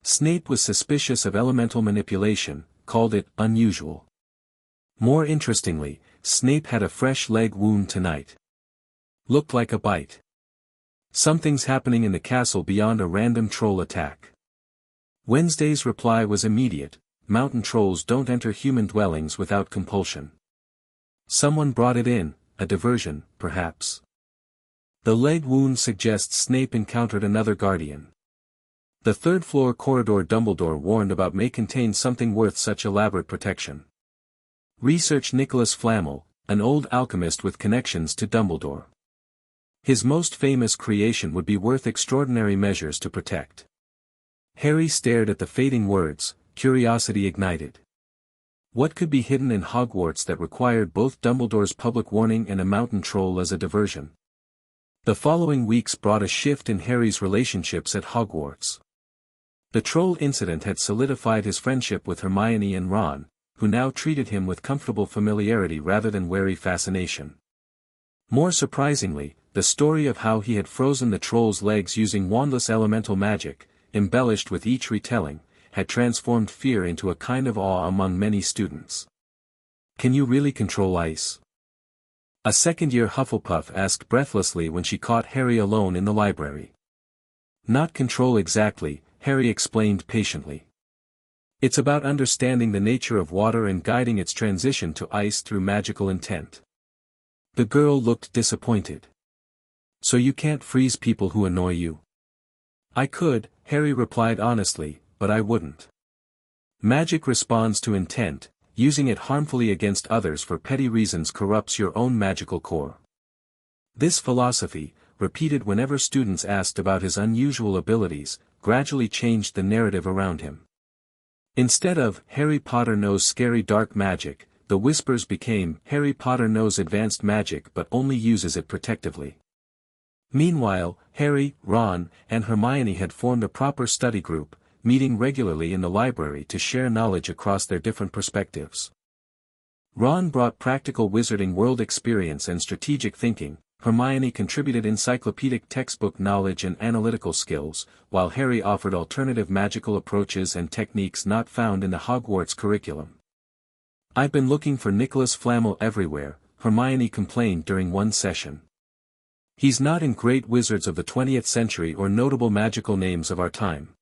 Snape was suspicious of elemental manipulation, called it unusual. More interestingly, Snape had a fresh leg wound tonight. Looked like a bite. Something's happening in the castle beyond a random troll attack." Wednesday's reply was immediate: "Mountain trolls don't enter human dwellings without compulsion. Someone brought it in, a diversion, perhaps." The leg wound suggests Snape encountered another guardian. The third-floor corridor Dumbledore warned about may contain something worth such elaborate protection. Research Nicholas Flamel, an old alchemist with connections to Dumbledore. His most famous creation would be worth extraordinary measures to protect. Harry stared at the fading words, curiosity ignited. What could be hidden in Hogwarts that required both Dumbledore's public warning and a mountain troll as a diversion? The following weeks brought a shift in Harry's relationships at Hogwarts. The troll incident had solidified his friendship with Hermione and Ron, who now treated him with comfortable familiarity rather than wary fascination. More surprisingly, the story of how he had frozen the troll's legs using wandless elemental magic, embellished with each retelling, had transformed fear into a kind of awe among many students. "Can you really control ice?" a second-year Hufflepuff asked breathlessly when she caught Harry alone in the library. "Not control exactly," Harry explained patiently. "It's about understanding the nature of water and guiding its transition to ice through magical intent." The girl looked disappointed. "So you can't freeze people who annoy you?" "I could," Harry replied honestly, "but I wouldn't. Magic responds to intent. Using it harmfully against others for petty reasons corrupts your own magical core." This philosophy, repeated whenever students asked about his unusual abilities, gradually changed the narrative around him. Instead of "Harry Potter knows scary dark magic," the whispers became "Harry Potter knows advanced magic but only uses it protectively." Meanwhile, Harry, Ron, and Hermione had formed a proper study group, meeting regularly in the library to share knowledge across their different perspectives. Ron brought practical wizarding world experience and strategic thinking, Hermione contributed encyclopedic textbook knowledge and analytical skills, while Harry offered alternative magical approaches and techniques not found in the Hogwarts curriculum. "I've been looking for Nicholas Flamel everywhere," Hermione complained during one session. "He's not in great wizards of the 20th century or notable magical names of our time."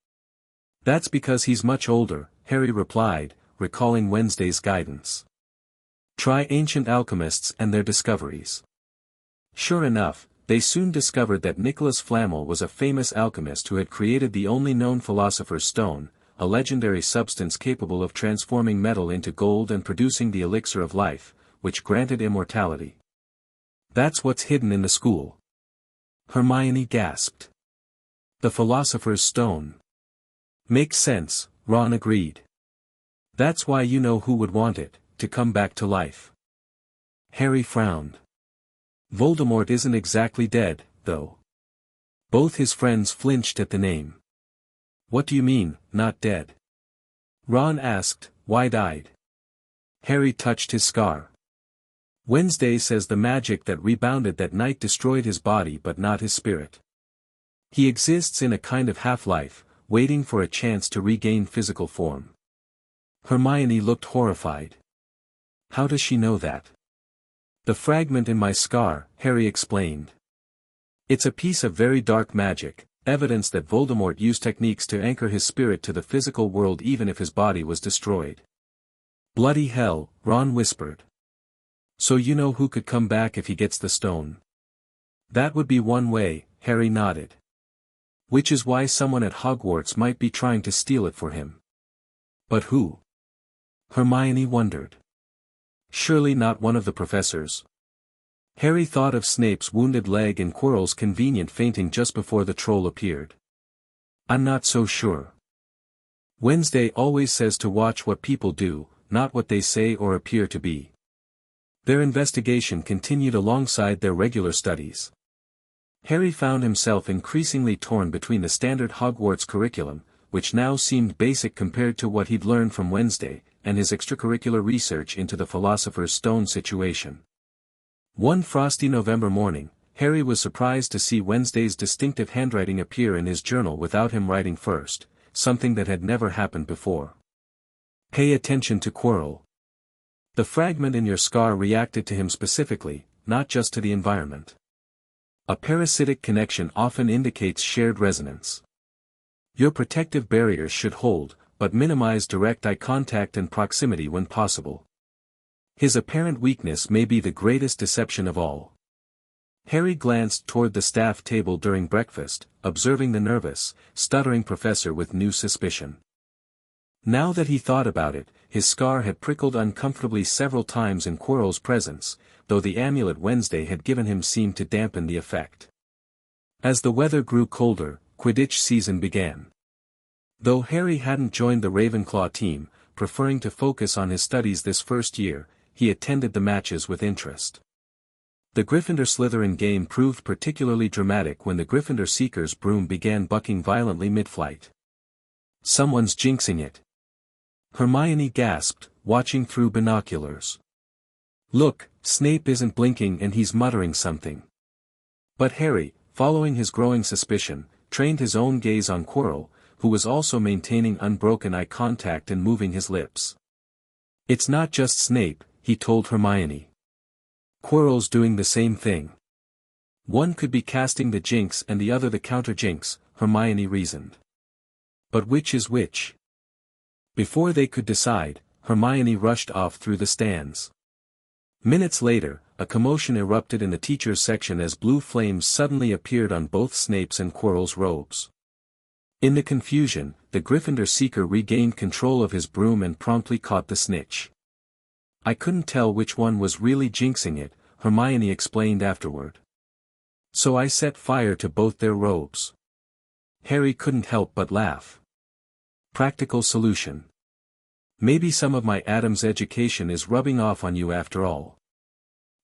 "That's because he's much older," Harry replied, recalling Wednesday's guidance. "Try ancient alchemists and their discoveries." Sure enough, they soon discovered that Nicholas Flamel was a famous alchemist who had created the only known philosopher's stone, a legendary substance capable of transforming metal into gold and producing the elixir of life, which granted immortality. "That's what's hidden in the school." Hermione gasped. "The philosopher's stone." "Makes sense," Ron agreed. "That's why you know who would want it, to come back to life." Harry frowned. "Voldemort isn't exactly dead, though." Both his friends flinched at the name. "What do you mean, not dead?" Ron asked, wide-eyed. Harry touched his scar. "Wednesday says the magic that rebounded that night destroyed his body but not his spirit. He exists in a kind of half-life, waiting for a chance to regain physical form." Hermione looked horrified. "How does she know that?" "The fragment in my scar," Harry explained. "It's a piece of very dark magic, evidence that Voldemort used techniques to anchor his spirit to the physical world even if his body was destroyed." "Bloody hell," Ron whispered. "So you know who could come back if he gets the stone?" "That would be one way," Harry nodded. "Which is why someone at Hogwarts might be trying to steal it for him." "But who?" Hermione wondered. "Surely not one of the professors." Harry thought of Snape's wounded leg and Quirrell's convenient fainting just before the troll appeared. "I'm not so sure. Wednesday always says to watch what people do, not what they say or appear to be." Their investigation continued alongside their regular studies. Harry found himself increasingly torn between the standard Hogwarts curriculum, which now seemed basic compared to what he'd learned from Wednesday, and his extracurricular research into the Philosopher's Stone situation. One frosty November morning, Harry was surprised to see Wednesday's distinctive handwriting appear in his journal without him writing first, something that had never happened before. "Pay attention to Quirrell. The fragment in your scar reacted to him specifically, not just to the environment. A parasitic connection often indicates shared resonance. Your protective barriers should hold, but minimize direct eye contact and proximity when possible. His apparent weakness may be the greatest deception of all." Harry glanced toward the staff table during breakfast, observing the nervous, stuttering professor with new suspicion. Now that he thought about it, his scar had prickled uncomfortably several times in Quirrell's presence, though the amulet Wednesday had given him seemed to dampen the effect. As the weather grew colder, Quidditch season began. Though Harry hadn't joined the Ravenclaw team, preferring to focus on his studies this first year, he attended the matches with interest. The Gryffindor-Slytherin game proved particularly dramatic when the Gryffindor Seeker's broom began bucking violently mid-flight. Someone's jinxing it. Hermione gasped, watching through binoculars. Look, Snape isn't blinking and he's muttering something. But Harry, following his growing suspicion, trained his own gaze on Quirrell, who was also maintaining unbroken eye contact and moving his lips. It's not just Snape, he told Hermione. Quirrell's doing the same thing. One could be casting the jinx and the other the counter-jinx, Hermione reasoned. But which is which? Before they could decide, Hermione rushed off through the stands. Minutes later, a commotion erupted in the teachers' section as blue flames suddenly appeared on both Snape's and Quirrell's robes. In the confusion, the Gryffindor seeker regained control of his broom and promptly caught the snitch. I couldn't tell which one was really jinxing it, Hermione explained afterward. So I set fire to both their robes. Harry couldn't help but laugh. Practical solution. Maybe some of my Adams education is rubbing off on you after all.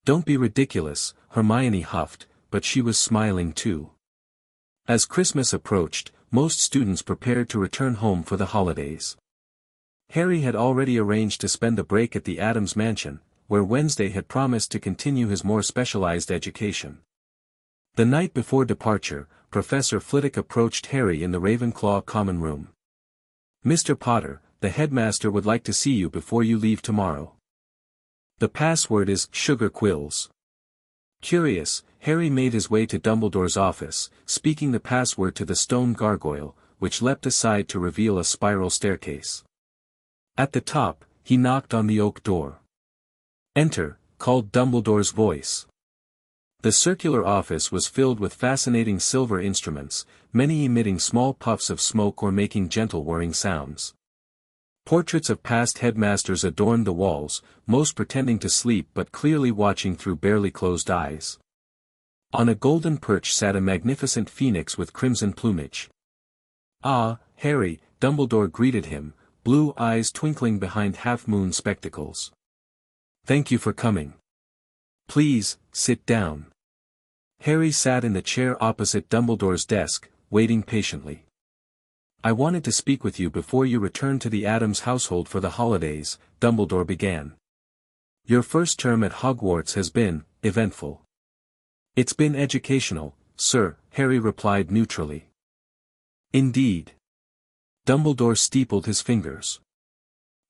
Don't be ridiculous, Hermione huffed, but she was smiling too. As Christmas approached, most students prepared to return home for the holidays. Harry had already arranged to spend the break at the Adams mansion, where Wednesday had promised to continue his more specialized education. The night before departure, Professor Flitwick approached Harry in the Ravenclaw common room. Mr. Potter, the headmaster would like to see you before you leave tomorrow. The password is Sugar Quills. Curious, Harry made his way to Dumbledore's office, speaking the password to the stone gargoyle, which leapt aside to reveal a spiral staircase. At the top, he knocked on the oak door. Enter, called Dumbledore's voice. The circular office was filled with fascinating silver instruments, many emitting small puffs of smoke or making gentle whirring sounds. Portraits of past headmasters adorned the walls, most pretending to sleep but clearly watching through barely closed eyes. On a golden perch sat a magnificent phoenix with crimson plumage. "Ah, Harry," Dumbledore greeted him, blue eyes twinkling behind half-moon spectacles. "Thank you for coming. Please, sit down." Harry sat in the chair opposite Dumbledore's desk, waiting patiently. "I wanted to speak with you before you return to the Adams household for the holidays," Dumbledore began. "Your first term at Hogwarts has been eventful." "It's been educational, sir," Harry replied neutrally. "Indeed." Dumbledore steepled his fingers.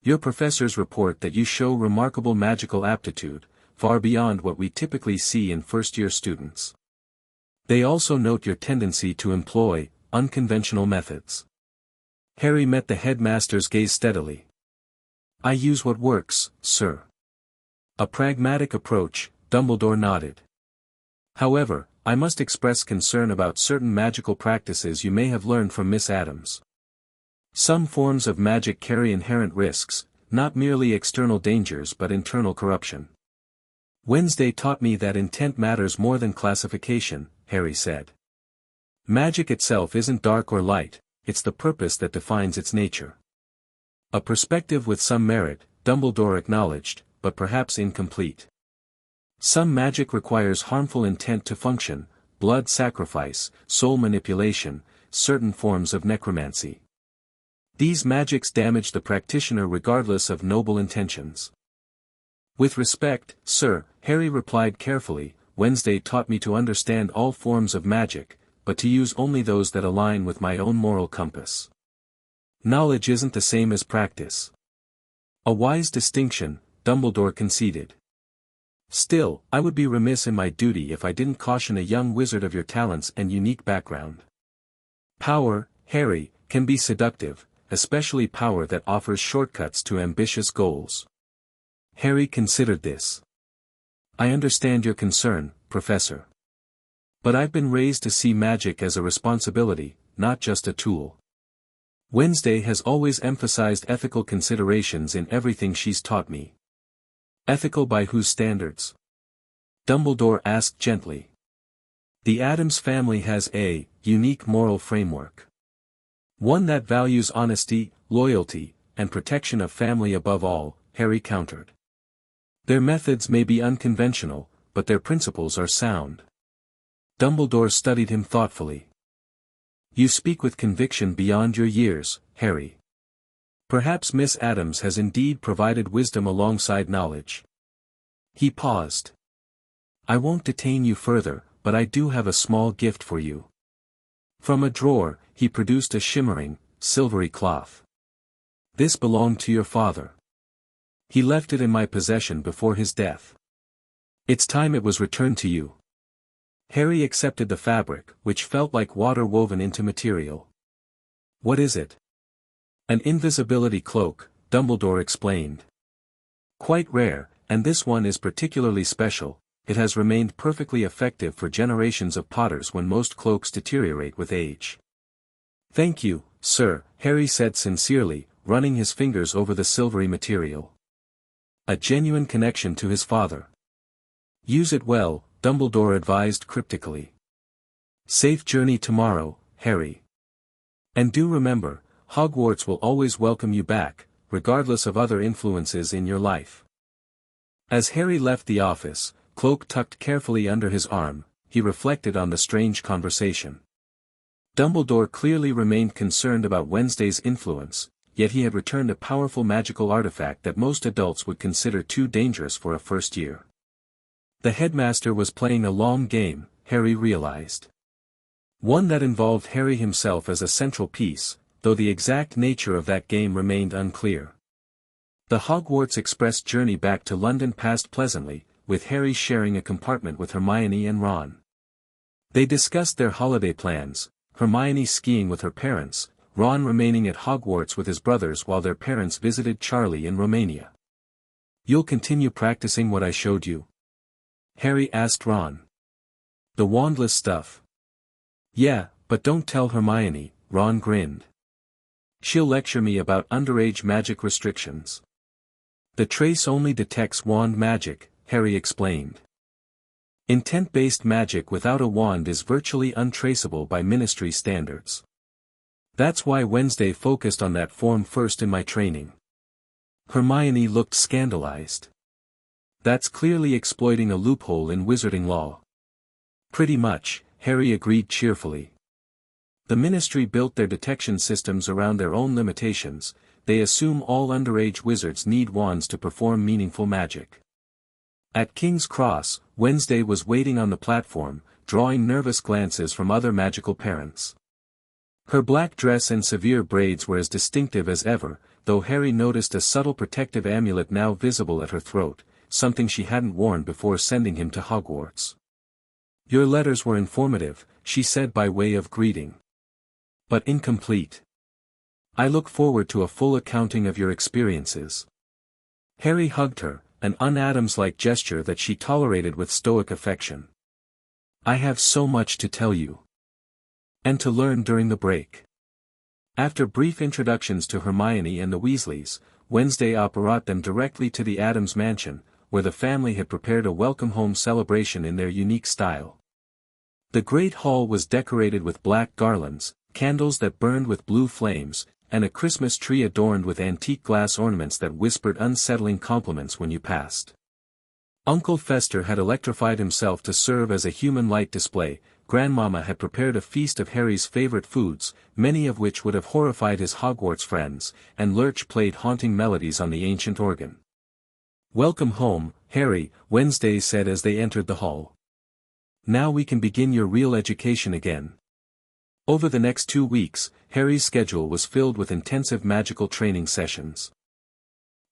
"Your professors report that you show remarkable magical aptitude, far beyond what we typically see in first-year students. They also note your tendency to employ unconventional methods." Harry met the headmaster's gaze steadily. "I use what works, sir." "A pragmatic approach," Dumbledore nodded. "However, I must express concern about certain magical practices you may have learned from Miss Adams. Some forms of magic carry inherent risks, not merely external dangers but internal corruption. Wednesday taught me that intent matters more than classification," Harry said. "Magic itself isn't dark or light, it's the purpose that defines its nature." A perspective with some merit, Dumbledore acknowledged, but perhaps incomplete. Some magic requires harmful intent to function, blood sacrifice, soul manipulation, certain forms of necromancy. These magics damage the practitioner regardless of noble intentions. "With respect, sir," Harry replied carefully, "Wednesday taught me to understand all forms of magic, but to use only those that align with my own moral compass. Knowledge isn't the same as practice." "A wise distinction," Dumbledore conceded. "Still, I would be remiss in my duty if I didn't caution a young wizard of your talents and unique background. Power, Harry, can be seductive, especially power that offers shortcuts to ambitious goals." Harry considered this. "I understand your concern, Professor. But I've been raised to see magic as a responsibility, not just a tool. Wednesday has always emphasized ethical considerations in everything she's taught me." "Ethical by whose standards?" Dumbledore asked gently. "The Addams family has a unique moral framework. One that values honesty, loyalty, and protection of family above all," Harry countered. "Their methods may be unconventional, but their principles are sound." Dumbledore studied him thoughtfully. You speak with conviction beyond your years, Harry. Perhaps Miss Adams has indeed provided wisdom alongside knowledge. He paused. I won't detain you further, but I do have a small gift for you. From a drawer, he produced a shimmering, silvery cloth. This belonged to your father. He left it in my possession before his death. It's time it was returned to you. Harry accepted the fabric, which felt like water woven into material. What is it? An invisibility cloak, Dumbledore explained. Quite rare, and this one is particularly special. It has remained perfectly effective for generations of Potters when most cloaks deteriorate with age. Thank you, sir, Harry said sincerely, running his fingers over the silvery material. A genuine connection to his father. Use it well, Dumbledore advised cryptically. Safe journey tomorrow, Harry. And do remember, Hogwarts will always welcome you back, regardless of other influences in your life. As Harry left the office, cloak tucked carefully under his arm, he reflected on the strange conversation. Dumbledore clearly remained concerned about Wednesday's influence, yet he had returned a powerful magical artifact that most adults would consider too dangerous for a first year. The headmaster was playing a long game, Harry realized. One that involved Harry himself as a central piece, though the exact nature of that game remained unclear. The Hogwarts Express journey back to London passed pleasantly, with Harry sharing a compartment with Hermione and Ron. They discussed their holiday plans, Hermione skiing with her parents, Ron remaining at Hogwarts with his brothers while their parents visited Charlie in Romania. You'll continue practicing what I showed you? Harry asked Ron. The wandless stuff. Yeah, but don't tell Hermione, Ron grinned. She'll lecture me about underage magic restrictions. The trace only detects wand magic, Harry explained. Intent-based magic without a wand is virtually untraceable by Ministry standards. That's why Wednesday focused on that form first in my training. Hermione looked scandalized. That's clearly exploiting a loophole in wizarding law. Pretty much, Harry agreed cheerfully. The Ministry built their detection systems around their own limitations. They assume all underage wizards need wands to perform meaningful magic. At King's Cross, Wednesday was waiting on the platform, drawing nervous glances from other magical parents. Her black dress and severe braids were as distinctive as ever, though Harry noticed a subtle protective amulet now visible at her throat, something she hadn't worn before sending him to Hogwarts. Your letters were informative, she said by way of greeting. But incomplete. I look forward to a full accounting of your experiences. Harry hugged her, an un-Adams-like gesture that she tolerated with stoic affection. I have so much to tell you. And to learn during the break. After brief introductions to Hermione and the Weasleys, Wednesday brought them directly to the Addams mansion, where the family had prepared a welcome-home celebration in their unique style. The great hall was decorated with black garlands, candles that burned with blue flames, and a Christmas tree adorned with antique glass ornaments that whispered unsettling compliments when you passed. Uncle Fester had electrified himself to serve as a human light display. Grandmama had prepared a feast of Harry's favorite foods, many of which would have horrified his Hogwarts friends, and Lurch played haunting melodies on the ancient organ. Welcome home, Harry, Wednesday said as they entered the hall. Now we can begin your real education again. Over the next 2 weeks, Harry's schedule was filled with intensive magical training sessions.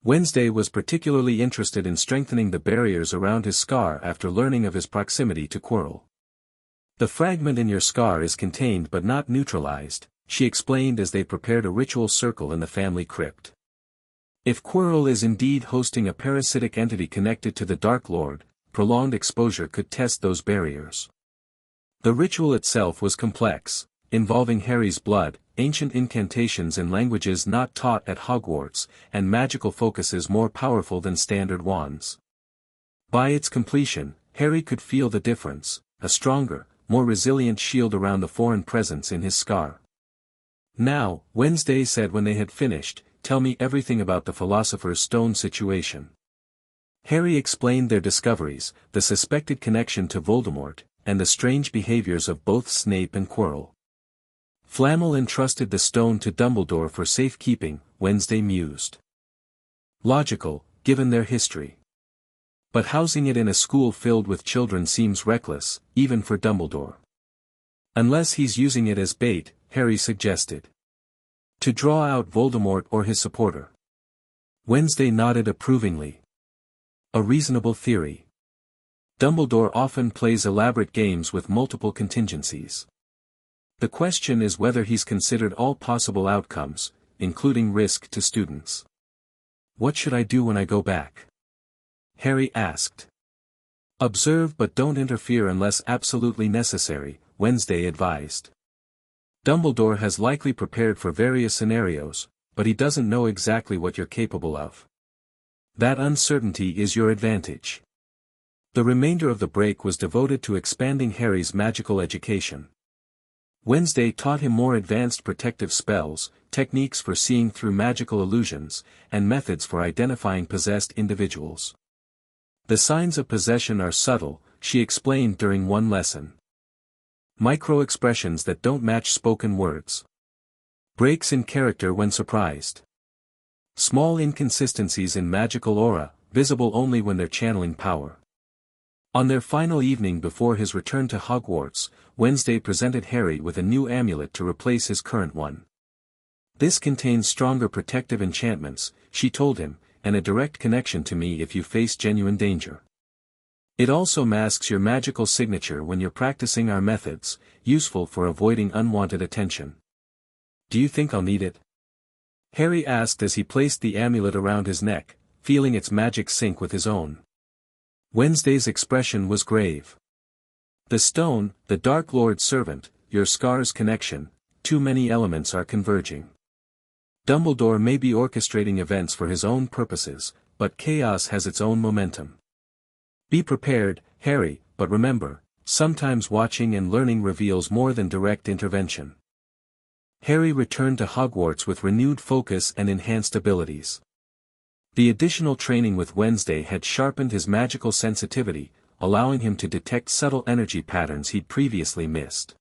Wednesday was particularly interested in strengthening the barriers around his scar after learning of his proximity to Quirrell. The fragment in your scar is contained but not neutralized, she explained as they prepared a ritual circle in the family crypt. If Quirrell is indeed hosting a parasitic entity connected to the Dark Lord, prolonged exposure could test those barriers. The ritual itself was complex, involving Harry's blood, ancient incantations in languages not taught at Hogwarts, and magical focuses more powerful than standard wands. By its completion, Harry could feel the difference, a stronger, more resilient shield around the foreign presence in his scar. Now, Wednesday said when they had finished, tell me everything about the Philosopher's Stone situation. Harry explained their discoveries, the suspected connection to Voldemort, and the strange behaviors of both Snape and Quirrell. Flamel entrusted the stone to Dumbledore for safekeeping, Wednesday mused. Logical, given their history. But housing it in a school filled with children seems reckless, even for Dumbledore. Unless he's using it as bait, Harry suggested. To draw out Voldemort or his supporter. Wednesday nodded approvingly. A reasonable theory. Dumbledore often plays elaborate games with multiple contingencies. The question is whether he's considered all possible outcomes, including risk to students. What should I do when I go back? Harry asked. Observe but don't interfere unless absolutely necessary, Wednesday advised. Dumbledore has likely prepared for various scenarios, but he doesn't know exactly what you're capable of. That uncertainty is your advantage. The remainder of the break was devoted to expanding Harry's magical education. Wednesday taught him more advanced protective spells, techniques for seeing through magical illusions, and methods for identifying possessed individuals. The signs of possession are subtle, she explained during one lesson. Micro-expressions that don't match spoken words. Breaks in character when surprised. Small inconsistencies in magical aura, visible only when they're channeling power. On their final evening before his return to Hogwarts, Wednesday presented Harry with a new amulet to replace his current one. This contains stronger protective enchantments, she told him, and a direct connection to me if you face genuine danger. It also masks your magical signature when you're practicing our methods, useful for avoiding unwanted attention. Do you think I'll need it? Harry asked as he placed the amulet around his neck, feeling its magic sync with his own. Wednesday's expression was grave. The stone, the Dark Lord's servant, your scars connection, too many elements are converging. Dumbledore may be orchestrating events for his own purposes, but chaos has its own momentum. Be prepared, Harry, but remember, sometimes watching and learning reveals more than direct intervention. Harry returned to Hogwarts with renewed focus and enhanced abilities. The additional training with Wednesday had sharpened his magical sensitivity, allowing him to detect subtle energy patterns he'd previously missed.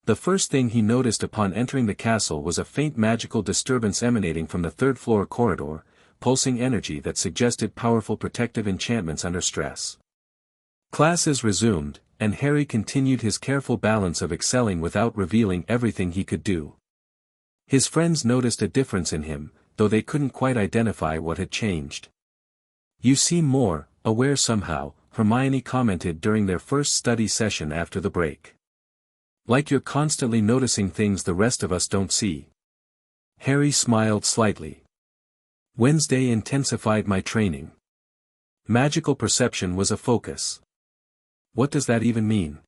The first thing he noticed upon entering the castle was a faint magical disturbance emanating from the third-floor corridor, pulsing energy that suggested powerful protective enchantments under stress. Classes resumed, and Harry continued his careful balance of excelling without revealing everything he could do. His friends noticed a difference in him, though they couldn't quite identify what had changed. You seem more aware somehow, Hermione commented during their first study session after the break. Like you're constantly noticing things the rest of us don't see. Harry smiled slightly. Wednesday intensified my training. Magical perception was a focus. What does that even mean?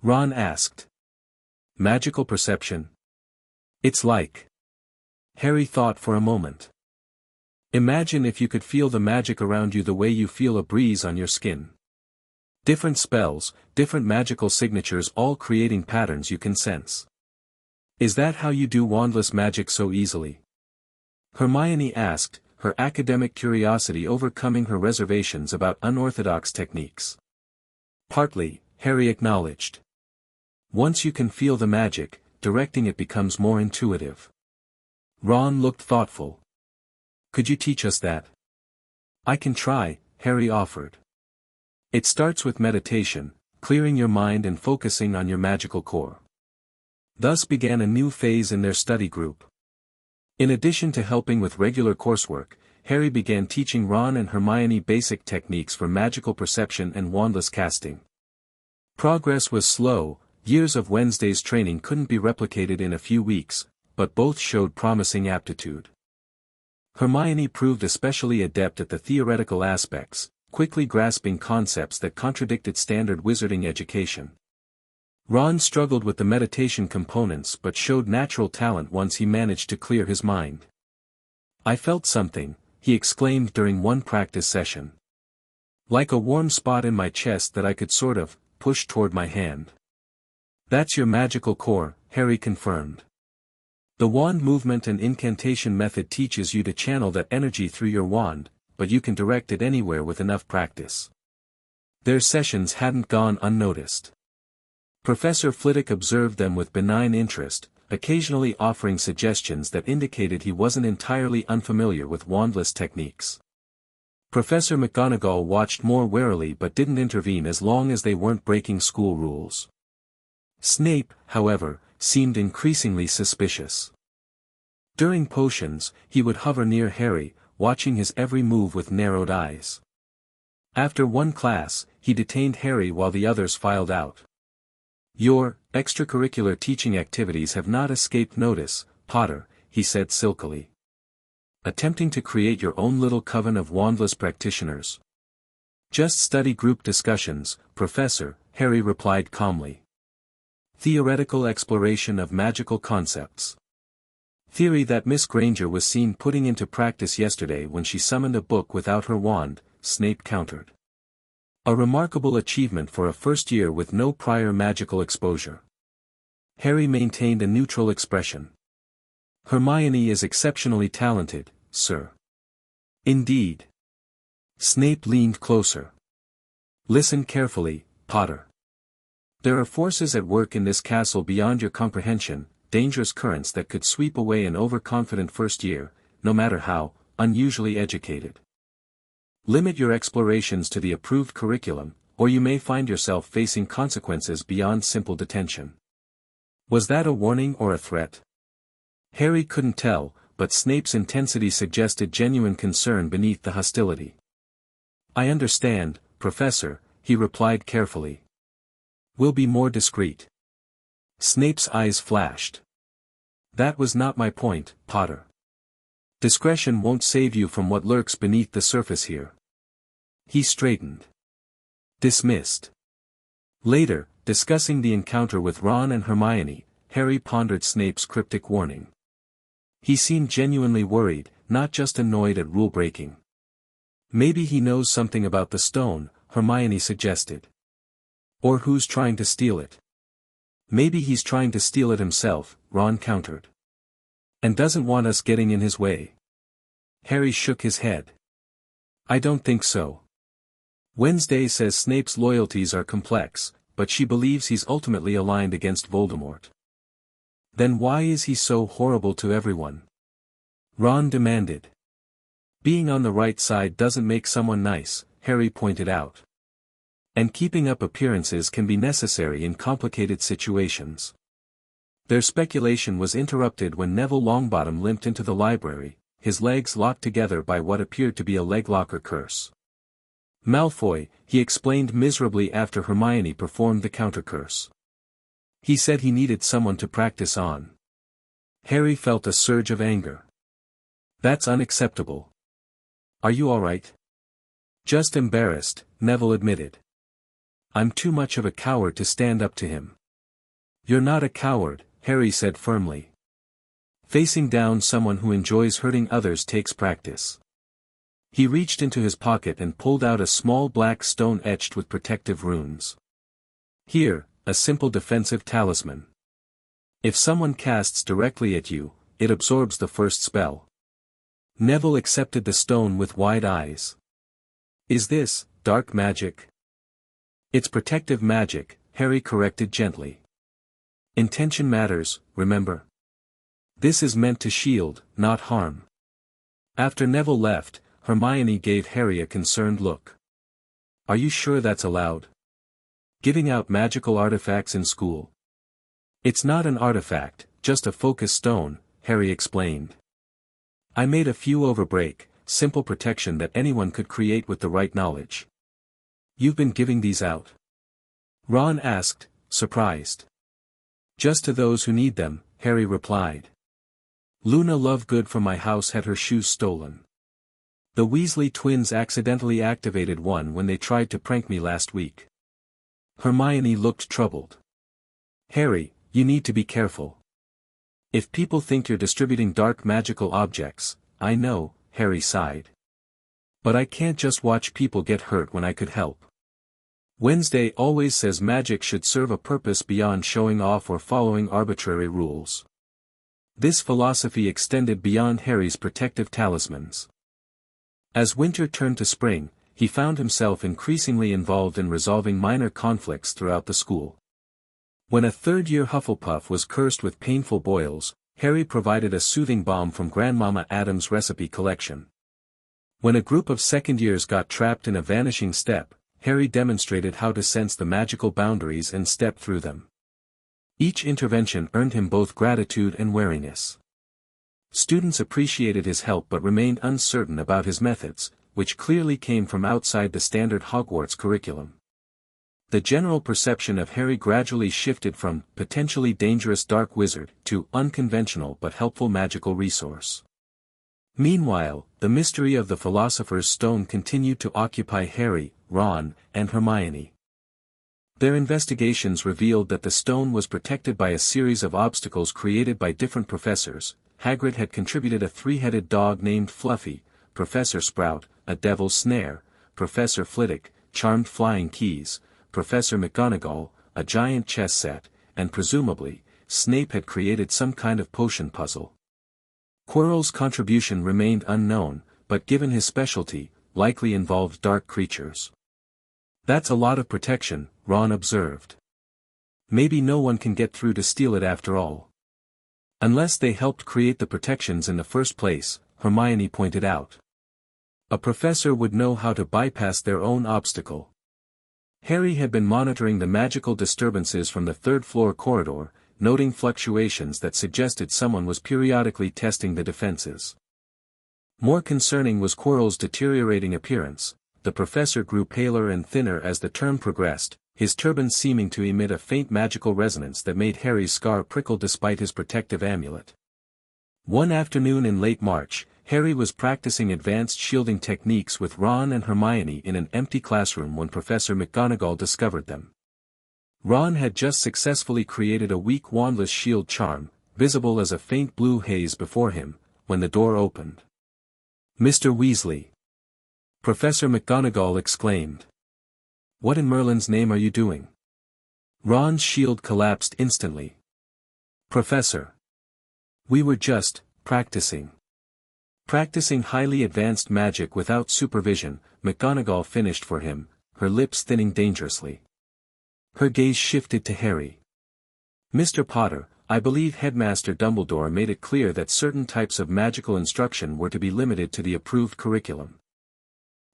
Ron asked. Magical perception? It's like. Harry thought for a moment. Imagine if you could feel the magic around you the way you feel a breeze on your skin. Different spells, different magical signatures all creating patterns you can sense. Is that how you do wandless magic so easily? Hermione asked, her academic curiosity overcoming her reservations about unorthodox techniques. Partly, Harry acknowledged. Once you can feel the magic, directing it becomes more intuitive. Ron looked thoughtful. Could you teach us that? I can try, Harry offered. It starts with meditation, clearing your mind and focusing on your magical core. Thus began a new phase in their study group. In addition to helping with regular coursework, Harry began teaching Ron and Hermione basic techniques for magical perception and wandless casting. Progress was slow, years of Wednesday's training couldn't be replicated in a few weeks, but both showed promising aptitude. Hermione proved especially adept at the theoretical aspects, quickly grasping concepts that contradicted standard wizarding education. Ron struggled with the meditation components but showed natural talent once he managed to clear his mind. I felt something, he exclaimed during one practice session. Like a warm spot in my chest that I could sort of push toward my hand. That's your magical core, Harry confirmed. The wand movement and incantation method teaches you to channel that energy through your wand, but you can direct it anywhere with enough practice. Their sessions hadn't gone unnoticed. Professor Flitwick observed them with benign interest, occasionally offering suggestions that indicated he wasn't entirely unfamiliar with wandless techniques. Professor McGonagall watched more warily but didn't intervene as long as they weren't breaking school rules. Snape, however, seemed increasingly suspicious. During potions, he would hover near Harry, watching his every move with narrowed eyes. After one class, he detained Harry while the others filed out. "Your extracurricular teaching activities have not escaped notice, Potter," he said silkily. "Attempting to create your own little coven of wandless practitioners." "Just study group discussions, Professor," Harry replied calmly. "Theoretical exploration of magical concepts." "Theory that Miss Granger was seen putting into practice yesterday when she summoned a book without her wand," Snape countered. "A remarkable achievement for a first year with no prior magical exposure." Harry maintained a neutral expression. "Hermione is exceptionally talented, sir." "Indeed." Snape leaned closer. "Listen carefully, Potter. There are forces at work in this castle beyond your comprehension, dangerous currents that could sweep away an overconfident first year, no matter how unusually educated. Limit your explorations to the approved curriculum, or you may find yourself facing consequences beyond simple detention." Was that a warning or a threat? Harry couldn't tell, but Snape's intensity suggested genuine concern beneath the hostility. "I understand, Professor," he replied carefully. "We'll be more discreet." Snape's eyes flashed. "That was not my point, Potter. Discretion won't save you from what lurks beneath the surface here." He straightened. "Dismissed." Later, discussing the encounter with Ron and Hermione, Harry pondered Snape's cryptic warning. He seemed genuinely worried, not just annoyed at rule-breaking. "Maybe he knows something about the stone," Hermione suggested. "Or who's trying to steal it?" "Maybe he's trying to steal it himself," Ron countered. "And doesn't want us getting in his way." Harry shook his head. "I don't think so. Wednesday says Snape's loyalties are complex, but she believes he's ultimately aligned against Voldemort." "Then why is he so horrible to everyone?" Ron demanded. "Being on the right side doesn't make someone nice," Harry pointed out. "And keeping up appearances can be necessary in complicated situations." Their speculation was interrupted when Neville Longbottom limped into the library, his legs locked together by what appeared to be a leglocker curse. "Malfoy," he explained miserably after Hermione performed the counter-curse. "He said he needed someone to practice on." Harry felt a surge of anger. "That's unacceptable." "Are you alright?" "Just embarrassed," Neville admitted. "I'm too much of a coward to stand up to him." "You're not a coward," Harry said firmly. "Facing down someone who enjoys hurting others takes practice." He reached into his pocket and pulled out a small black stone etched with protective runes. "Here, a simple defensive talisman. If someone casts directly at you, it absorbs the first spell." Neville accepted the stone with wide eyes. "Is this dark magic?" "It's protective magic," Harry corrected gently. "Intention matters, remember. This is meant to shield, not harm." After Neville left, Hermione gave Harry a concerned look. "Are you sure that's allowed? Giving out magical artifacts in school?" "It's not an artifact, just a focus stone," Harry explained. "I made a few over break, simple protection that anyone could create with the right knowledge." "You've been giving these out?" Ron asked, surprised. "Just to those who need them," Harry replied. "Luna Lovegood from my house had her shoes stolen. The Weasley twins accidentally activated one when they tried to prank me last week." Hermione looked troubled. "Harry, you need to be careful. If people think you're distributing dark magical objects, I know," Harry sighed. "But I can't just watch people get hurt when I could help. Wednesday always says magic should serve a purpose beyond showing off or following arbitrary rules." This philosophy extended beyond Harry's protective talismans. As winter turned to spring, he found himself increasingly involved in resolving minor conflicts throughout the school. When a third-year Hufflepuff was cursed with painful boils, Harry provided a soothing balm from Grandmama Adams' recipe collection. When a group of second-years got trapped in a vanishing step, Harry demonstrated how to sense the magical boundaries and step through them. Each intervention earned him both gratitude and wariness. Students appreciated his help but remained uncertain about his methods, which clearly came from outside the standard Hogwarts curriculum. The general perception of Harry gradually shifted from potentially dangerous dark wizard to unconventional but helpful magical resource. Meanwhile, the mystery of the Philosopher's Stone continued to occupy Harry, Ron, and Hermione. Their investigations revealed that the stone was protected by a series of obstacles created by different professors. Hagrid had contributed a three-headed dog named Fluffy, Professor Sprout, a devil's snare, Professor Flitwick, charmed flying keys, Professor McGonagall, a giant chess set, and presumably, Snape had created some kind of potion puzzle. Quirrell's contribution remained unknown, but given his specialty, likely involved dark creatures. "That's a lot of protection," Ron observed. "Maybe no one can get through to steal it after all." "Unless they helped create the protections in the first place," Hermione pointed out. "A professor would know how to bypass their own obstacle." Harry had been monitoring the magical disturbances from the third-floor corridor, noting fluctuations that suggested someone was periodically testing the defenses. More concerning was Quirrell's deteriorating appearance. The professor grew paler and thinner as the term progressed, his turban seeming to emit a faint magical resonance that made Harry's scar prickle despite his protective amulet. One afternoon in late March, Harry was practicing advanced shielding techniques with Ron and Hermione in an empty classroom when Professor McGonagall discovered them. Ron had just successfully created a weak wandless shield charm, visible as a faint blue haze before him, when the door opened. "Mr. Weasley!" Professor McGonagall exclaimed. "What in Merlin's name are you doing?" Ron's shield collapsed instantly. "Professor! We were just practicing." Practicing highly advanced magic without supervision, McGonagall finished for him, her lips thinning dangerously. Her gaze shifted to Harry. "Mr. Potter, I believe Headmaster Dumbledore made it clear that certain types of magical instruction were to be limited to the approved curriculum."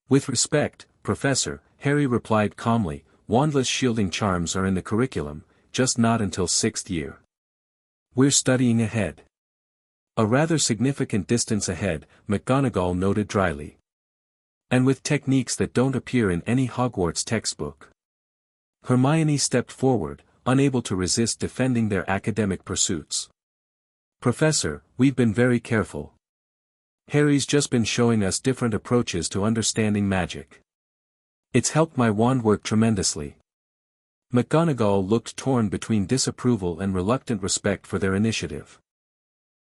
"With respect, Professor," Harry replied calmly, "wandless shielding charms are in the curriculum, just not until 6th year. We're studying ahead." "A rather significant distance ahead," McGonagall noted dryly. "And with techniques that don't appear in any Hogwarts textbook." Hermione stepped forward, unable to resist defending their academic pursuits. "Professor, we've been very careful. Harry's just been showing us different approaches to understanding magic. It's helped my wand work tremendously." McGonagall looked torn between disapproval and reluctant respect for their initiative.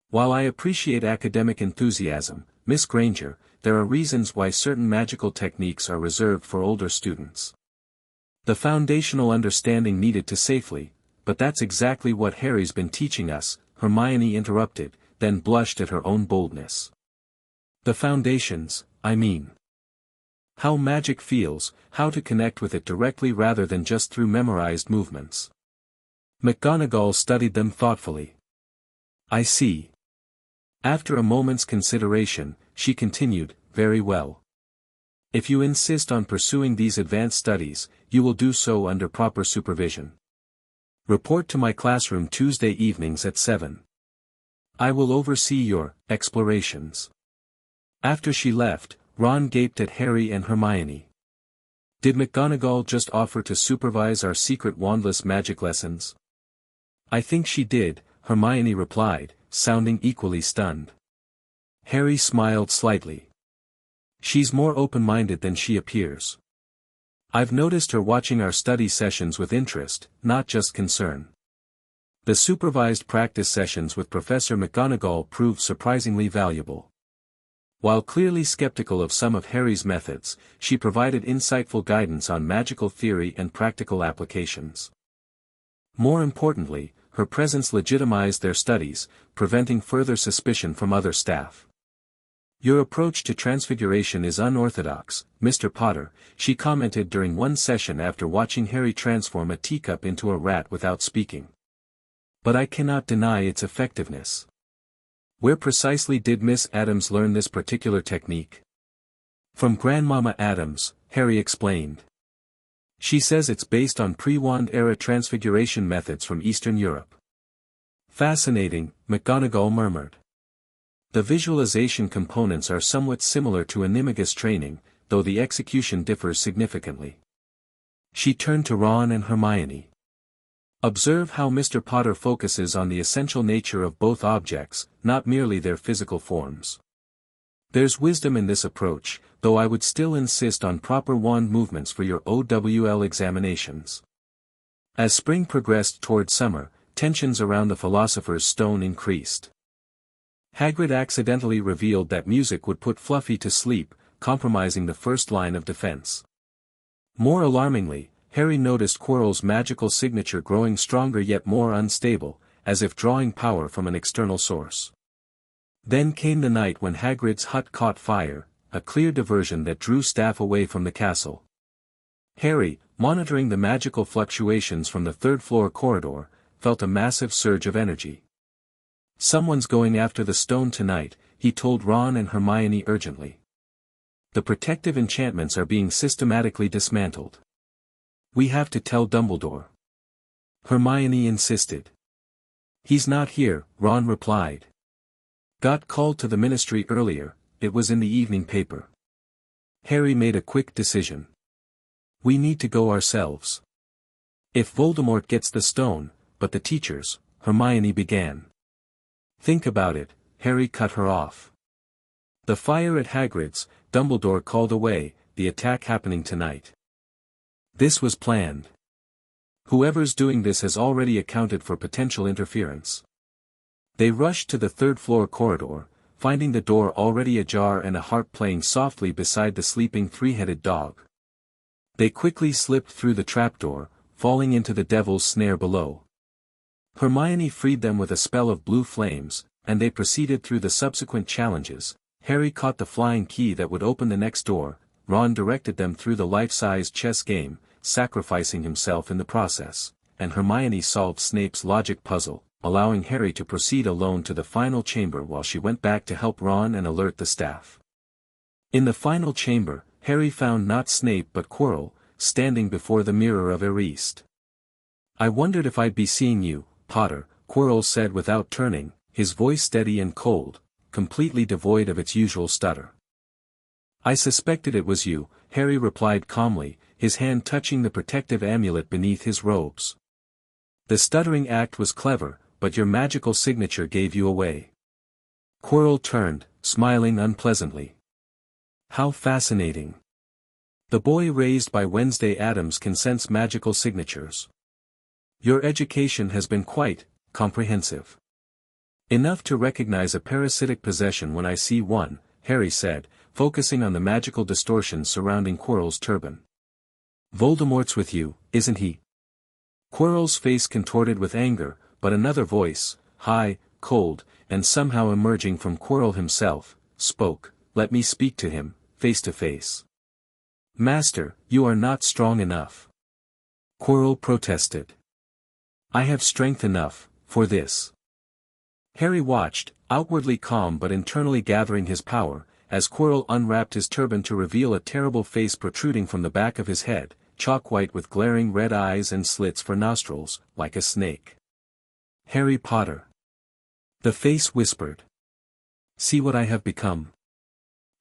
"While I appreciate academic enthusiasm, Miss Granger, there are reasons why certain magical techniques are reserved for older students. The foundational understanding needed to safely, but that's exactly what Harry's been teaching us," Hermione interrupted, then blushed at her own boldness. "The foundations, I mean. How magic feels, how to connect with it directly rather than just through memorized movements." McGonagall studied them thoughtfully. "I see." After a moment's consideration, she continued, "Very well. If you insist on pursuing these advanced studies, you will do so under proper supervision. Report to my classroom Tuesday evenings at 7. I will oversee your explorations." After she left, Ron gaped at Harry and Hermione. "Did McGonagall just offer to supervise our secret wandless magic lessons?" "I think she did," Hermione replied, sounding equally stunned. Harry smiled slightly. "She's more open-minded than she appears. I've noticed her watching our study sessions with interest, not just concern." The supervised practice sessions with Professor McGonagall proved surprisingly valuable. While clearly skeptical of some of Harry's methods, she provided insightful guidance on magical theory and practical applications. More importantly, her presence legitimized their studies, preventing further suspicion from other staff. Your approach to transfiguration is unorthodox, Mr. Potter, she commented during one session after watching Harry transform a teacup into a rat without speaking. But I cannot deny its effectiveness. Where precisely did Miss Adams learn this particular technique? From Grandmama Adams, Harry explained. She says it's based on pre-wand era transfiguration methods from Eastern Europe. Fascinating, McGonagall murmured. The visualization components are somewhat similar to animagus training, though the execution differs significantly. She turned to Ron and Hermione. Observe how Mr. Potter focuses on the essential nature of both objects, not merely their physical forms. There's wisdom in this approach, though I would still insist on proper wand movements for your OWL examinations. As spring progressed toward summer, tensions around the Philosopher's Stone increased. Hagrid accidentally revealed that music would put Fluffy to sleep, compromising the first line of defense. More alarmingly, Harry noticed Quirrell's magical signature growing stronger yet more unstable, as if drawing power from an external source. Then came the night when Hagrid's hut caught fire, a clear diversion that drew staff away from the castle. Harry, monitoring the magical fluctuations from the third-floor corridor, felt a massive surge of energy. Someone's going after the stone tonight, he told Ron and Hermione urgently. The protective enchantments are being systematically dismantled. We have to tell Dumbledore. Hermione insisted. He's not here, Ron replied. Got called to the ministry earlier, it was in the evening paper. Harry made a quick decision. We need to go ourselves. If Voldemort gets the stone, but the teachers, Hermione began. Think about it, Harry cut her off. The fire at Hagrid's, Dumbledore called away, the attack happening tonight. This was planned. Whoever's doing this has already accounted for potential interference. They rushed to the third-floor corridor, finding the door already ajar and a harp playing softly beside the sleeping three-headed dog. They quickly slipped through the trapdoor, falling into the devil's snare below. Hermione freed them with a spell of blue flames, and they proceeded through the subsequent challenges. Harry caught the flying key that would open the next door, Ron directed them through the life-size chess game, sacrificing himself in the process, and Hermione solved Snape's logic puzzle, allowing Harry to proceed alone to the final chamber while she went back to help Ron and alert the staff. In the final chamber, Harry found not Snape but Quirrell, standing before the mirror of Eriste. I wondered if I'd be seeing you, Potter, Quirrell said without turning, his voice steady and cold, completely devoid of its usual stutter. I suspected it was you, Harry replied calmly, his hand touching the protective amulet beneath his robes. The stuttering act was clever, but your magical signature gave you away. Quirrell turned, smiling unpleasantly. How fascinating. The boy raised by Wednesday Addams can sense magical signatures. Your education has been quite comprehensive. Enough to recognize a parasitic possession when I see one, Harry said, focusing on the magical distortions surrounding Quirrell's turban. Voldemort's with you, isn't he? Quirrell's face contorted with anger, but another voice, high, cold, and somehow emerging from Quirrell himself, spoke, let me speak to him, face to face. Master, you are not strong enough. Quirrell protested. I have strength enough, for this. Harry watched, outwardly calm but internally gathering his power, as Quirrell unwrapped his turban to reveal a terrible face protruding from the back of his head, chalk-white with glaring red eyes and slits for nostrils, like a snake. Harry Potter. The face whispered. See what I have become.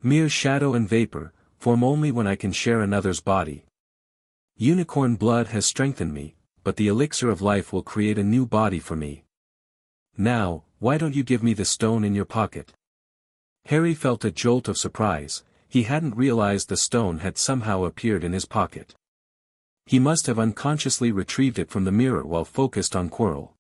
Mere shadow and vapor, form only when I can share another's body. Unicorn blood has strengthened me, but the elixir of life will create a new body for me. Now, why don't you give me the stone in your pocket? Harry felt a jolt of surprise, he hadn't realized the stone had somehow appeared in his pocket. He must have unconsciously retrieved it from the mirror while focused on Quirrell.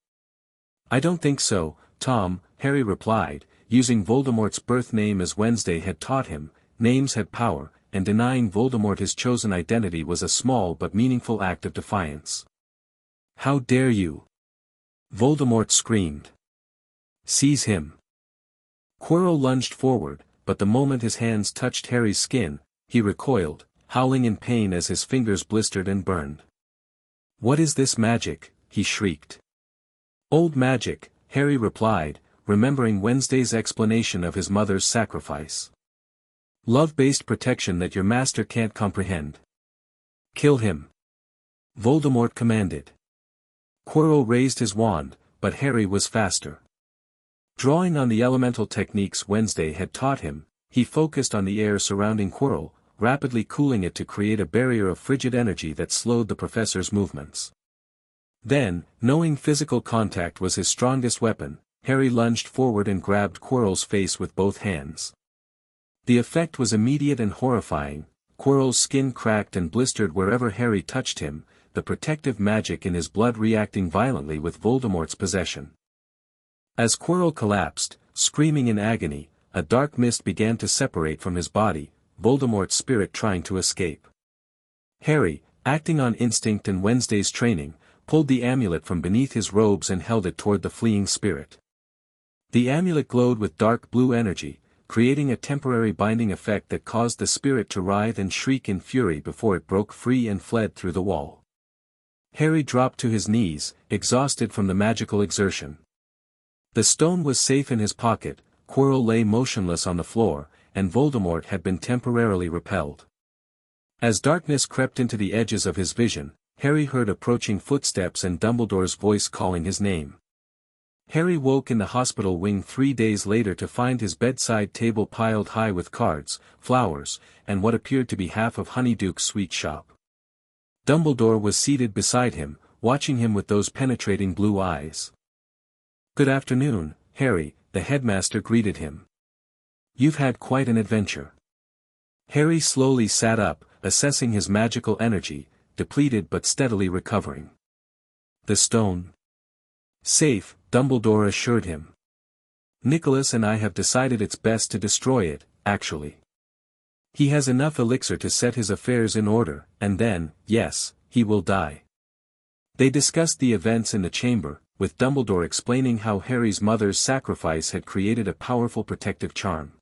I don't think so, Tom, Harry replied, using Voldemort's birth name as Wednesday had taught him. Names had power, and denying Voldemort his chosen identity was a small but meaningful act of defiance. How dare you? Voldemort screamed. Seize him. Quirrell lunged forward, but the moment his hands touched Harry's skin, he recoiled, howling in pain as his fingers blistered and burned. "What is this magic?" he shrieked. "Old magic," Harry replied, remembering Wednesday's explanation of his mother's sacrifice. "Love-based protection that your master can't comprehend." "Kill him," Voldemort commanded. Quirrell raised his wand, but Harry was faster. Drawing on the elemental techniques Wednesday had taught him, he focused on the air surrounding Quirrell, rapidly cooling it to create a barrier of frigid energy that slowed the professor's movements. Then, knowing physical contact was his strongest weapon, Harry lunged forward and grabbed Quirrell's face with both hands. The effect was immediate and horrifying. Quirrell's skin cracked and blistered wherever Harry touched him, the protective magic in his blood reacting violently with Voldemort's possession. As Quirrell collapsed, screaming in agony, a dark mist began to separate from his body, Voldemort's spirit trying to escape. Harry, acting on instinct and Wednesday's training, pulled the amulet from beneath his robes and held it toward the fleeing spirit. The amulet glowed with dark blue energy, creating a temporary binding effect that caused the spirit to writhe and shriek in fury before it broke free and fled through the wall. Harry dropped to his knees, exhausted from the magical exertion. The stone was safe in his pocket, Quirrell lay motionless on the floor, and Voldemort had been temporarily repelled. As darkness crept into the edges of his vision, Harry heard approaching footsteps and Dumbledore's voice calling his name. Harry woke in the hospital wing 3 days later to find his bedside table piled high with cards, flowers, and what appeared to be half of Honeyduke's sweet shop. Dumbledore was seated beside him, watching him with those penetrating blue eyes. "Good afternoon, Harry," the headmaster greeted him. "You've had quite an adventure." Harry slowly sat up, assessing his magical energy, depleted but steadily recovering. "The stone?" "Safe," Dumbledore assured him. "Nicholas and I have decided it's best to destroy it, actually. He has enough elixir to set his affairs in order, and then, yes, he will die." They discussed the events in the chamber, with Dumbledore explaining how Harry's mother's sacrifice had created a powerful protective charm.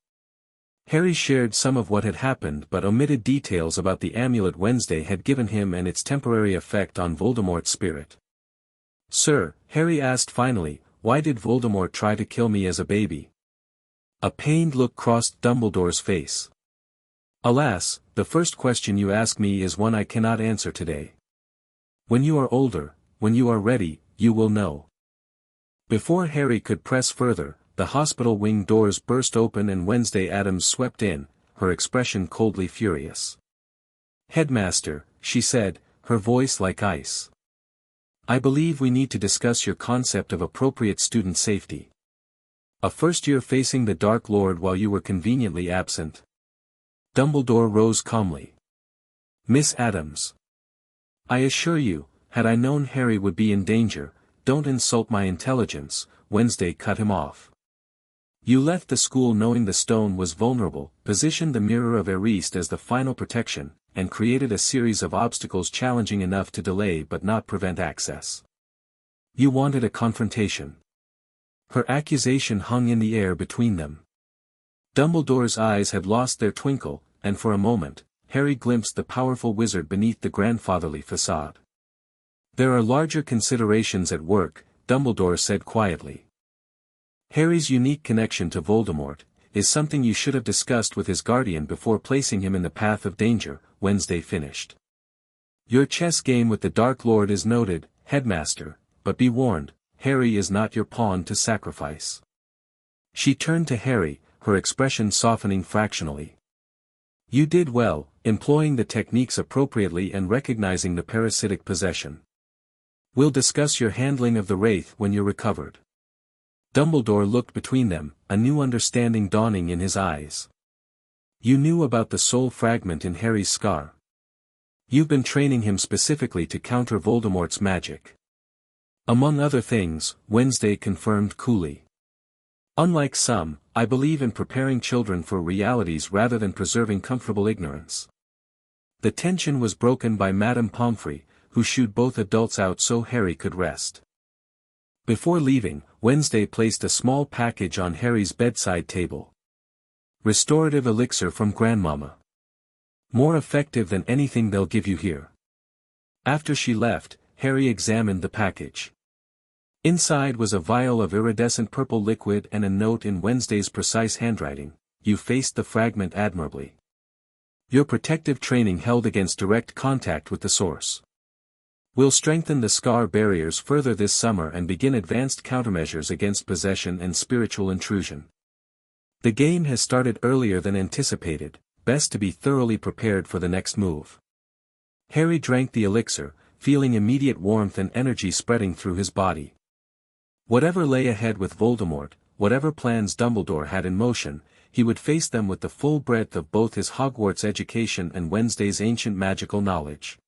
Harry shared some of what had happened but omitted details about the amulet Wednesday had given him and its temporary effect on Voldemort's spirit. "Sir," Harry asked finally, "why did Voldemort try to kill me as a baby?" A pained look crossed Dumbledore's face. "Alas, the first question you ask me is one I cannot answer today. When you are older, when you are ready, you will know." Before Harry could press further, the hospital wing doors burst open and Wednesday Addams swept in, her expression coldly furious. "Headmaster," she said, her voice like ice. "I believe we need to discuss your concept of appropriate student safety. A first year facing the Dark Lord while you were conveniently absent." Dumbledore rose calmly. "Miss Addams. I assure you, had I known Harry would be in danger, don't insult my intelligence," Wednesday cut him off. "You left the school knowing the stone was vulnerable, positioned the Mirror of Erist as the final protection, and created a series of obstacles challenging enough to delay but not prevent access. You wanted a confrontation." Her accusation hung in the air between them. Dumbledore's eyes had lost their twinkle, and for a moment, Harry glimpsed the powerful wizard beneath the grandfatherly facade. "There are larger considerations at work," Dumbledore said quietly. "Harry's unique connection to Voldemort is something you should have discussed with his guardian before placing him in the path of danger," Wednesday finished. "Your chess game with the Dark Lord is noted, Headmaster, but be warned, Harry is not your pawn to sacrifice." She turned to Harry, her expression softening fractionally. "You did well, employing the techniques appropriately and recognizing the parasitic possession. We'll discuss your handling of the Wraith when you're recovered." Dumbledore looked between them, a new understanding dawning in his eyes. "You knew about the soul fragment in Harry's scar. You've been training him specifically to counter Voldemort's magic." "Among other things," Wednesday confirmed coolly. "Unlike some, I believe in preparing children for realities rather than preserving comfortable ignorance." The tension was broken by Madame Pomfrey, who shooed both adults out so Harry could rest. Before leaving, Wednesday placed a small package on Harry's bedside table. Restorative elixir from Grandmama. More effective than anything they'll give you here. After she left, Harry examined the package. Inside was a vial of iridescent purple liquid and a note in Wednesday's precise handwriting. You faced the fragment admirably. Your protective training held against direct contact with the source. We'll strengthen the scar barriers further this summer and begin advanced countermeasures against possession and spiritual intrusion. The game has started earlier than anticipated, best to be thoroughly prepared for the next move. Harry drank the elixir, feeling immediate warmth and energy spreading through his body. Whatever lay ahead with Voldemort, whatever plans Dumbledore had in motion, he would face them with the full breadth of both his Hogwarts education and Wednesday's ancient magical knowledge.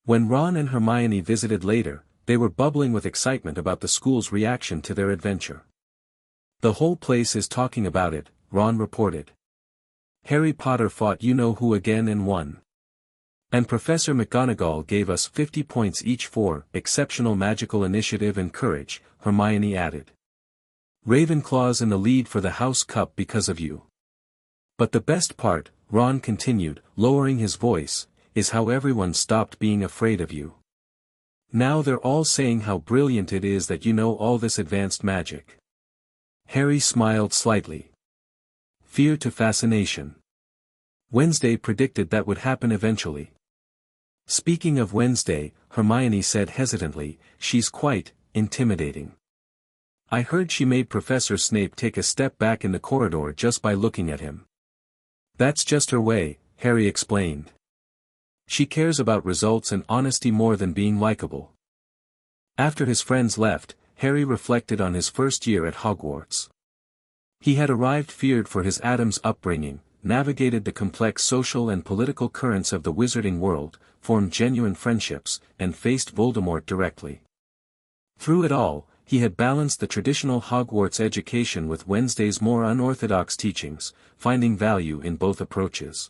When Ron and Hermione visited later, they were bubbling with excitement about the school's reaction to their adventure. The whole place is talking about it, Ron reported. Harry Potter fought you-know-who again and won. And Professor McGonagall gave us 50 points each for exceptional magical initiative and courage, Hermione added. Ravenclaw's in the lead for the House Cup because of you. But the best part, Ron continued, lowering his voice, is how everyone stopped being afraid of you. Now they're all saying how brilliant it is that you know all this advanced magic. Harry smiled slightly. Fear to fascination. Wednesday predicted that would happen eventually. Speaking of Wednesday, Hermione said hesitantly, she's quite intimidating. I heard she made Professor Snape take a step back in the corridor just by looking at him. That's just her way, Harry explained. She cares about results and honesty more than being likable. After his friends left, Harry reflected on his first year at Hogwarts. He had arrived feared for his Adams upbringing, navigated the complex social and political currents of the wizarding world, formed genuine friendships, and faced Voldemort directly. Through it all, he had balanced the traditional Hogwarts education with Wednesday's more unorthodox teachings, finding value in both approaches.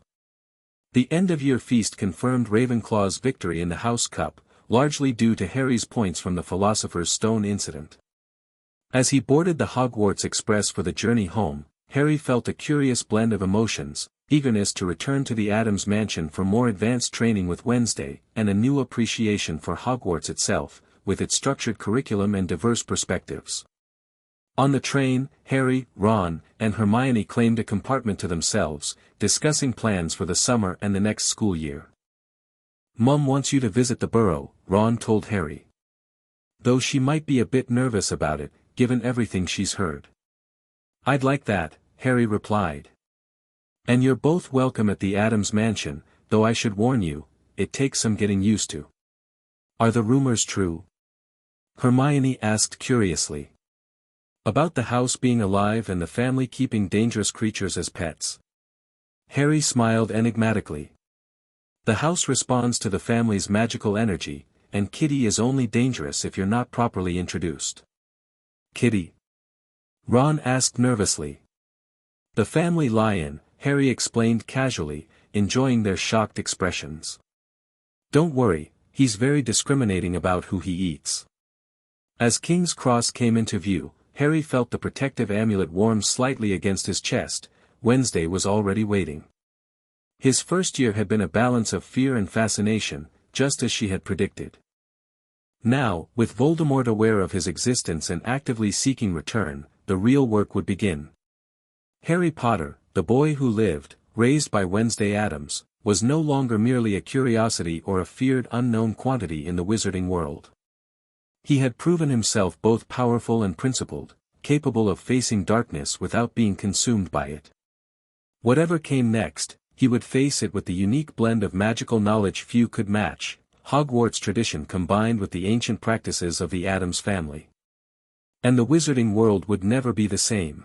The end-of-year feast confirmed Ravenclaw's victory in the House Cup, largely due to Harry's points from the Philosopher's Stone incident. As he boarded the Hogwarts Express for the journey home, Harry felt a curious blend of emotions, eagerness to return to the Adams mansion for more advanced training with Wednesday, and a new appreciation for Hogwarts itself, with its structured curriculum and diverse perspectives. On the train, Harry, Ron, and Hermione claimed a compartment to themselves, discussing plans for the summer and the next school year. Mum wants you to visit the Burrow, Ron told Harry. Though she might be a bit nervous about it, given everything she's heard. I'd like that, Harry replied. And you're both welcome at the Adams mansion, though I should warn you, it takes some getting used to. Are the rumors true? Hermione asked curiously. About the house being alive and the family keeping dangerous creatures as pets. Harry smiled enigmatically. The house responds to the family's magical energy, and Kitty is only dangerous if you're not properly introduced. Kitty? Ron asked nervously. The family lion, Harry explained casually, enjoying their shocked expressions. Don't worry, he's very discriminating about who he eats. As King's Cross came into view, Harry felt the protective amulet warm slightly against his chest. Wednesday was already waiting. His first year had been a balance of fear and fascination, just as she had predicted. Now, with Voldemort aware of his existence and actively seeking return, the real work would begin. Harry Potter, the boy who lived, raised by Wednesday Adams, was no longer merely a curiosity or a feared unknown quantity in the wizarding world. He had proven himself both powerful and principled, capable of facing darkness without being consumed by it. Whatever came next, he would face it with the unique blend of magical knowledge few could match, Hogwarts tradition combined with the ancient practices of the Addams family. And the wizarding world would never be the same.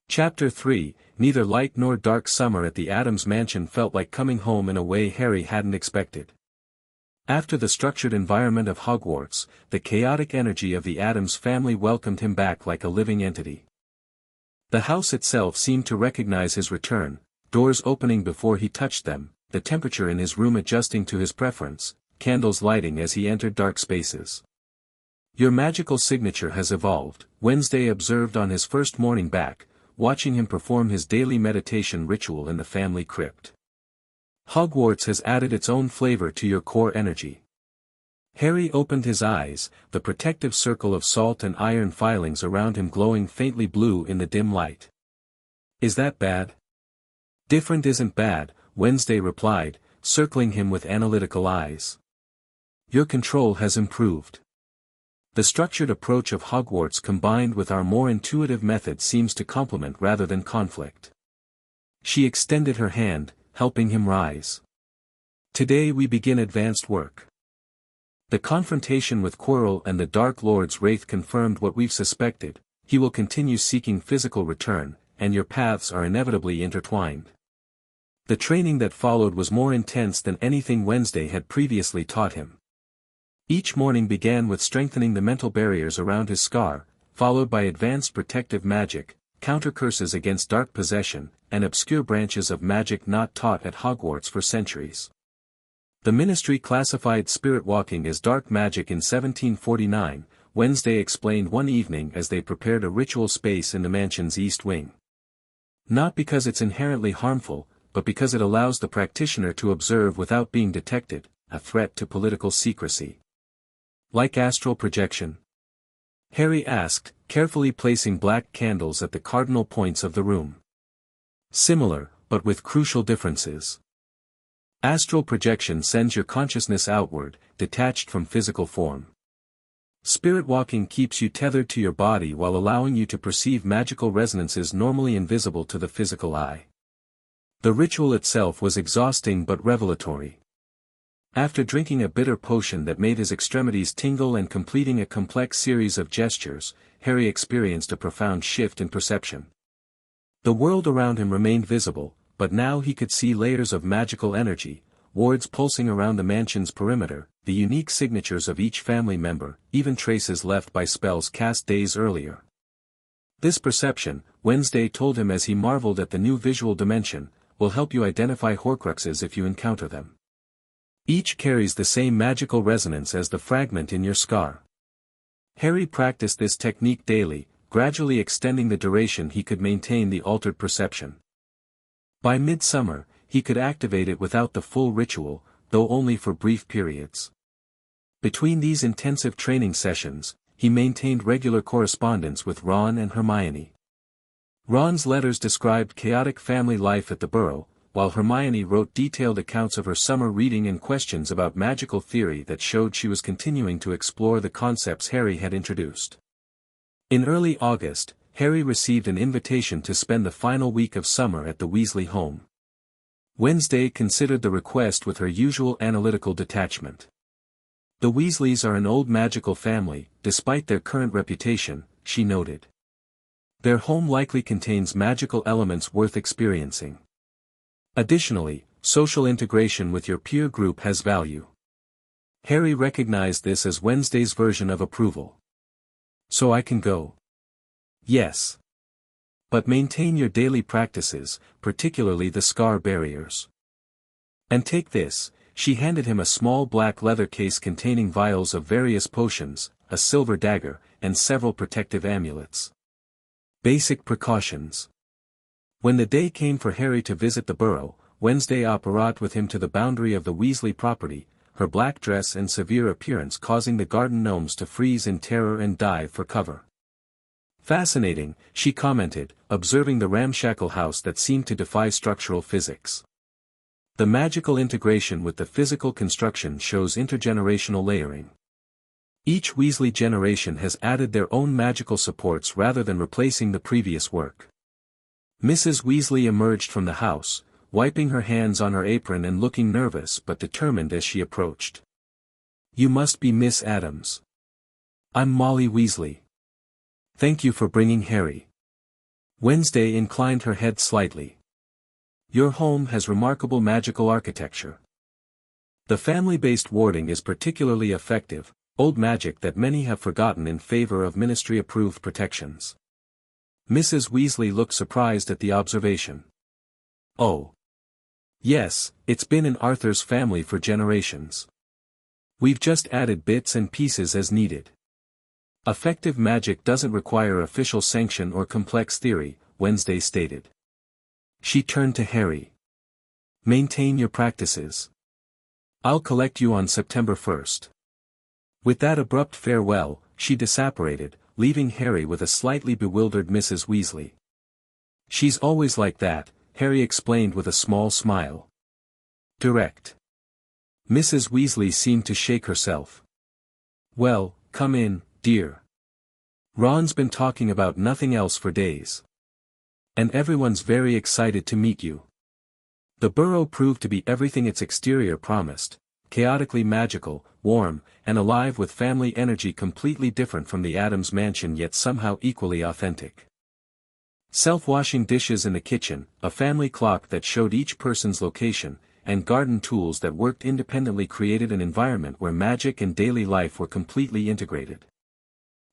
Chapter 3, Neither light nor dark summer at the Addams mansion felt like coming home in a way Harry hadn't expected. After the structured environment of Hogwarts, the chaotic energy of the Addams family welcomed him back like a living entity. The house itself seemed to recognize his return, doors opening before he touched them, the temperature in his room adjusting to his preference, candles lighting as he entered dark spaces. Your magical signature has evolved, Wednesday observed on his first morning back, watching him perform his daily meditation ritual in the family crypt. Hogwarts has added its own flavor to your core energy. Harry opened his eyes, the protective circle of salt and iron filings around him glowing faintly blue in the dim light. Is that bad? Different isn't bad, Wednesday replied, circling him with analytical eyes. Your control has improved. The structured approach of Hogwarts combined with our more intuitive method seems to complement rather than conflict. She extended her hand, helping him rise. Today we begin advanced work. The confrontation with Quirrell and the Dark Lord's Wraith confirmed what we've suspected. He will continue seeking physical return, and your paths are inevitably intertwined. The training that followed was more intense than anything Wednesday had previously taught him. Each morning began with strengthening the mental barriers around his scar, followed by advanced protective magic, counter curses against dark possession, and obscure branches of magic not taught at Hogwarts for centuries. The Ministry classified spirit walking as dark magic in 1749, Wednesday explained one evening as they prepared a ritual space in the mansion's east wing. Not because it's inherently harmful, but because it allows the practitioner to observe without being detected, a threat to political secrecy. Like astral projection? Harry asked, carefully placing black candles at the cardinal points of the room. Similar, but with crucial differences. Astral projection sends your consciousness outward, detached from physical form. Spirit walking keeps you tethered to your body while allowing you to perceive magical resonances normally invisible to the physical eye. The ritual itself was exhausting but revelatory. After drinking a bitter potion that made his extremities tingle and completing a complex series of gestures, Harry experienced a profound shift in perception. The world around him remained visible, but now he could see layers of magical energy, wards pulsing around the mansion's perimeter, the unique signatures of each family member, even traces left by spells cast days earlier. This perception, Wednesday told him as he marveled at the new visual dimension, will help you identify Horcruxes if you encounter them. Each carries the same magical resonance as the fragment in your scar. Harry practiced this technique daily, gradually extending the duration he could maintain the altered perception. By midsummer, he could activate it without the full ritual, though only for brief periods. Between these intensive training sessions, he maintained regular correspondence with Ron and Hermione. Ron's letters described chaotic family life at the Burrow, while Hermione wrote detailed accounts of her summer reading and questions about magical theory that showed she was continuing to explore the concepts Harry had introduced. In early August, Harry received an invitation to spend the final week of summer at the Weasley home. Wednesday considered the request with her usual analytical detachment. The Weasleys are an old magical family, despite their current reputation, she noted. Their home likely contains magical elements worth experiencing. Additionally, social integration with your peer group has value. Harry recognized this as Wednesday's version of approval. So I can go? Yes. But maintain your daily practices, particularly the scar barriers. And take this, she handed him a small black leather case containing vials of various potions, a silver dagger, and several protective amulets. Basic precautions. When the day came for Harry to visit the Burrow, Wednesday apparat with him to the boundary of the Weasley property, her black dress and severe appearance causing the garden gnomes to freeze in terror and dive for cover. Fascinating, she commented, observing the ramshackle house that seemed to defy structural physics. The magical integration with the physical construction shows intergenerational layering. Each Weasley generation has added their own magical supports rather than replacing the previous work. Mrs. Weasley emerged from the house, wiping her hands on her apron and looking nervous but determined as she approached. "You must be Miss Adams. I'm Molly Weasley. Thank you for bringing Harry." Wednesday inclined her head slightly. "Your home has remarkable magical architecture. The family-based warding is particularly effective, old magic that many have forgotten in favor of ministry-approved protections." Mrs. Weasley looked surprised at the observation. "Oh. Yes, it's been in Arthur's family for generations. We've just added bits and pieces as needed. Effective magic doesn't require official sanction or complex theory," Wednesday stated. She turned to Harry. Maintain your practices. I'll collect you on September 1st. With that abrupt farewell, she disapparated, leaving Harry with a slightly bewildered Mrs. Weasley. She's always like that, Harry explained with a small smile. Direct. Mrs. Weasley seemed to shake herself. Well, come in, dear. Ron's been talking about nothing else for days. And everyone's very excited to meet you. The burrow proved to be everything its exterior promised, chaotically magical, warm, and alive with family energy completely different from the Addams mansion yet somehow equally authentic. Self-washing dishes in the kitchen, a family clock that showed each person's location, and garden tools that worked independently created an environment where magic and daily life were completely integrated.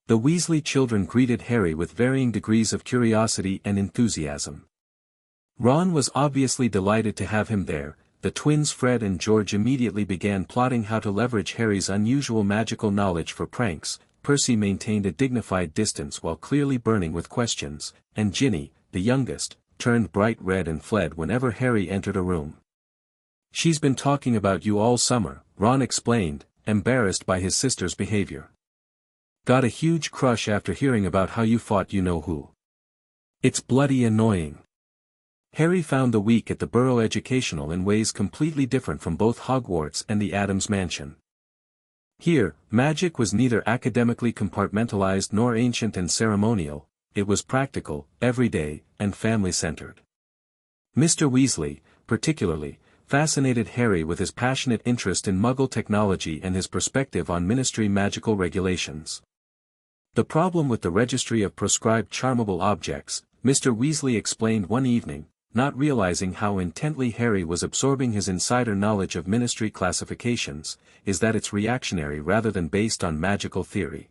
The Weasley children greeted Harry with varying degrees of curiosity and enthusiasm. Ron was obviously delighted to have him there. The twins Fred and George immediately began plotting how to leverage Harry's unusual magical knowledge for pranks. Percy maintained a dignified distance while clearly burning with questions, and Ginny, the youngest, turned bright red and fled whenever Harry entered a room. She's been talking about you all summer, Ron explained, embarrassed by his sister's behavior. Got a huge crush after hearing about how you fought you-know-who. It's bloody annoying. Harry found the week at the Burrow educational in ways completely different from both Hogwarts and the Addams mansion. Here, magic was neither academically compartmentalized nor ancient and ceremonial, it was practical, everyday, and family-centered. Mr. Weasley, particularly, fascinated Harry with his passionate interest in Muggle technology and his perspective on Ministry magical regulations. The problem with the registry of proscribed charmable objects, Mr. Weasley explained one evening, not realizing how intently Harry was absorbing his insider knowledge of Ministry classifications, is that it's reactionary rather than based on magical theory.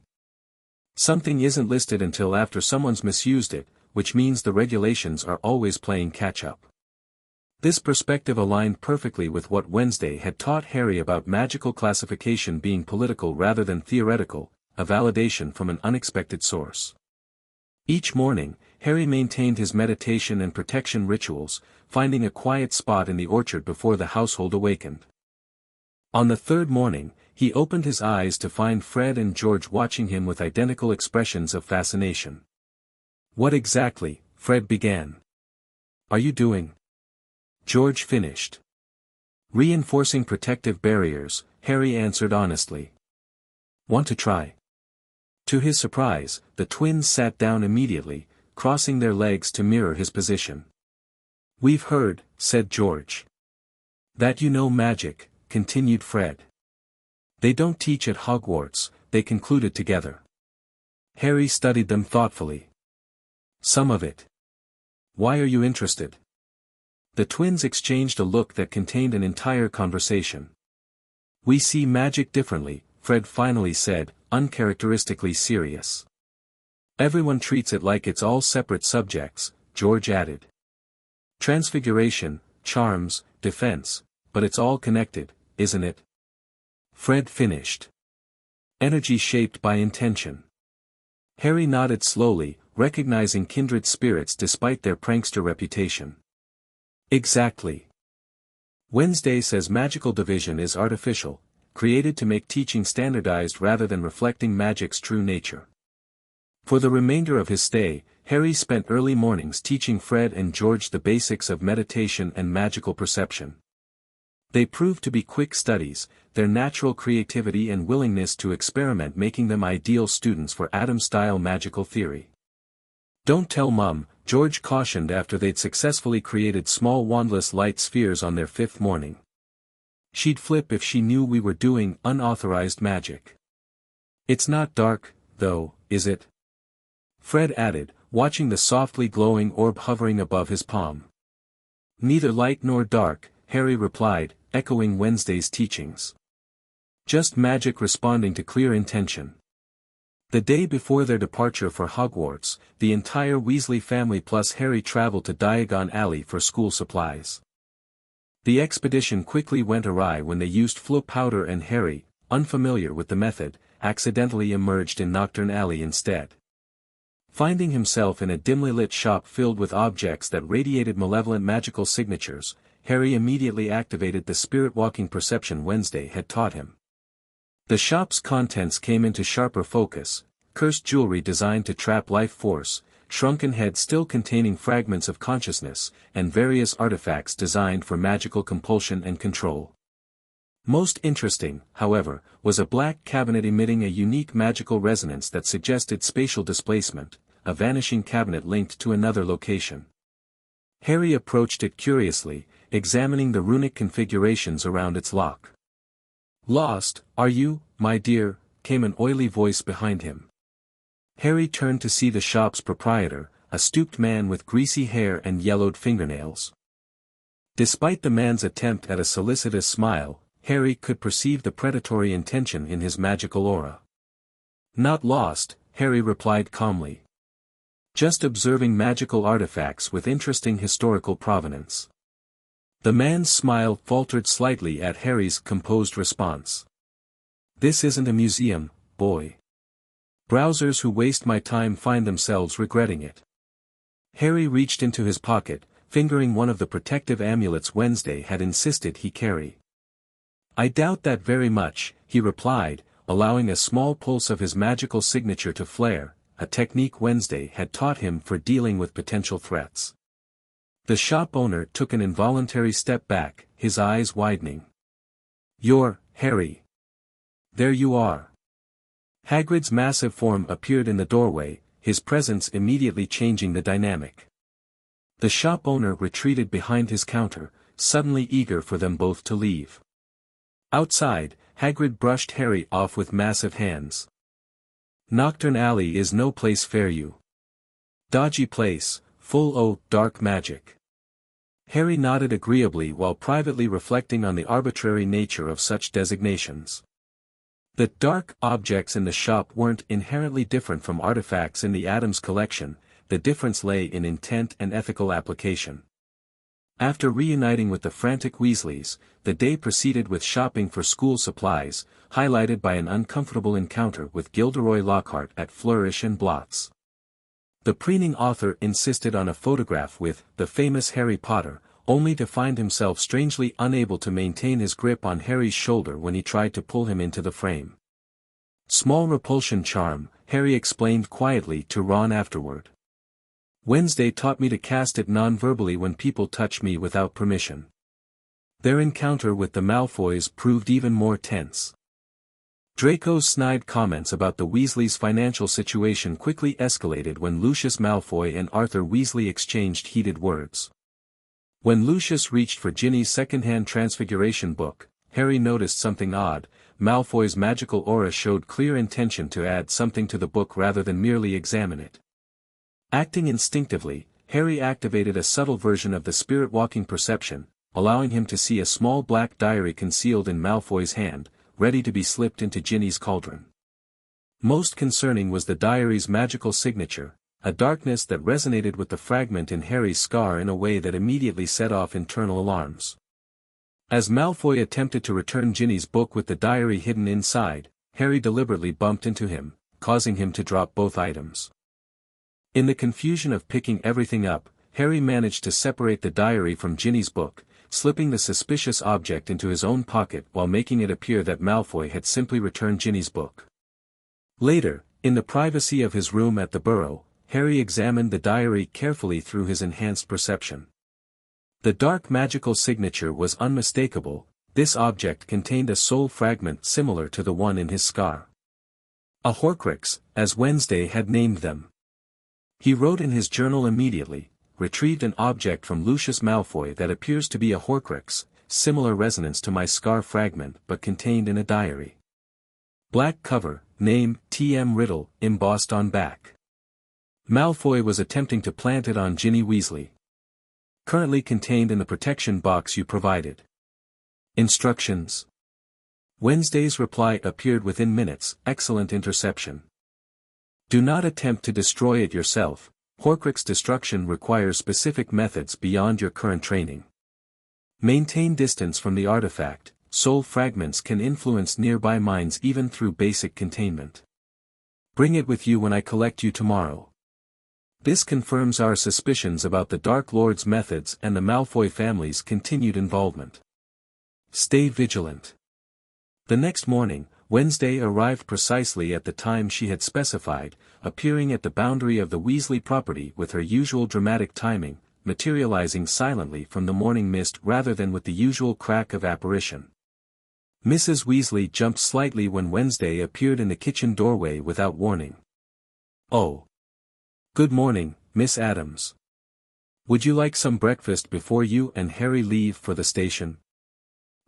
Something isn't listed until after someone's misused it, which means the regulations are always playing catch-up. This perspective aligned perfectly with what Wednesday had taught Harry about magical classification being political rather than theoretical, a validation from an unexpected source. Each morning, Harry maintained his meditation and protection rituals, finding a quiet spot in the orchard before the household awakened. On the third morning, he opened his eyes to find Fred and George watching him with identical expressions of fascination. What exactly, Fred began. Are you doing? George finished. Reinforcing protective barriers, Harry answered honestly. Want to try? To his surprise, the twins sat down immediately, crossing their legs to mirror his position. We've heard, said George. That you know magic, continued Fred. They don't teach at Hogwarts, they concluded together. Harry studied them thoughtfully. Some of it. Why are you interested? The twins exchanged a look that contained an entire conversation. We see magic differently, Fred finally said, uncharacteristically serious. Everyone treats it like it's all separate subjects, George added. Transfiguration, charms, defense, but it's all connected, isn't it? Fred finished. Energy shaped by intention. Harry nodded slowly, recognizing kindred spirits despite their prankster reputation. Exactly. Wednesday says magical division is artificial, created to make teaching standardized rather than reflecting magic's true nature. For the remainder of his stay, Harry spent early mornings teaching Fred and George the basics of meditation and magical perception. They proved to be quick studies, their natural creativity and willingness to experiment making them ideal students for Addams-style magical theory. Don't tell Mum, George cautioned after they'd successfully created small wandless light spheres on their fifth morning. She'd flip if she knew we were doing unauthorized magic. It's not dark, though, is it? Fred added, watching the softly glowing orb hovering above his palm. Neither light nor dark, Harry replied, echoing Wednesday's teachings. Just magic responding to clear intention. The day before their departure for Hogwarts, the entire Weasley family plus Harry traveled to Diagon Alley for school supplies. The expedition quickly went awry when they used Flo powder and Harry, unfamiliar with the method, accidentally emerged in Knockturn Alley instead. Finding himself in a dimly lit shop filled with objects that radiated malevolent magical signatures, Harry immediately activated the spirit-walking perception Wednesday had taught him. The shop's contents came into sharper focus: cursed jewelry designed to trap life force, shrunken heads still containing fragments of consciousness, and various artifacts designed for magical compulsion and control. Most interesting, however, was a black cabinet emitting a unique magical resonance that suggested spatial displacement, a vanishing cabinet linked to another location. Harry approached it curiously, examining the runic configurations around its lock. "Lost, are you, my dear?" came an oily voice behind him. Harry turned to see the shop's proprietor, a stooped man with greasy hair and yellowed fingernails. Despite the man's attempt at a solicitous smile, Harry could perceive the predatory intention in his magical aura. "Not lost," Harry replied calmly. "Just observing magical artifacts with interesting historical provenance." The man's smile faltered slightly at Harry's composed response. "This isn't a museum, boy. Browsers who waste my time find themselves regretting it." Harry reached into his pocket, fingering one of the protective amulets Wednesday had insisted he carry. "I doubt that very much," he replied, allowing a small pulse of his magical signature to flare, a technique Wednesday had taught him for dealing with potential threats. The shop owner took an involuntary step back, his eyes widening. "You're Harry. There you are." Hagrid's massive form appeared in the doorway, his presence immediately changing the dynamic. The shop owner retreated behind his counter, suddenly eager for them both to leave. Outside, Hagrid brushed Harry off with massive hands. "Nocturne Alley is no place for you. Dodgy place, full o' dark magic." Harry nodded agreeably while privately reflecting on the arbitrary nature of such designations. The dark objects in the shop weren't inherently different from artifacts in the Adams collection, the difference lay in intent and ethical application. After reuniting with the frantic Weasleys, the day proceeded with shopping for school supplies, highlighted by an uncomfortable encounter with Gilderoy Lockhart at Flourish and Blots. The preening author insisted on a photograph with the famous Harry Potter, only to find himself strangely unable to maintain his grip on Harry's shoulder when he tried to pull him into the frame. "Small repulsion charm," Harry explained quietly to Ron afterward. "Wednesday taught me to cast it non-verbally when people touch me without permission." Their encounter with the Malfoys proved even more tense. Draco's snide comments about the Weasleys' financial situation quickly escalated when Lucius Malfoy and Arthur Weasley exchanged heated words. When Lucius reached for Ginny's second-hand Transfiguration book, Harry noticed something odd. Malfoy's magical aura showed clear intention to add something to the book rather than merely examine it. Acting instinctively, Harry activated a subtle version of the spirit-walking perception, allowing him to see a small black diary concealed in Malfoy's hand, ready to be slipped into Ginny's cauldron. Most concerning was the diary's magical signature, a darkness that resonated with the fragment in Harry's scar in a way that immediately set off internal alarms. As Malfoy attempted to return Ginny's book with the diary hidden inside, Harry deliberately bumped into him, causing him to drop both items. In the confusion of picking everything up, Harry managed to separate the diary from Ginny's book, slipping the suspicious object into his own pocket while making it appear that Malfoy had simply returned Ginny's book. Later, in the privacy of his room at the Burrow, Harry examined the diary carefully through his enhanced perception. The dark magical signature was unmistakable. This object contained a soul fragment similar to the one in his scar. A Horcrux, as Wednesday had named them. He wrote in his journal immediately, "Retrieved an object from Lucius Malfoy that appears to be a Horcrux, similar resonance to my scar fragment but contained in a diary. Black cover, name, T.M. Riddle, embossed on back. Malfoy was attempting to plant it on Ginny Weasley. Currently contained in the protection box you provided. Instructions." Wednesday's reply appeared within minutes. "Excellent interception. Do not attempt to destroy it yourself. Horcrux destruction requires specific methods beyond your current training. Maintain distance from the artifact. Soul fragments can influence nearby minds even through basic containment. Bring it with you when I collect you tomorrow. This confirms our suspicions about the Dark Lord's methods and the Malfoy family's continued involvement. Stay vigilant. The next morning, Wednesday arrived precisely at the time she had specified, appearing at the boundary of the Weasley property with her usual dramatic timing, materializing silently from the morning mist rather than with the usual crack of apparition. Mrs. Weasley jumped slightly when Wednesday appeared in the kitchen doorway without warning. "Oh. Good morning, Miss Adams. Would you like some breakfast before you and Harry leave for the station?"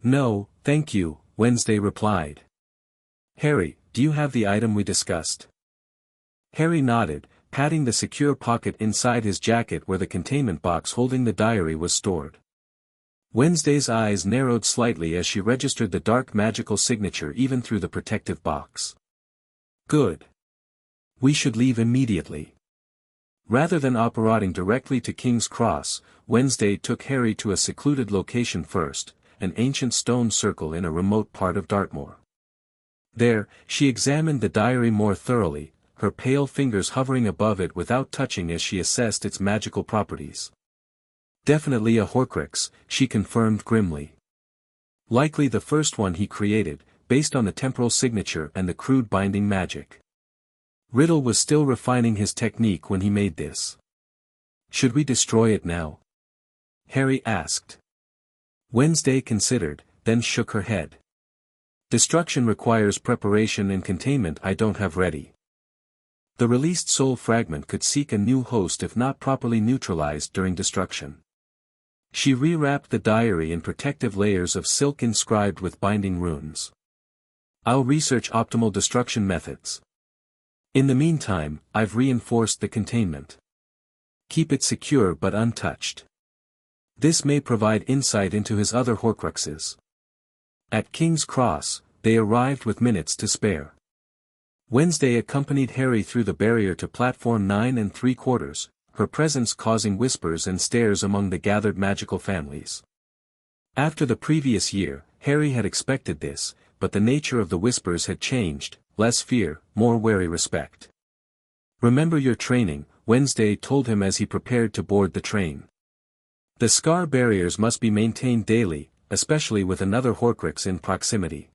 "No, thank you," Wednesday replied. "Harry, do you have the item we discussed?" Harry nodded, patting the secure pocket inside his jacket where the containment box holding the diary was stored. Wednesday's eyes narrowed slightly as she registered the dark magical signature even through the protective box. "Good. We should leave immediately." Rather than operating directly to King's Cross, Wednesday took Harry to a secluded location first, an ancient stone circle in a remote part of Dartmoor. There, she examined the diary more thoroughly, her pale fingers hovering above it without touching as she assessed its magical properties. "Definitely a Horcrux," she confirmed grimly. "Likely the first one he created, based on the temporal signature and the crude binding magic. Riddle was still refining his technique when he made this." "Should we destroy it now?" Harry asked. Wednesday considered, then shook her head. "Destruction requires preparation and containment I don't have ready. The released soul fragment could seek a new host if not properly neutralized during destruction." She rewrapped the diary in protective layers of silk inscribed with binding runes. "I'll research optimal destruction methods. In the meantime, I've reinforced the containment. Keep it secure but untouched. This may provide insight into his other Horcruxes." At King's Cross, they arrived with minutes to spare. Wednesday accompanied Harry through the barrier to platform 9 3/4, her presence causing whispers and stares among the gathered magical families. After the previous year, Harry had expected this, but the nature of the whispers had changed, less fear, more wary respect. "Remember your training," Wednesday told him as he prepared to board the train. "The scar barriers must be maintained daily, especially with another Horcrux in proximity.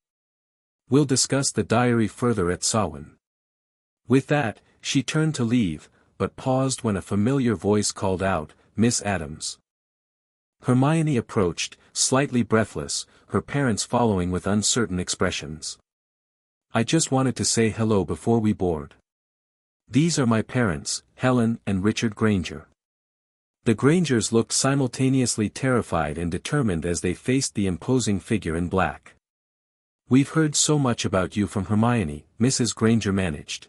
We'll discuss the diary further at Samhain." With that, she turned to leave, but paused when a familiar voice called out, "Miss Adams." Hermione approached, slightly breathless, her parents following with uncertain expressions. "I just wanted to say hello before we board. These are my parents, Helen and Richard Granger." The Grangers looked simultaneously terrified and determined as they faced the imposing figure in black. "We've heard so much about you from Hermione," Mrs. Granger managed.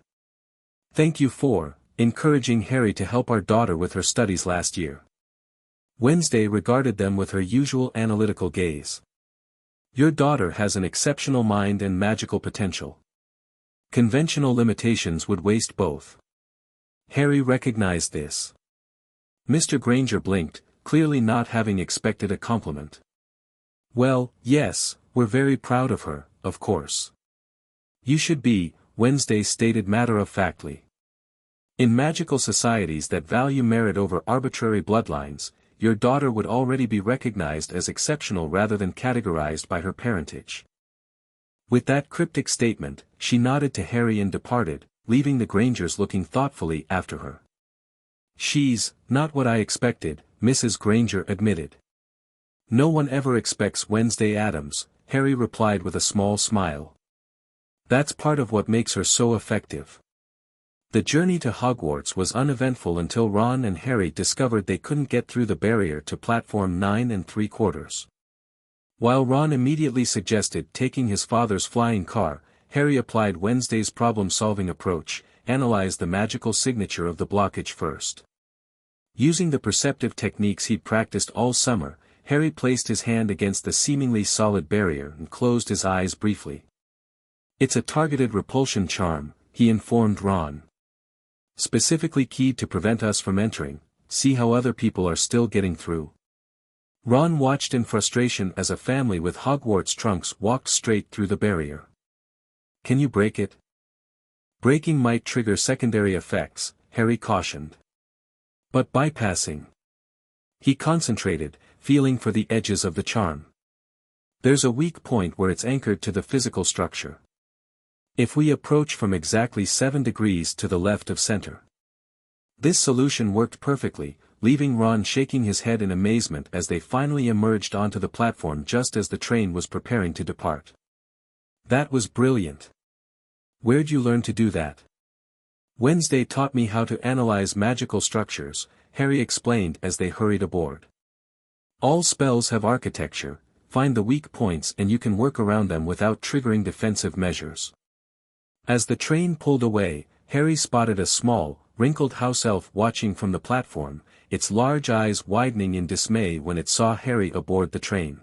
"Thank you for encouraging Harry to help our daughter with her studies last year." Wednesday regarded them with her usual analytical gaze. "Your daughter has an exceptional mind and magical potential. Conventional limitations would waste both." Harry recognized this. Mr. Granger blinked, clearly not having expected a compliment. "Well, yes, we're very proud of her, of course." "You should be," Wednesday stated matter-of-factly. "In magical societies that value merit over arbitrary bloodlines, your daughter would already be recognized as exceptional rather than categorized by her parentage." With that cryptic statement, she nodded to Harry and departed, leaving the Grangers looking thoughtfully after her. "She's not what I expected," Mrs. Granger admitted. "No one ever expects Wednesday Adams," Harry replied with a small smile. "That's part of what makes her so effective." The journey to Hogwarts was uneventful until Ron and Harry discovered they couldn't get through the barrier to platform 9 3/4. While Ron immediately suggested taking his father's flying car, Harry applied Wednesday's problem-solving approach, analyzed the magical signature of the blockage first. Using the perceptive techniques he'd practiced all summer, Harry placed his hand against the seemingly solid barrier and closed his eyes briefly. "It's a targeted repulsion charm," he informed Ron. "Specifically keyed to prevent us from entering. See how other people are still getting through." Ron watched in frustration as a family with Hogwarts trunks walked straight through the barrier. "Can you break it?" "Breaking might trigger secondary effects," Harry cautioned. but bypassing. He concentrated, feeling for the edges of the charm. There's a weak point where it's anchored to the physical structure. If we approach from exactly 7 degrees to the left of center. This solution worked perfectly, leaving Ron shaking his head in amazement as they finally emerged onto the platform just as the train was preparing to depart. That was brilliant. Where'd you learn to do that? Wednesday taught me how to analyze magical structures, Harry explained as they hurried aboard. All spells have architecture, find the weak points and you can work around them without triggering defensive measures. As the train pulled away, Harry spotted a small, wrinkled house elf watching from the platform, its large eyes widening in dismay when it saw Harry aboard the train.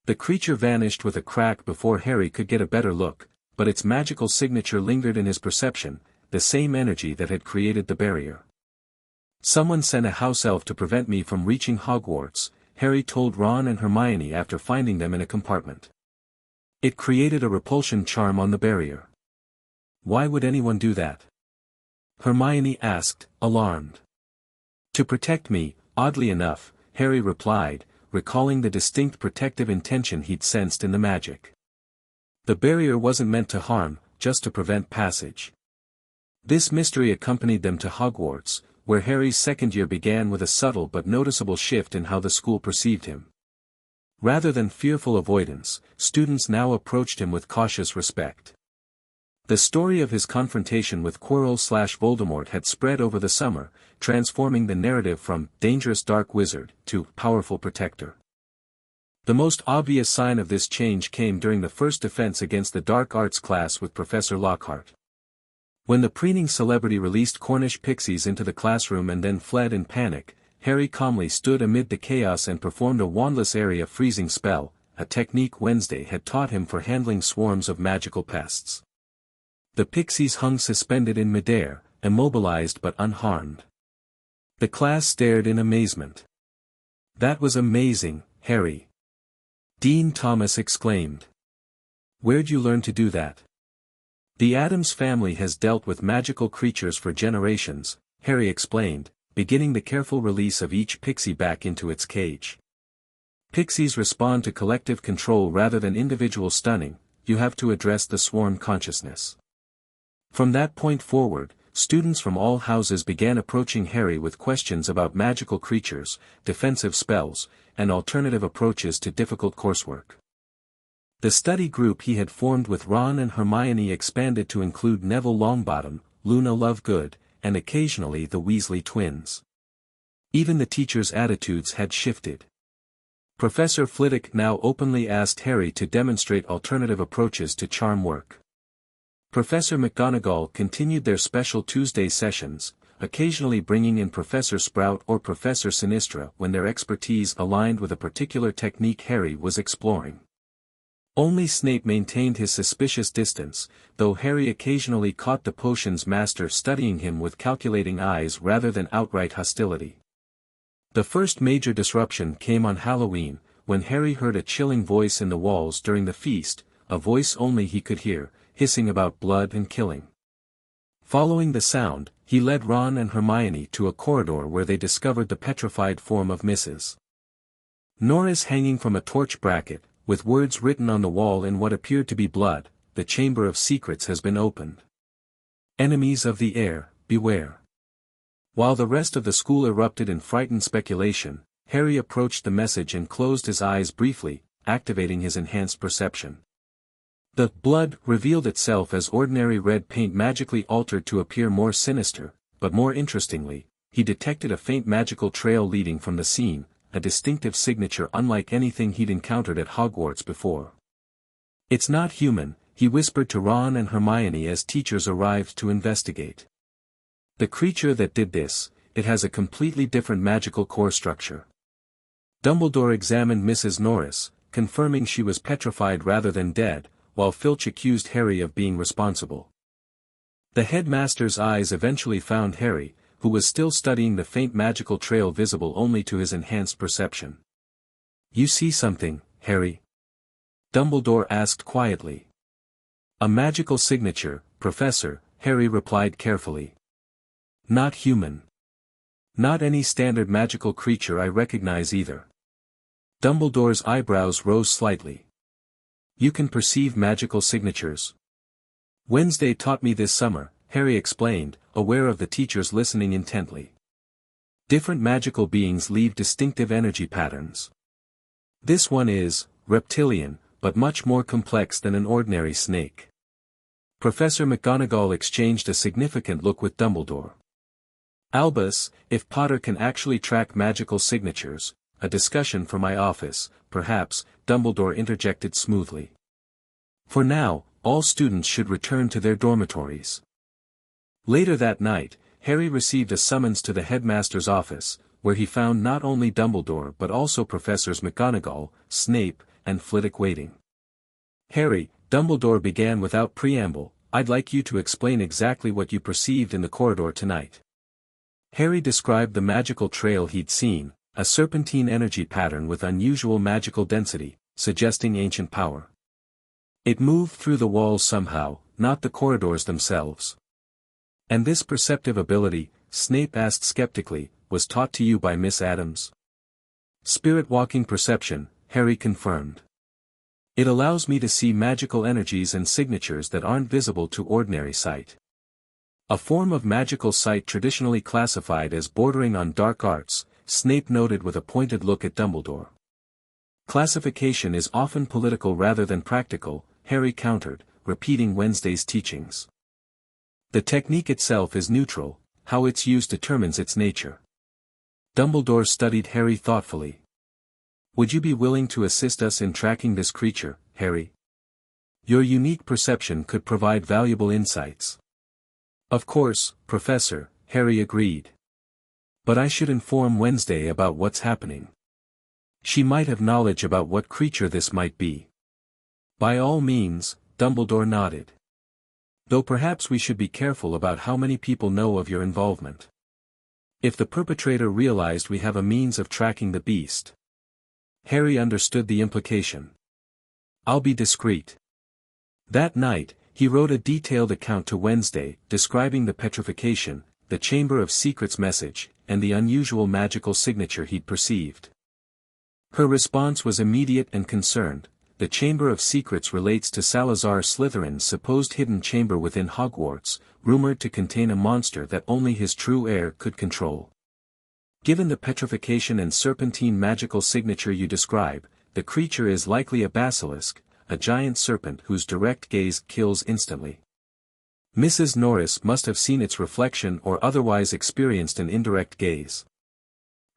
The creature vanished with a crack before Harry could get a better look, but its magical signature lingered in his perception, the same energy that had created the barrier. Someone sent a house elf to prevent me from reaching Hogwarts, Harry told Ron and Hermione after finding them in a compartment. It created a repulsion charm on the barrier. Why would anyone do that? Hermione asked, alarmed. To protect me, oddly enough, Harry replied, recalling the distinct protective intention he'd sensed in the magic. The barrier wasn't meant to harm, just to prevent passage. This mystery accompanied them to Hogwarts, where Harry's second year began with a subtle but noticeable shift in how the school perceived him. Rather than fearful avoidance, students now approached him with cautious respect. The story of his confrontation with Quirrell/Voldemort had spread over the summer, transforming the narrative from dangerous dark wizard to powerful protector. The most obvious sign of this change came during the first defense against the dark arts class with Professor Lockhart. When the preening celebrity released Cornish pixies into the classroom and then fled in panic, Harry calmly stood amid the chaos and performed a wandless area freezing spell, a technique Wednesday had taught him for handling swarms of magical pests. The pixies hung suspended in midair, immobilized but unharmed. The class stared in amazement. That was amazing, Harry. Dean Thomas exclaimed. Where'd you learn to do that? The Addams family has dealt with magical creatures for generations, Harry explained, beginning the careful release of each pixie back into its cage. Pixies respond to collective control rather than individual stunning, you have to address the swarm consciousness. From that point forward, students from all houses began approaching Harry with questions about magical creatures, defensive spells, and alternative approaches to difficult coursework. The study group he had formed with Ron and Hermione expanded to include Neville Longbottom, Luna Lovegood, and occasionally the Weasley twins. Even the teachers' attitudes had shifted. Professor Flitwick now openly asked Harry to demonstrate alternative approaches to charm work. Professor McGonagall continued their special Tuesday sessions, occasionally bringing in Professor Sprout or Professor Sinistra when their expertise aligned with a particular technique Harry was exploring. Only Snape maintained his suspicious distance, though Harry occasionally caught the potions master studying him with calculating eyes rather than outright hostility. The first major disruption came on Halloween, when Harry heard a chilling voice in the walls during the feast, a voice only he could hear, hissing about blood and killing. Following the sound, he led Ron and Hermione to a corridor where they discovered the petrified form of Mrs. Norris hanging from a torch bracket, with words written on the wall in what appeared to be blood, the Chamber of Secrets has been opened. Enemies of the air, beware. While the rest of the school erupted in frightened speculation, Harry approached the message and closed his eyes briefly, activating his enhanced perception. The blood revealed itself as ordinary red paint magically altered to appear more sinister, but more interestingly, he detected a faint magical trail leading from the scene, a distinctive signature unlike anything he'd encountered at Hogwarts before. It's not human, he whispered to Ron and Hermione as teachers arrived to investigate. The creature that did this, it has a completely different magical core structure. Dumbledore examined Mrs. Norris, confirming she was petrified rather than dead, while Filch accused Harry of being responsible. The headmaster's eyes eventually found Harry, who was still studying the faint magical trail visible only to his enhanced perception. You see something, Harry? Dumbledore asked quietly. A magical signature, Professor, Harry replied carefully. Not human. Not any standard magical creature I recognize either. Dumbledore's eyebrows rose slightly. You can perceive magical signatures. Wednesday taught me this summer, Harry explained, aware of the teachers listening intently. Different magical beings leave distinctive energy patterns. This one is reptilian, but much more complex than an ordinary snake. Professor McGonagall exchanged a significant look with Dumbledore. Albus, if Potter can actually track magical signatures, a discussion for my office, perhaps, Dumbledore interjected smoothly. For now, all students should return to their dormitories. Later that night, Harry received a summons to the headmaster's office, where he found not only Dumbledore but also Professors McGonagall, Snape, and Flitwick waiting. Harry, Dumbledore began without preamble, I'd like you to explain exactly what you perceived in the corridor tonight. Harry described the magical trail he'd seen, a serpentine energy pattern with unusual magical density, suggesting ancient power. It moved through the walls somehow, not the corridors themselves. And this perceptive ability, Snape asked skeptically, was taught to you by Miss Adams? Spirit-walking perception, Harry confirmed. It allows me to see magical energies and signatures that aren't visible to ordinary sight. A form of magical sight traditionally classified as bordering on dark arts, Snape noted with a pointed look at Dumbledore. Classification is often political rather than practical, Harry countered, repeating Wednesday's teachings. The technique itself is neutral, how it's used determines its nature. Dumbledore studied Harry thoughtfully. Would you be willing to assist us in tracking this creature, Harry? Your unique perception could provide valuable insights. Of course, Professor, Harry agreed. But I should inform Wednesday about what's happening. She might have knowledge about what creature this might be. By all means, Dumbledore nodded. Though perhaps we should be careful about how many people know of your involvement. If the perpetrator realized we have a means of tracking the beast. Harry understood the implication. I'll be discreet. That night, he wrote a detailed account to Wednesday, describing the petrification, the Chamber of Secrets message, and the unusual magical signature he'd perceived. Her response was immediate and concerned. The Chamber of Secrets relates to Salazar Slytherin's supposed hidden chamber within Hogwarts, rumored to contain a monster that only his true heir could control. Given the petrification and serpentine magical signature you describe, the creature is likely a basilisk, a giant serpent whose direct gaze kills instantly. Mrs. Norris must have seen its reflection or otherwise experienced an indirect gaze.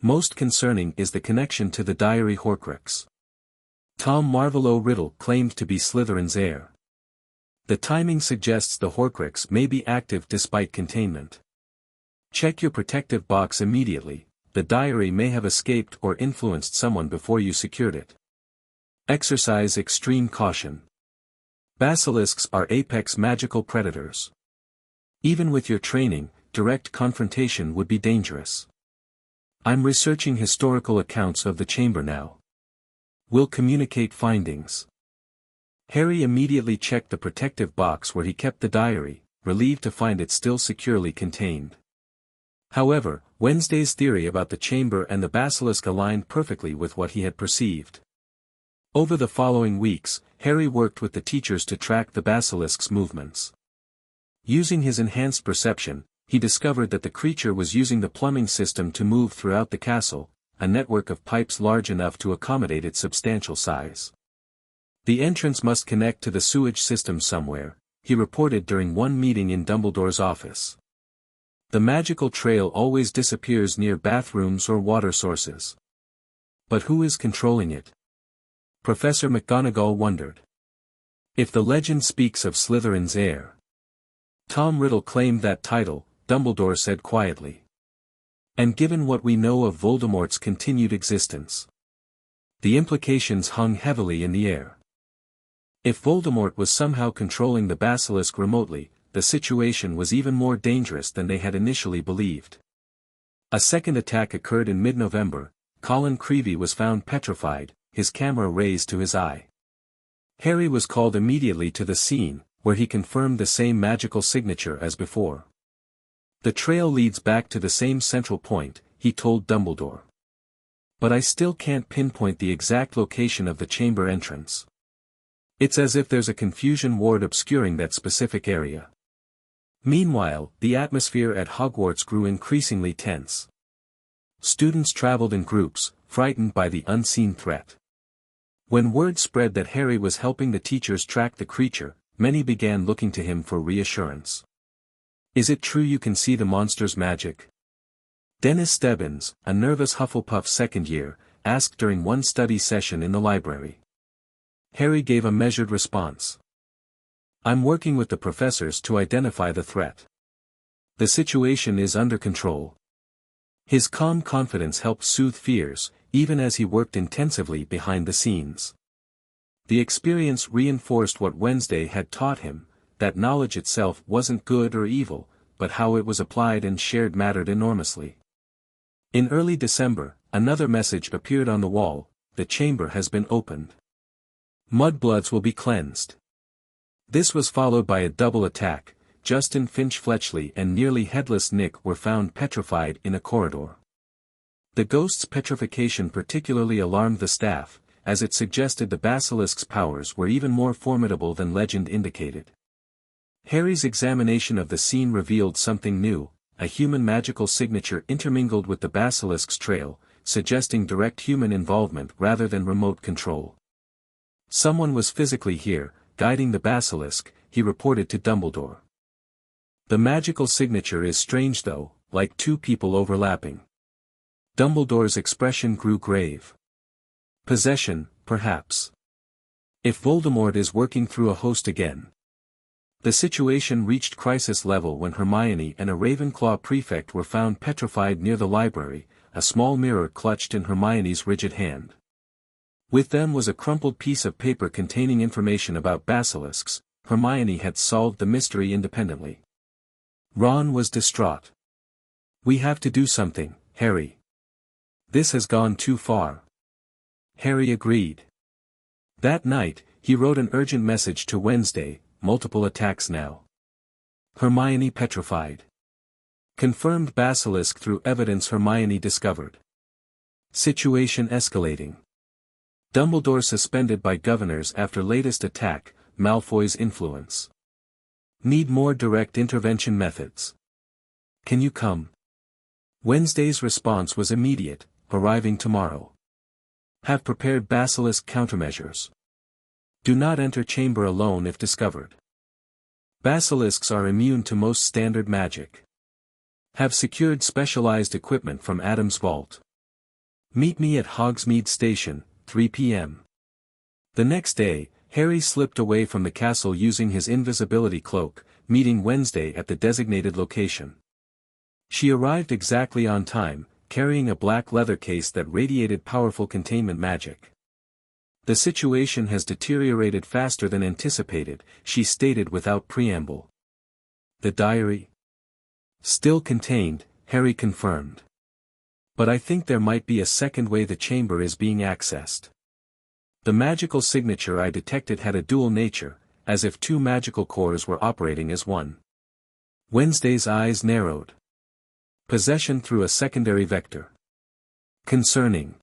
Most concerning is the connection to the diary Horcrux. Tom Marvolo Riddle claimed to be Slytherin's heir. The timing suggests the Horcrux may be active despite containment. Check your protective box immediately, the diary may have escaped or influenced someone before you secured it. Exercise extreme caution. Basilisks are apex magical predators. Even with your training, direct confrontation would be dangerous. I'm researching historical accounts of the chamber now. We'll communicate findings. Harry immediately checked the protective box where he kept the diary, relieved to find it still securely contained. However, Wednesday's theory about the chamber and the basilisk aligned perfectly with what he had perceived. Over the following weeks, Harry worked with the teachers to track the basilisk's movements. Using his enhanced perception, he discovered that the creature was using the plumbing system to move throughout the castle, a network of pipes large enough to accommodate its substantial size. The entrance must connect to the sewage system somewhere, he reported during one meeting in Dumbledore's office. The magical trail always disappears near bathrooms or water sources. But who is controlling it? Professor McGonagall wondered. If the legend speaks of Slytherin's heir. Tom Riddle claimed that title, Dumbledore said quietly. And given what we know of Voldemort's continued existence. The implications hung heavily in the air. If Voldemort was somehow controlling the basilisk remotely, the situation was even more dangerous than they had initially believed. A second attack occurred in mid-November. Colin Creevey was found petrified, his camera raised to his eye. Harry was called immediately to the scene, where he confirmed the same magical signature as before. The trail leads back to the same central point, he told Dumbledore. But I still can't pinpoint the exact location of the chamber entrance. It's as if there's a confusion ward obscuring that specific area. Meanwhile, the atmosphere at Hogwarts grew increasingly tense. Students traveled in groups, frightened by the unseen threat. When word spread that Harry was helping the teachers track the creature, many began looking to him for reassurance. Is it true you can see the monster's magic? Dennis Stebbins, a nervous Hufflepuff second year, asked during one study session in the library. Harry gave a measured response. I'm working with the professors to identify the threat. The situation is under control. His calm confidence helped soothe fears, even as he worked intensively behind the scenes. The experience reinforced what Wednesday had taught him, that knowledge itself wasn't good or evil, but how it was applied and shared mattered enormously. In early December, another message appeared on the wall: the chamber has been opened. Mudbloods will be cleansed. This was followed by a double attack. Justin Finch-Fletchley and nearly headless Nick were found petrified in a corridor. The ghost's petrification particularly alarmed the staff, as it suggested the basilisk's powers were even more formidable than legend indicated. Harry's examination of the scene revealed something new, a human magical signature intermingled with the basilisk's trail, suggesting direct human involvement rather than remote control. Someone was physically here, guiding the basilisk, he reported to Dumbledore. The magical signature is strange though, like two people overlapping. Dumbledore's expression grew grave. Possession, perhaps. If Voldemort is working through a host again. The situation reached crisis level when Hermione and a Ravenclaw prefect were found petrified near the library, a small mirror clutched in Hermione's rigid hand. With them was a crumpled piece of paper containing information about basilisks. Hermione had solved the mystery independently. Ron was distraught. We have to do something, Harry. This has gone too far. Harry agreed. That night, he wrote an urgent message to Wednesday: multiple attacks now. Hermione petrified. Confirmed basilisk through evidence Hermione discovered. Situation escalating. Dumbledore suspended by governors after latest attack, Malfoy's influence. Need more direct intervention methods. Can you come? Wednesday's response was immediate, arriving tomorrow. Have prepared basilisk countermeasures. Do not enter chamber alone if discovered. Basilisks are immune to most standard magic. Have secured specialized equipment from Adam's vault. Meet me at Hogsmeade Station, 3 p.m. The next day, Harry slipped away from the castle using his invisibility cloak, meeting Wednesday at the designated location. She arrived exactly on time, carrying a black leather case that radiated powerful containment magic. The situation has deteriorated faster than anticipated, she stated without preamble. The diary? Still contained, Harry confirmed. But I think there might be a second way the chamber is being accessed. The magical signature I detected had a dual nature, as if two magical cores were operating as one. Wednesday's eyes narrowed. Possession through a secondary vector. Concerning.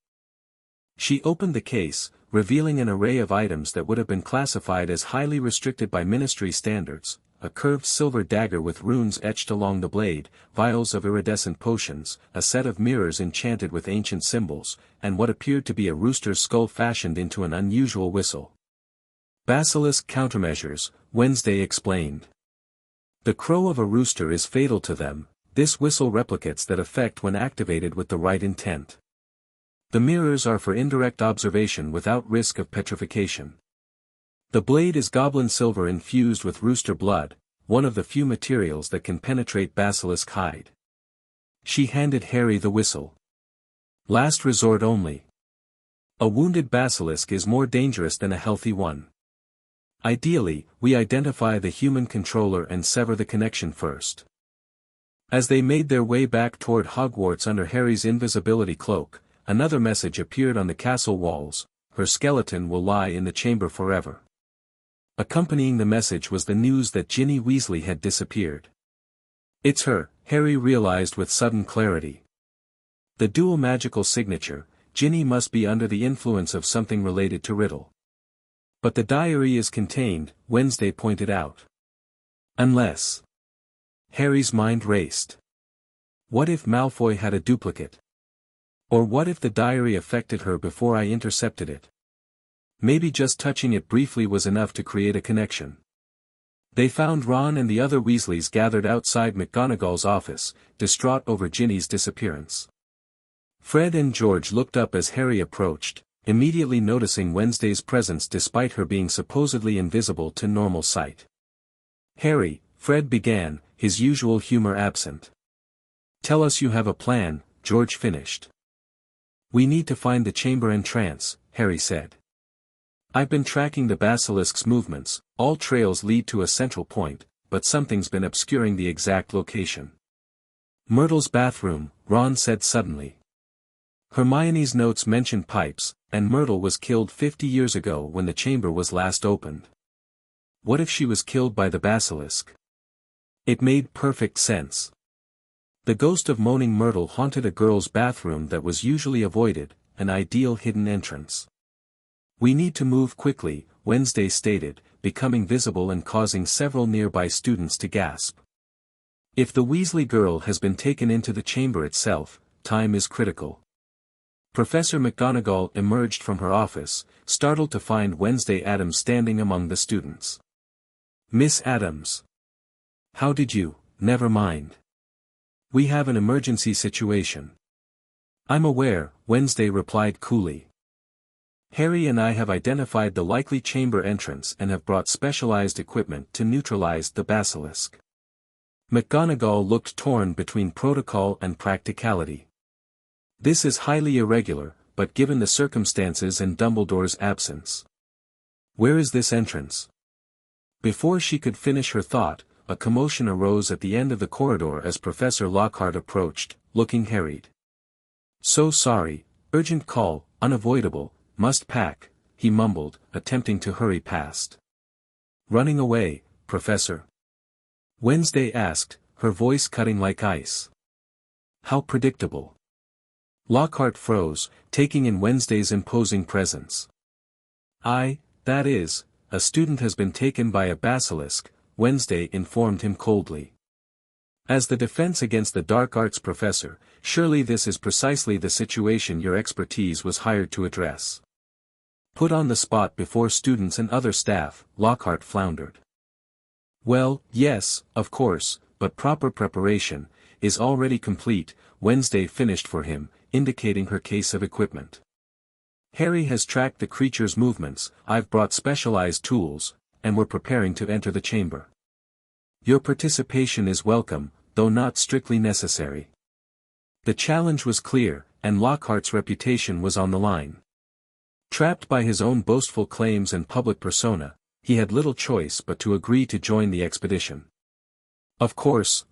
She opened the case, revealing an array of items that would have been classified as highly restricted by ministry standards: a curved silver dagger with runes etched along the blade, vials of iridescent potions, a set of mirrors enchanted with ancient symbols, and what appeared to be a rooster's skull fashioned into an unusual whistle. Basilisk countermeasures, Wednesday explained. The crow of a rooster is fatal to them. This whistle replicates that effect when activated with the right intent. The mirrors are for indirect observation without risk of petrification. The blade is goblin silver infused with rooster blood, one of the few materials that can penetrate basilisk hide. She handed Harry the whistle. Last resort only. A wounded basilisk is more dangerous than a healthy one. Ideally, we identify the human controller and sever the connection first. As they made their way back toward Hogwarts under Harry's invisibility cloak, another message appeared on the castle walls: her skeleton will lie in the chamber forever. Accompanying the message was the news that Ginny Weasley had disappeared. It's her, Harry realized with sudden clarity. The dual magical signature, Ginny must be under the influence of something related to Riddle. But the diary is contained, Wednesday pointed out. Unless. Harry's mind raced. What if Malfoy had a duplicate? Or what if the diary affected her before I intercepted it? Maybe just touching it briefly was enough to create a connection. They found Ron and the other Weasleys gathered outside McGonagall's office, distraught over Ginny's disappearance. Fred and George looked up as Harry approached, immediately noticing Wednesday's presence despite her being supposedly invisible to normal sight. "Harry," Fred began, his usual humor absent. "Tell us you have a plan," George finished. "We need to find the chamber entrance," Harry said. "I've been tracking the basilisk's movements, all trails lead to a central point, but something's been obscuring the exact location." "Myrtle's bathroom," Ron said suddenly. "Hermione's notes mention pipes, and Myrtle was killed 50 years ago when the chamber was last opened. What if she was killed by the basilisk?" It made perfect sense. The ghost of Moaning Myrtle haunted a girl's bathroom that was usually avoided, an ideal hidden entrance. "We need to move quickly," Wednesday stated, becoming visible and causing several nearby students to gasp. If the Weasley girl has been taken into the chamber itself, time is critical. Professor McGonagall emerged from her office, startled to find Wednesday Addams standing among the students. "Miss Addams. How did you?" "Never mind. We have an emergency situation." "I'm aware," Wednesday replied coolly. "Harry and I have identified the likely chamber entrance and have brought specialized equipment to neutralize the basilisk." McGonagall looked torn between protocol and practicality. "This is highly irregular, but given the circumstances and Dumbledore's absence. Where is this entrance?" Before she could finish her thought, a commotion arose at the end of the corridor as Professor Lockhart approached, looking harried. "So sorry, urgent call, unavoidable, must pack," he mumbled, attempting to hurry past. "Running away, Professor?" Wednesday asked, her voice cutting like ice. How predictable. Lockhart froze, taking in Wednesday's imposing presence. That is, a student has been taken by a basilisk," Wednesday informed him coldly. "As the defense against the dark arts professor, surely this is precisely the situation your expertise was hired to address." "Put on the spot before students and other staff," Lockhart floundered. "Well, yes, of course, but proper preparation is already complete," Wednesday finished for him, indicating her case of equipment. "Harry has tracked the creature's movements, I've brought specialized tools, and we're preparing to enter the chamber. Your participation is welcome, though not strictly necessary." The challenge was clear, and Lockhart's reputation was on the line. Trapped by his own boastful claims and public persona, he had little choice but to agree to join the expedition. Of course.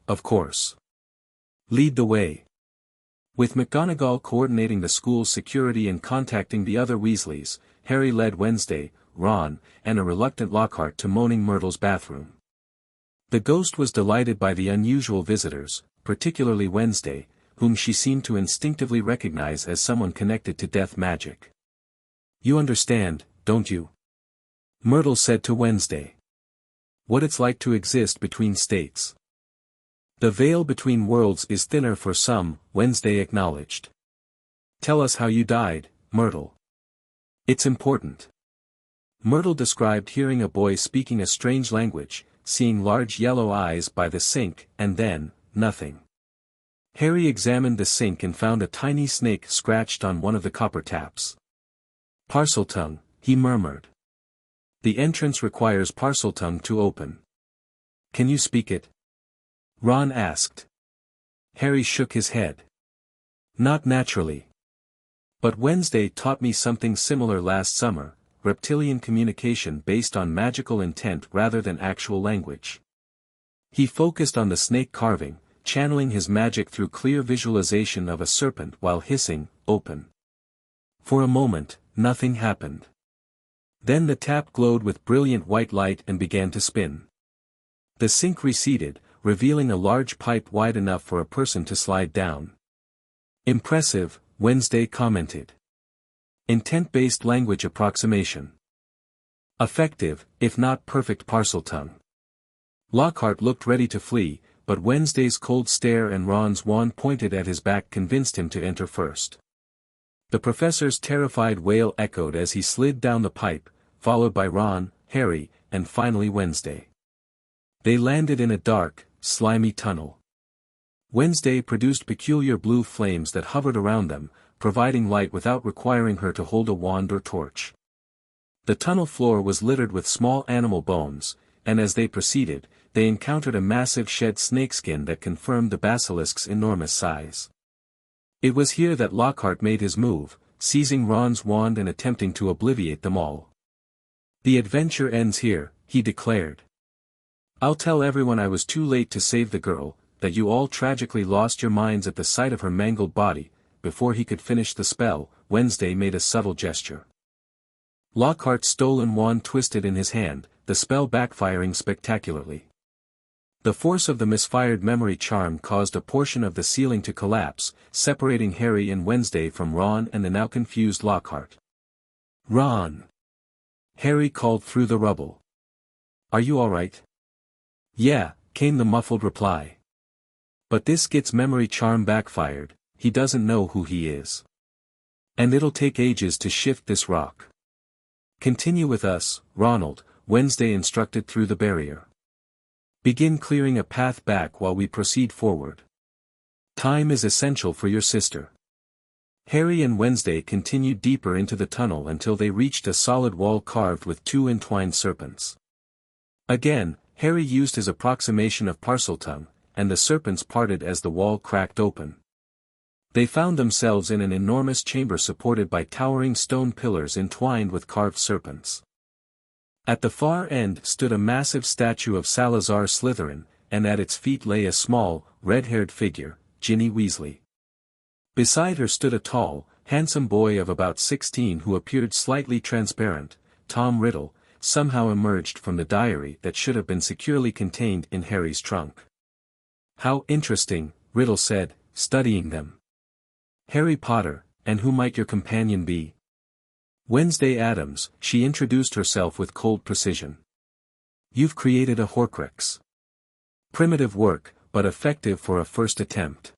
Lead the way." With McGonagall coordinating the school's security and contacting the other Weasleys, Harry led Wednesday, Ron, and a reluctant Lockhart to Moaning Myrtle's bathroom. The ghost was delighted by the unusual visitors, particularly Wednesday, whom she seemed to instinctively recognize as someone connected to death magic. "You understand, don't you?" Myrtle said to Wednesday. "What it's like to exist between states. The veil between worlds is thinner for some," Wednesday acknowledged. "Tell us how you died, Myrtle. It's important." Myrtle described hearing a boy speaking a strange language, seeing large yellow eyes by the sink, and then, nothing. Harry examined the sink and found a tiny snake scratched on one of the copper taps. "Parseltongue," he murmured. "The entrance requires Parseltongue to open." "Can you speak it?" Ron asked. Harry shook his head. "Not naturally. But Wednesday taught me something similar last summer, reptilian communication based on magical intent rather than actual language." He focused on the snake carving, channeling his magic through clear visualization of a serpent while hissing, "Open." For a moment, nothing happened. Then the tap glowed with brilliant white light and began to spin. The sink receded, revealing a large pipe wide enough for a person to slide down. Impressive, Wednesday commented. Intent-based language approximation. Effective, if not perfect Parseltongue. Lockhart looked ready to flee, but Wednesday's cold stare and Ron's wand pointed at his back convinced him to enter first. The professor's terrified wail echoed as he slid down the pipe, followed by Ron, Harry, and finally Wednesday. They landed in a dark, slimy tunnel. Wednesday produced peculiar blue flames that hovered around them, providing light without requiring her to hold a wand or torch. The tunnel floor was littered with small animal bones, and as they proceeded, they encountered a massive shed snakeskin that confirmed the basilisk's enormous size. It was here that Lockhart made his move, seizing Ron's wand and attempting to obliviate them all. "The adventure ends here," he declared. "I'll tell everyone I was too late to save the girl, that you all tragically lost your minds at the sight of her mangled body." Before he could finish the spell, Wednesday made a subtle gesture. Lockhart's stolen wand twisted in his hand, the spell backfiring spectacularly. The force of the misfired memory charm caused a portion of the ceiling to collapse, separating Harry and Wednesday from Ron and the now confused Lockhart. "Ron!" Harry called through the rubble. "Are you all right?" "Yeah," came the muffled reply. "But this Git's memory charm backfired, he doesn't know who he is. And it'll take ages to shift this rock." "Continue with us, Ronald," Wednesday instructed through the barrier. "Begin clearing a path back while we proceed forward. Time is essential for your sister." Harry and Wednesday continued deeper into the tunnel until they reached a solid wall carved with two entwined serpents. Again, Harry used his approximation of Parseltongue, and the serpents parted as the wall cracked open. They found themselves in an enormous chamber supported by towering stone pillars entwined with carved serpents. At the far end stood a massive statue of Salazar Slytherin, and at its feet lay a small, red-haired figure, Ginny Weasley. Beside her stood a tall, handsome boy of about 16 who appeared slightly transparent. Tom Riddle, somehow emerged from the diary that should have been securely contained in Harry's trunk. "How interesting," Riddle said, studying them. "Harry Potter, and who might your companion be?" "Wednesday Addams," she introduced herself with cold precision. "You've created a Horcrux. Primitive work, but effective for a first attempt."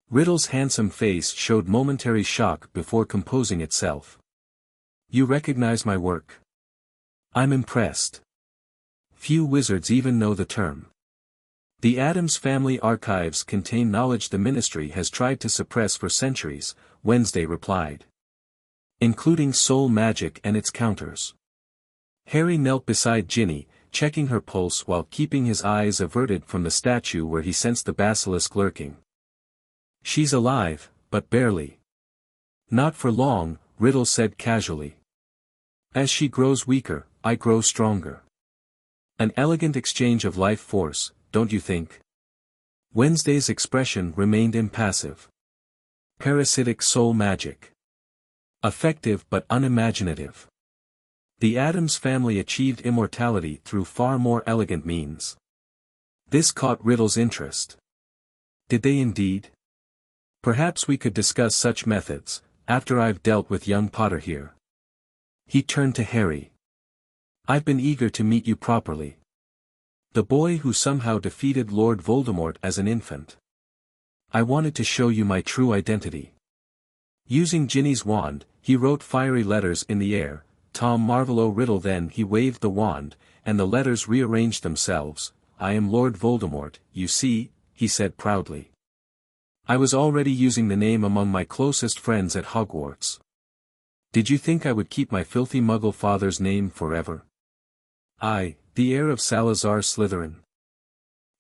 Riddle's handsome face showed momentary shock before composing itself. "You recognize my work?" "I'm impressed. Few wizards even know the term. The Addams family archives contain knowledge the Ministry has tried to suppress for centuries," Wednesday replied. "Including soul magic and its counters." Harry knelt beside Ginny, checking her pulse while keeping his eyes averted from the statue where he sensed the basilisk lurking. "She's alive, but barely." "Not for long," Riddle said casually. "As she grows weaker, I grow stronger. An elegant exchange of life force, don't you think?" Wednesday's expression remained impassive. "Parasitic soul magic. Effective but unimaginative. The Addams family achieved immortality through far more elegant means." This caught Riddle's interest. "Did they indeed? Perhaps we could discuss such methods, after I've dealt with young Potter here." He turned to Harry. "I've been eager to meet you properly. The boy who somehow defeated Lord Voldemort as an infant. I wanted to show you my true identity." Using Ginny's wand, he wrote fiery letters in the air. "Tom Marvolo Riddle." Then he waved the wand, and the letters rearranged themselves. "I am Lord Voldemort, you see," he said proudly. "I was already using the name among my closest friends at Hogwarts. Did you think I would keep my filthy Muggle father's name forever? I, the heir of Salazar Slytherin."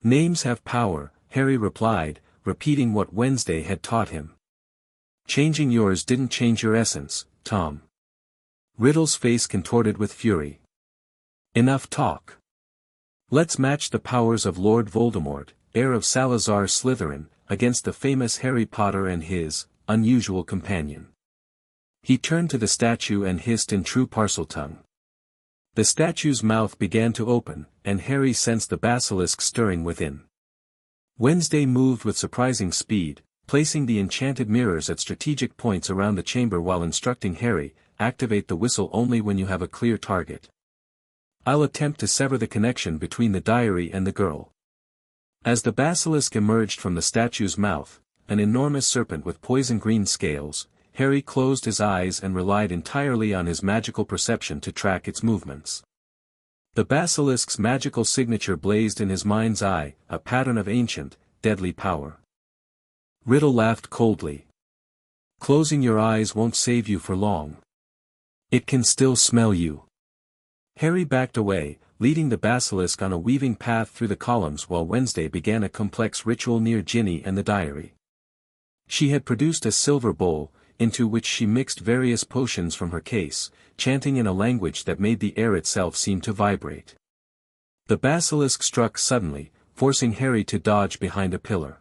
"Names have power," Harry replied, repeating what Wednesday had taught him. "Changing yours didn't change your essence, Tom." Riddle's face contorted with fury. "Enough talk. Let's match the powers of Lord Voldemort, heir of Salazar Slytherin, against the famous Harry Potter and his unusual companion." He turned to the statue and hissed in true Parseltongue. The statue's mouth began to open, and Harry sensed the basilisk stirring within. Wednesday moved with surprising speed, placing the enchanted mirrors at strategic points around the chamber while instructing Harry, activate the whistle only when you have a clear target. I'll attempt to sever the connection between the diary and the girl. As the basilisk emerged from the statue's mouth, an enormous serpent with poison-green scales, Harry closed his eyes and relied entirely on his magical perception to track its movements. The basilisk's magical signature blazed in his mind's eye, a pattern of ancient, deadly power. Riddle laughed coldly. Closing your eyes won't save you for long. It can still smell you. Harry backed away, leading the basilisk on a weaving path through the columns while Wednesday began a complex ritual near Ginny and the diary. She had produced a silver bowl, into which she mixed various potions from her case, chanting in a language that made the air itself seem to vibrate. The basilisk struck suddenly, forcing Harry to dodge behind a pillar.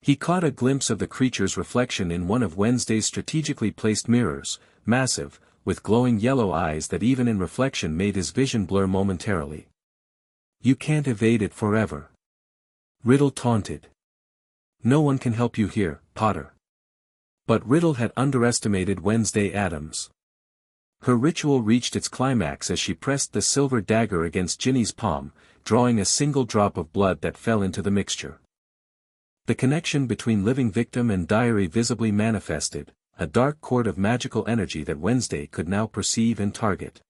He caught a glimpse of the creature's reflection in one of Wednesday's strategically placed mirrors, massive, with glowing yellow eyes that even in reflection made his vision blur momentarily. You can't evade it forever. Riddle taunted. No one can help you here, Potter. But Riddle had underestimated Wednesday Addams. Her ritual reached its climax as she pressed the silver dagger against Ginny's palm, drawing a single drop of blood that fell into the mixture. The connection between living victim and diary visibly manifested, a dark cord of magical energy that Wednesday could now perceive and target.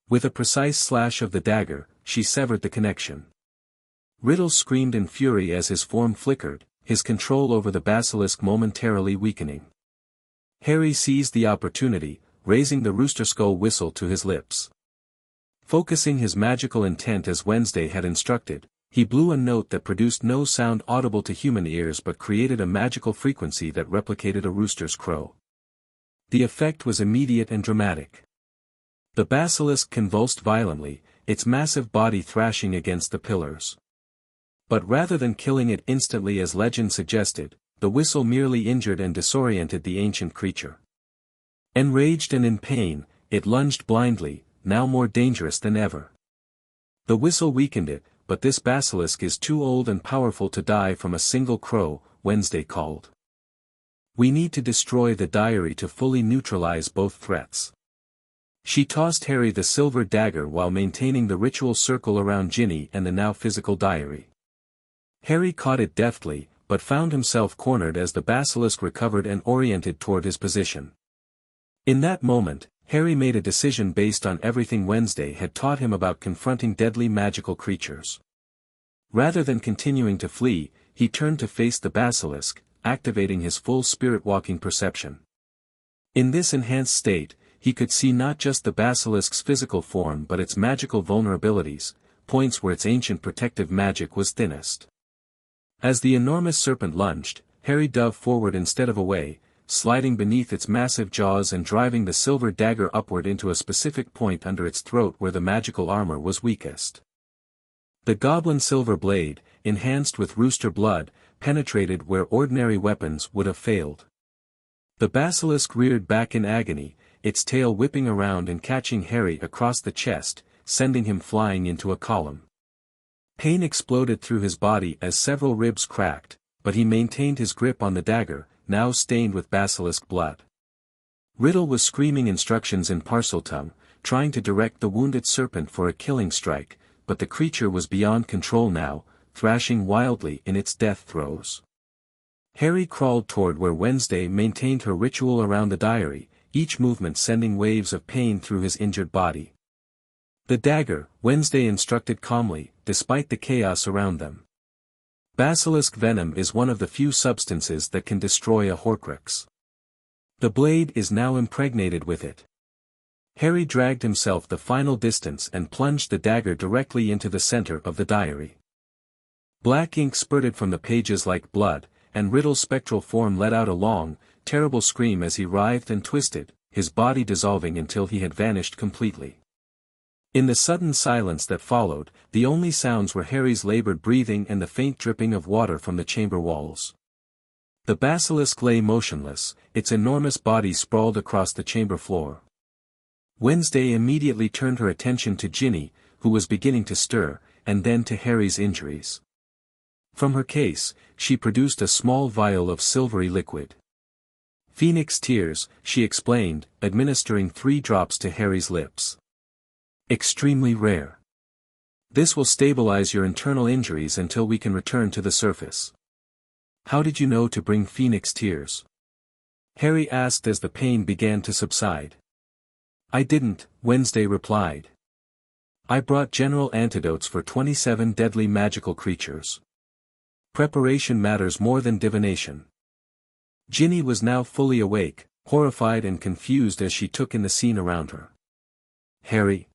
With a precise slash of the dagger, she severed the connection. Riddle screamed in fury as his form flickered, his control over the basilisk momentarily weakening. Harry seized the opportunity, raising the rooster skull whistle to his lips. Focusing his magical intent as Wednesday had instructed, he blew a note that produced no sound audible to human ears but created a magical frequency that replicated a rooster's crow. The effect was immediate and dramatic. The basilisk convulsed violently, its massive body thrashing against the pillars. But rather than killing it instantly as legend suggested, the whistle merely injured and disoriented the ancient creature. Enraged and in pain, it lunged blindly, now more dangerous than ever. The whistle weakened it, but this basilisk is too old and powerful to die from a single crow, Wednesday called. We need to destroy the diary to fully neutralize both threats. She tossed Harry the silver dagger while maintaining the ritual circle around Ginny and the now physical diary. Harry caught it deftly, but found himself cornered as the basilisk recovered and oriented toward his position. In that moment, Harry made a decision based on everything Wednesday had taught him about confronting deadly magical creatures. Rather than continuing to flee, he turned to face the basilisk, activating his full spirit-walking perception. In this enhanced state, he could see not just the basilisk's physical form but its magical vulnerabilities, points where its ancient protective magic was thinnest. As the enormous serpent lunged, Harry dove forward instead of away, sliding beneath its massive jaws and driving the silver dagger upward into a specific point under its throat where the magical armor was weakest. The goblin silver blade, enhanced with rooster blood, penetrated where ordinary weapons would have failed. The basilisk reared back in agony, its tail whipping around and catching Harry across the chest, sending him flying into a column. Pain exploded through his body as several ribs cracked, but he maintained his grip on the dagger, now stained with basilisk blood. Riddle was screaming instructions in Parseltongue, trying to direct the wounded serpent for a killing strike, but the creature was beyond control now, thrashing wildly in its death throes. Harry crawled toward where Wednesday maintained her ritual around the diary, each movement sending waves of pain through his injured body. The dagger, Wednesday instructed calmly, despite the chaos around them. Basilisk venom is one of the few substances that can destroy a Horcrux. The blade is now impregnated with it. Harry dragged himself the final distance and plunged the dagger directly into the center of the diary. Black ink spurted from the pages like blood, and Riddle's spectral form let out a long, terrible scream as he writhed and twisted, his body dissolving until he had vanished completely. In the sudden silence that followed, the only sounds were Harry's labored breathing and the faint dripping of water from the chamber walls. The basilisk lay motionless, its enormous body sprawled across the chamber floor. Wednesday immediately turned her attention to Ginny, who was beginning to stir, and then to Harry's injuries. From her case, she produced a small vial of silvery liquid. Phoenix tears, she explained, administering 3 drops to Harry's lips. Extremely rare. This will stabilize your internal injuries until we can return to the surface. How did you know to bring Phoenix tears? Harry asked as the pain began to subside. I didn't, Wednesday replied. I brought general antidotes for 27 deadly magical creatures. Preparation matters more than divination. Ginny was now fully awake, horrified and confused as she took in the scene around her. Harry.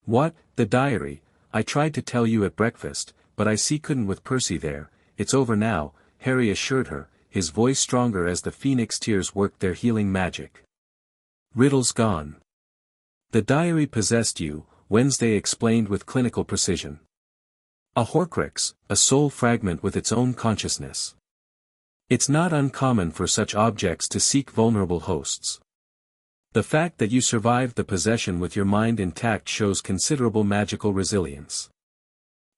What, the diary? I tried to tell you at breakfast, but I couldn't with Percy there. It's over now, Harry assured her, his voice stronger as the Phoenix tears worked their healing magic. Riddle's gone. The diary possessed you, Wednesday explained with clinical precision. A Horcrux, a soul fragment with its own consciousness. It's not uncommon for such objects to seek vulnerable hosts. The fact that you survived the possession with your mind intact shows considerable magical resilience.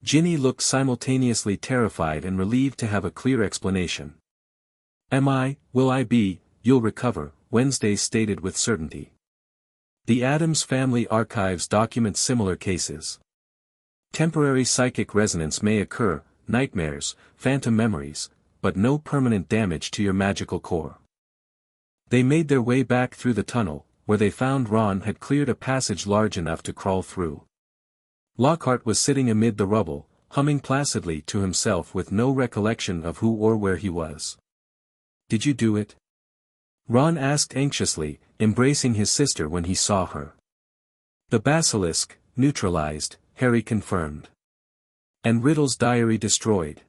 Ginny looked simultaneously terrified and relieved to have a clear explanation. Will I be, you'll recover, Wednesday stated with certainty. The Addams family archives document similar cases. Temporary psychic resonance may occur, nightmares, phantom memories, but no permanent damage to your magical core. They made their way back through the tunnel, where they found Ron had cleared a passage large enough to crawl through. Lockhart was sitting amid the rubble, humming placidly to himself with no recollection of who or where he was. Did you do it? Ron asked anxiously, embracing his sister when he saw her. The basilisk, neutralized, Harry confirmed. And Riddle's diary destroyed.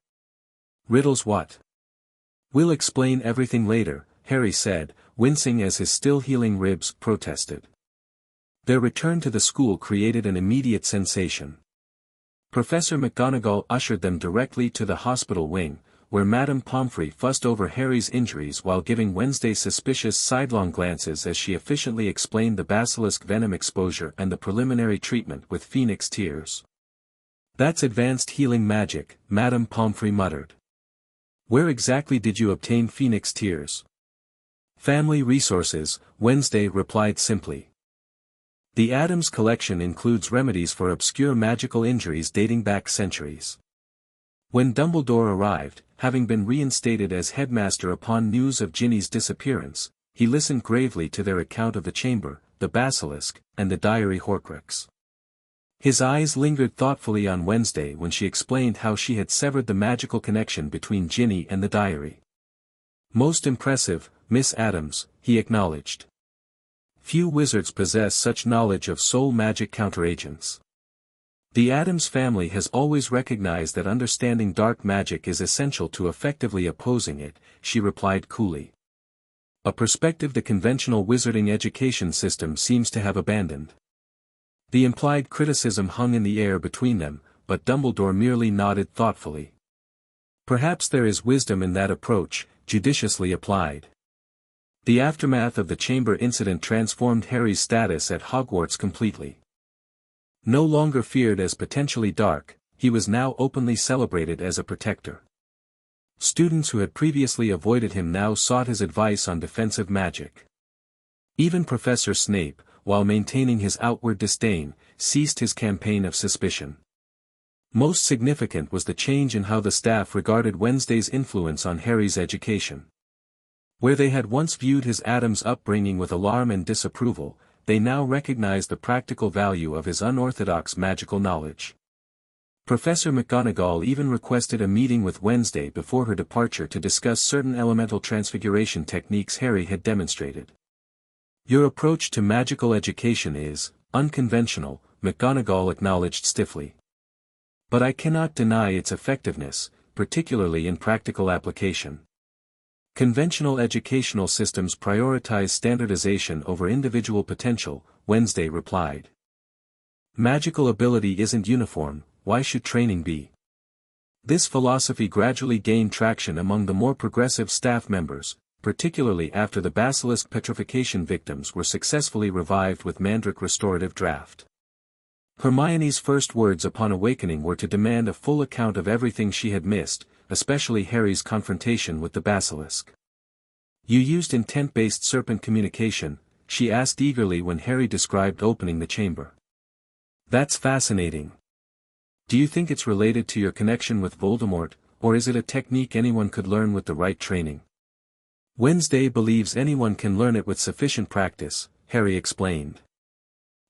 Riddle's what? We'll explain everything later, Harry said, wincing as his still-healing ribs protested. Their return to the school created an immediate sensation. Professor McGonagall ushered them directly to the hospital wing, where Madame Pomfrey fussed over Harry's injuries while giving Wednesday suspicious sidelong glances as she efficiently explained the basilisk venom exposure and the preliminary treatment with Phoenix tears. That's advanced healing magic, Madame Pomfrey muttered. Where exactly did you obtain Phoenix tears? Family resources, Wednesday replied simply. The Addams collection includes remedies for obscure magical injuries dating back centuries. When Dumbledore arrived, having been reinstated as headmaster upon news of Ginny's disappearance, he listened gravely to their account of the chamber, the basilisk, and the diary Horcrux. His eyes lingered thoughtfully on Wednesday when she explained how she had severed the magical connection between Ginny and the diary. Most impressive, Miss Addams, he acknowledged. Few wizards possess such knowledge of soul magic counteragents. The Addams family has always recognized that understanding dark magic is essential to effectively opposing it, she replied coolly. A perspective the conventional wizarding education system seems to have abandoned. The implied criticism hung in the air between them, but Dumbledore merely nodded thoughtfully. Perhaps there is wisdom in that approach, judiciously applied. The aftermath of the chamber incident transformed Harry's status at Hogwarts completely. No longer feared as potentially dark, he was now openly celebrated as a protector. Students who had previously avoided him now sought his advice on defensive magic. Even Professor Snape, while maintaining his outward disdain, ceased his campaign of suspicion. Most significant was the change in how the staff regarded Wednesday's influence on Harry's education. Where they had once viewed his Addams upbringing with alarm and disapproval, they now recognized the practical value of his unorthodox magical knowledge. Professor McGonagall even requested a meeting with Wednesday before her departure to discuss certain elemental transfiguration techniques Harry had demonstrated. Your approach to magical education is unconventional, McGonagall acknowledged stiffly. But I cannot deny its effectiveness, particularly in practical application. Conventional educational systems prioritize standardization over individual potential, Wednesday replied. Magical ability isn't uniform, why should training be? This philosophy gradually gained traction among the more progressive staff members, particularly after the basilisk petrification victims were successfully revived with Mandrake restorative draft. Hermione's first words upon awakening were to demand a full account of everything she had missed, especially Harry's confrontation with the basilisk. "You used intent-based serpent communication," she asked eagerly when Harry described opening the chamber. "That's fascinating. Do you think it's related to your connection with Voldemort, or is it a technique anyone could learn with the right training?" "Wednesday believes anyone can learn it with sufficient practice," Harry explained.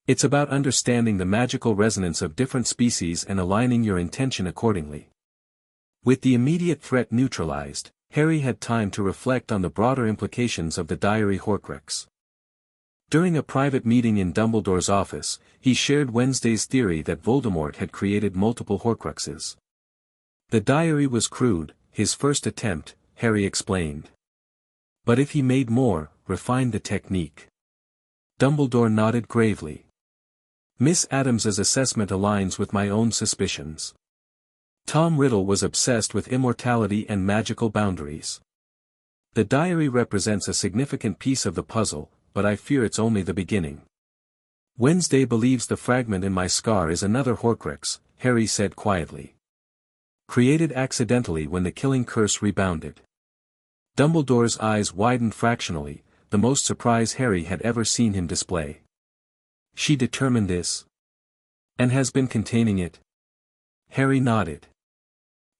"It's about understanding the magical resonance of different species and aligning your intention accordingly." With the immediate threat neutralized, Harry had time to reflect on the broader implications of the diary Horcrux. During a private meeting in Dumbledore's office, he shared Wednesday's theory that Voldemort had created multiple Horcruxes. "The diary was crude, his first attempt," Harry explained. "But if he made more, refined the technique." Dumbledore nodded gravely. "Miss Adams's assessment aligns with my own suspicions. Tom Riddle was obsessed with immortality and magical boundaries. The diary represents a significant piece of the puzzle, but I fear it's only the beginning." "Wednesday believes the fragment in my scar is another Horcrux," Harry said quietly. "Created accidentally when the killing curse rebounded." Dumbledore's eyes widened fractionally, the most surprise Harry had ever seen him display. "She determined this? And has been containing it?" Harry nodded.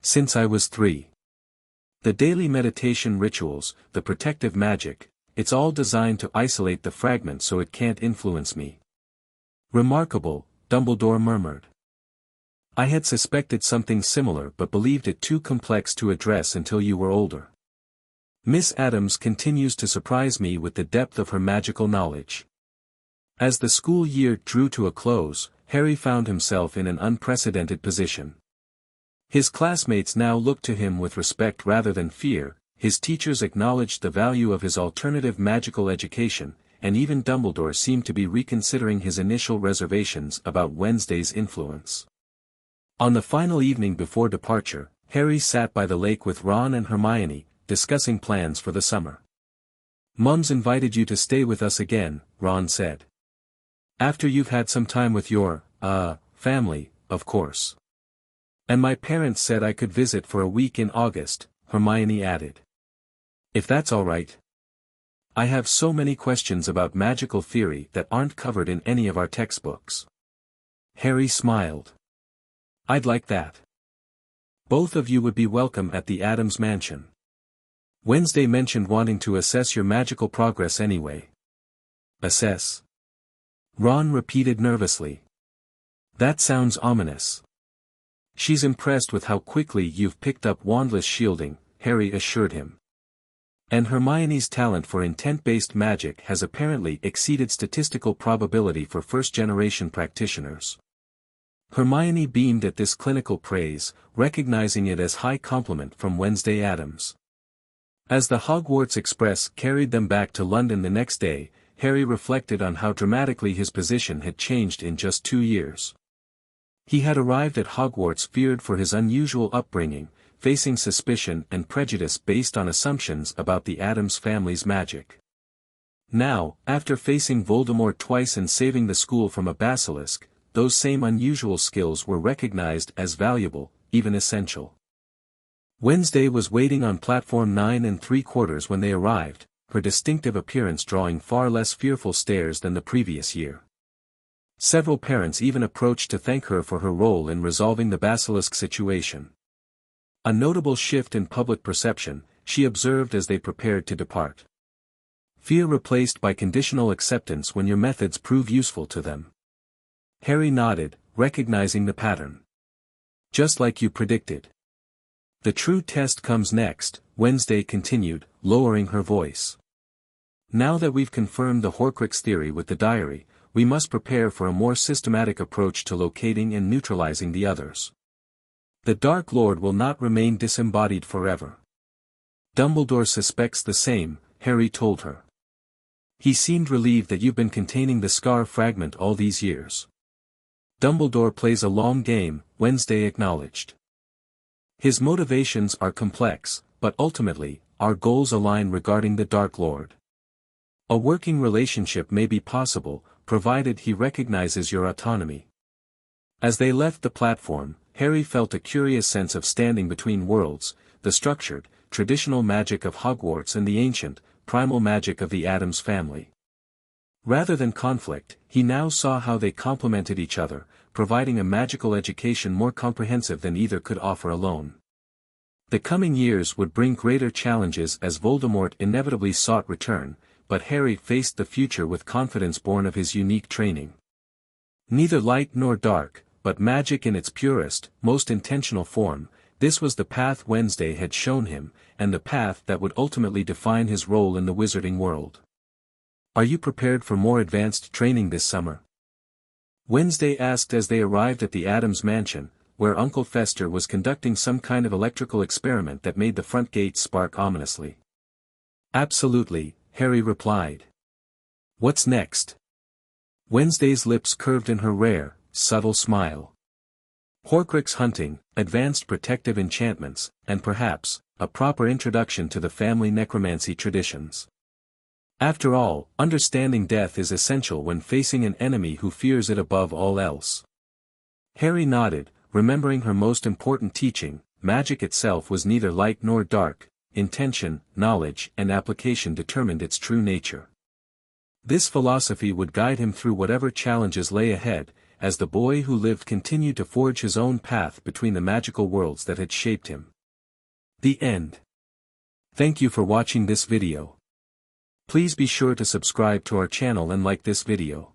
"Since I was 3. The daily meditation rituals, the protective magic, it's all designed to isolate the fragment so it can't influence me." "Remarkable," Dumbledore murmured. "I had suspected something similar but believed it too complex to address until you were older. Miss Adams continues to surprise me with the depth of her magical knowledge." As the school year drew to a close, Harry found himself in an unprecedented position. His classmates now looked to him with respect rather than fear, his teachers acknowledged the value of his alternative magical education, and even Dumbledore seemed to be reconsidering his initial reservations about Wednesday's influence. On the final evening before departure, Harry sat by the lake with Ron and Hermione, discussing plans for the summer. "Mum's invited you to stay with us again," Ron said. "After you've had some time with your, family, of course." "And my parents said I could visit for a week in August," Hermione added. "If that's all right. I have so many questions about magical theory that aren't covered in any of our textbooks." Harry smiled. "I'd like that. Both of you would be welcome at the Adams mansion. Wednesday mentioned wanting to assess your magical progress anyway." "Assess?" Ron repeated nervously. "That sounds ominous." "She's impressed with how quickly you've picked up wandless shielding," Harry assured him. "And Hermione's talent for intent-based magic has apparently exceeded statistical probability for first-generation practitioners." Hermione beamed at this clinical praise, recognizing it as high compliment from Wednesday Adams. As the Hogwarts Express carried them back to London the next day, Harry reflected on how dramatically his position had changed in just 2 years. He had arrived at Hogwarts feared for his unusual upbringing, facing suspicion and prejudice based on assumptions about the Addams family's magic. Now, after facing Voldemort twice and saving the school from a basilisk, those same unusual skills were recognized as valuable, even essential. Wednesday was waiting on platform 9 3/4 when they arrived, her distinctive appearance drawing far less fearful stares than the previous year. Several parents even approached to thank her for her role in resolving the basilisk situation. "A notable shift in public perception," she observed as they prepared to depart. "Fear replaced by conditional acceptance when your methods prove useful to them." Harry nodded, recognizing the pattern. "Just like you predicted. The true test comes next," Wednesday continued, lowering her voice. "Now that we've confirmed the Horcrux theory with the diary, we must prepare for a more systematic approach to locating and neutralizing the others. The Dark Lord will not remain disembodied forever. Dumbledore suspects the same," Harry told her. "He seemed relieved that you've been containing the scar fragment all these years." "Dumbledore plays a long game," Wednesday acknowledged. "His motivations are complex, but ultimately, our goals align regarding the Dark Lord. A working relationship may be possible, provided he recognizes your autonomy." As they left the platform, Harry felt a curious sense of standing between worlds, the structured, traditional magic of Hogwarts and the ancient, primal magic of the Addams family. Rather than conflict, he now saw how they complemented each other, providing a magical education more comprehensive than either could offer alone. The coming years would bring greater challenges as Voldemort inevitably sought return, but Harry faced the future with confidence born of his unique training. Neither light nor dark, but magic in its purest, most intentional form, this was the path Wednesday had shown him, and the path that would ultimately define his role in the wizarding world. Are you prepared for more advanced training this summer? Wednesday asked as they arrived at the Addams mansion, where Uncle Fester was conducting some kind of electrical experiment that made the front gate spark ominously. Absolutely, Harry replied. What's next? Wednesday's lips curved in her rare, subtle smile. Horcrux hunting, advanced protective enchantments, and perhaps, a proper introduction to the family necromancy traditions. After all, understanding death is essential when facing an enemy who fears it above all else. Harry nodded, remembering her most important teaching: magic itself was neither light nor dark, intention, knowledge, and application determined its true nature. This philosophy would guide him through whatever challenges lay ahead, as the boy who lived continued to forge his own path between the magical worlds that had shaped him. The end. Thank you for watching this video. Please be sure to subscribe to our channel and like this video.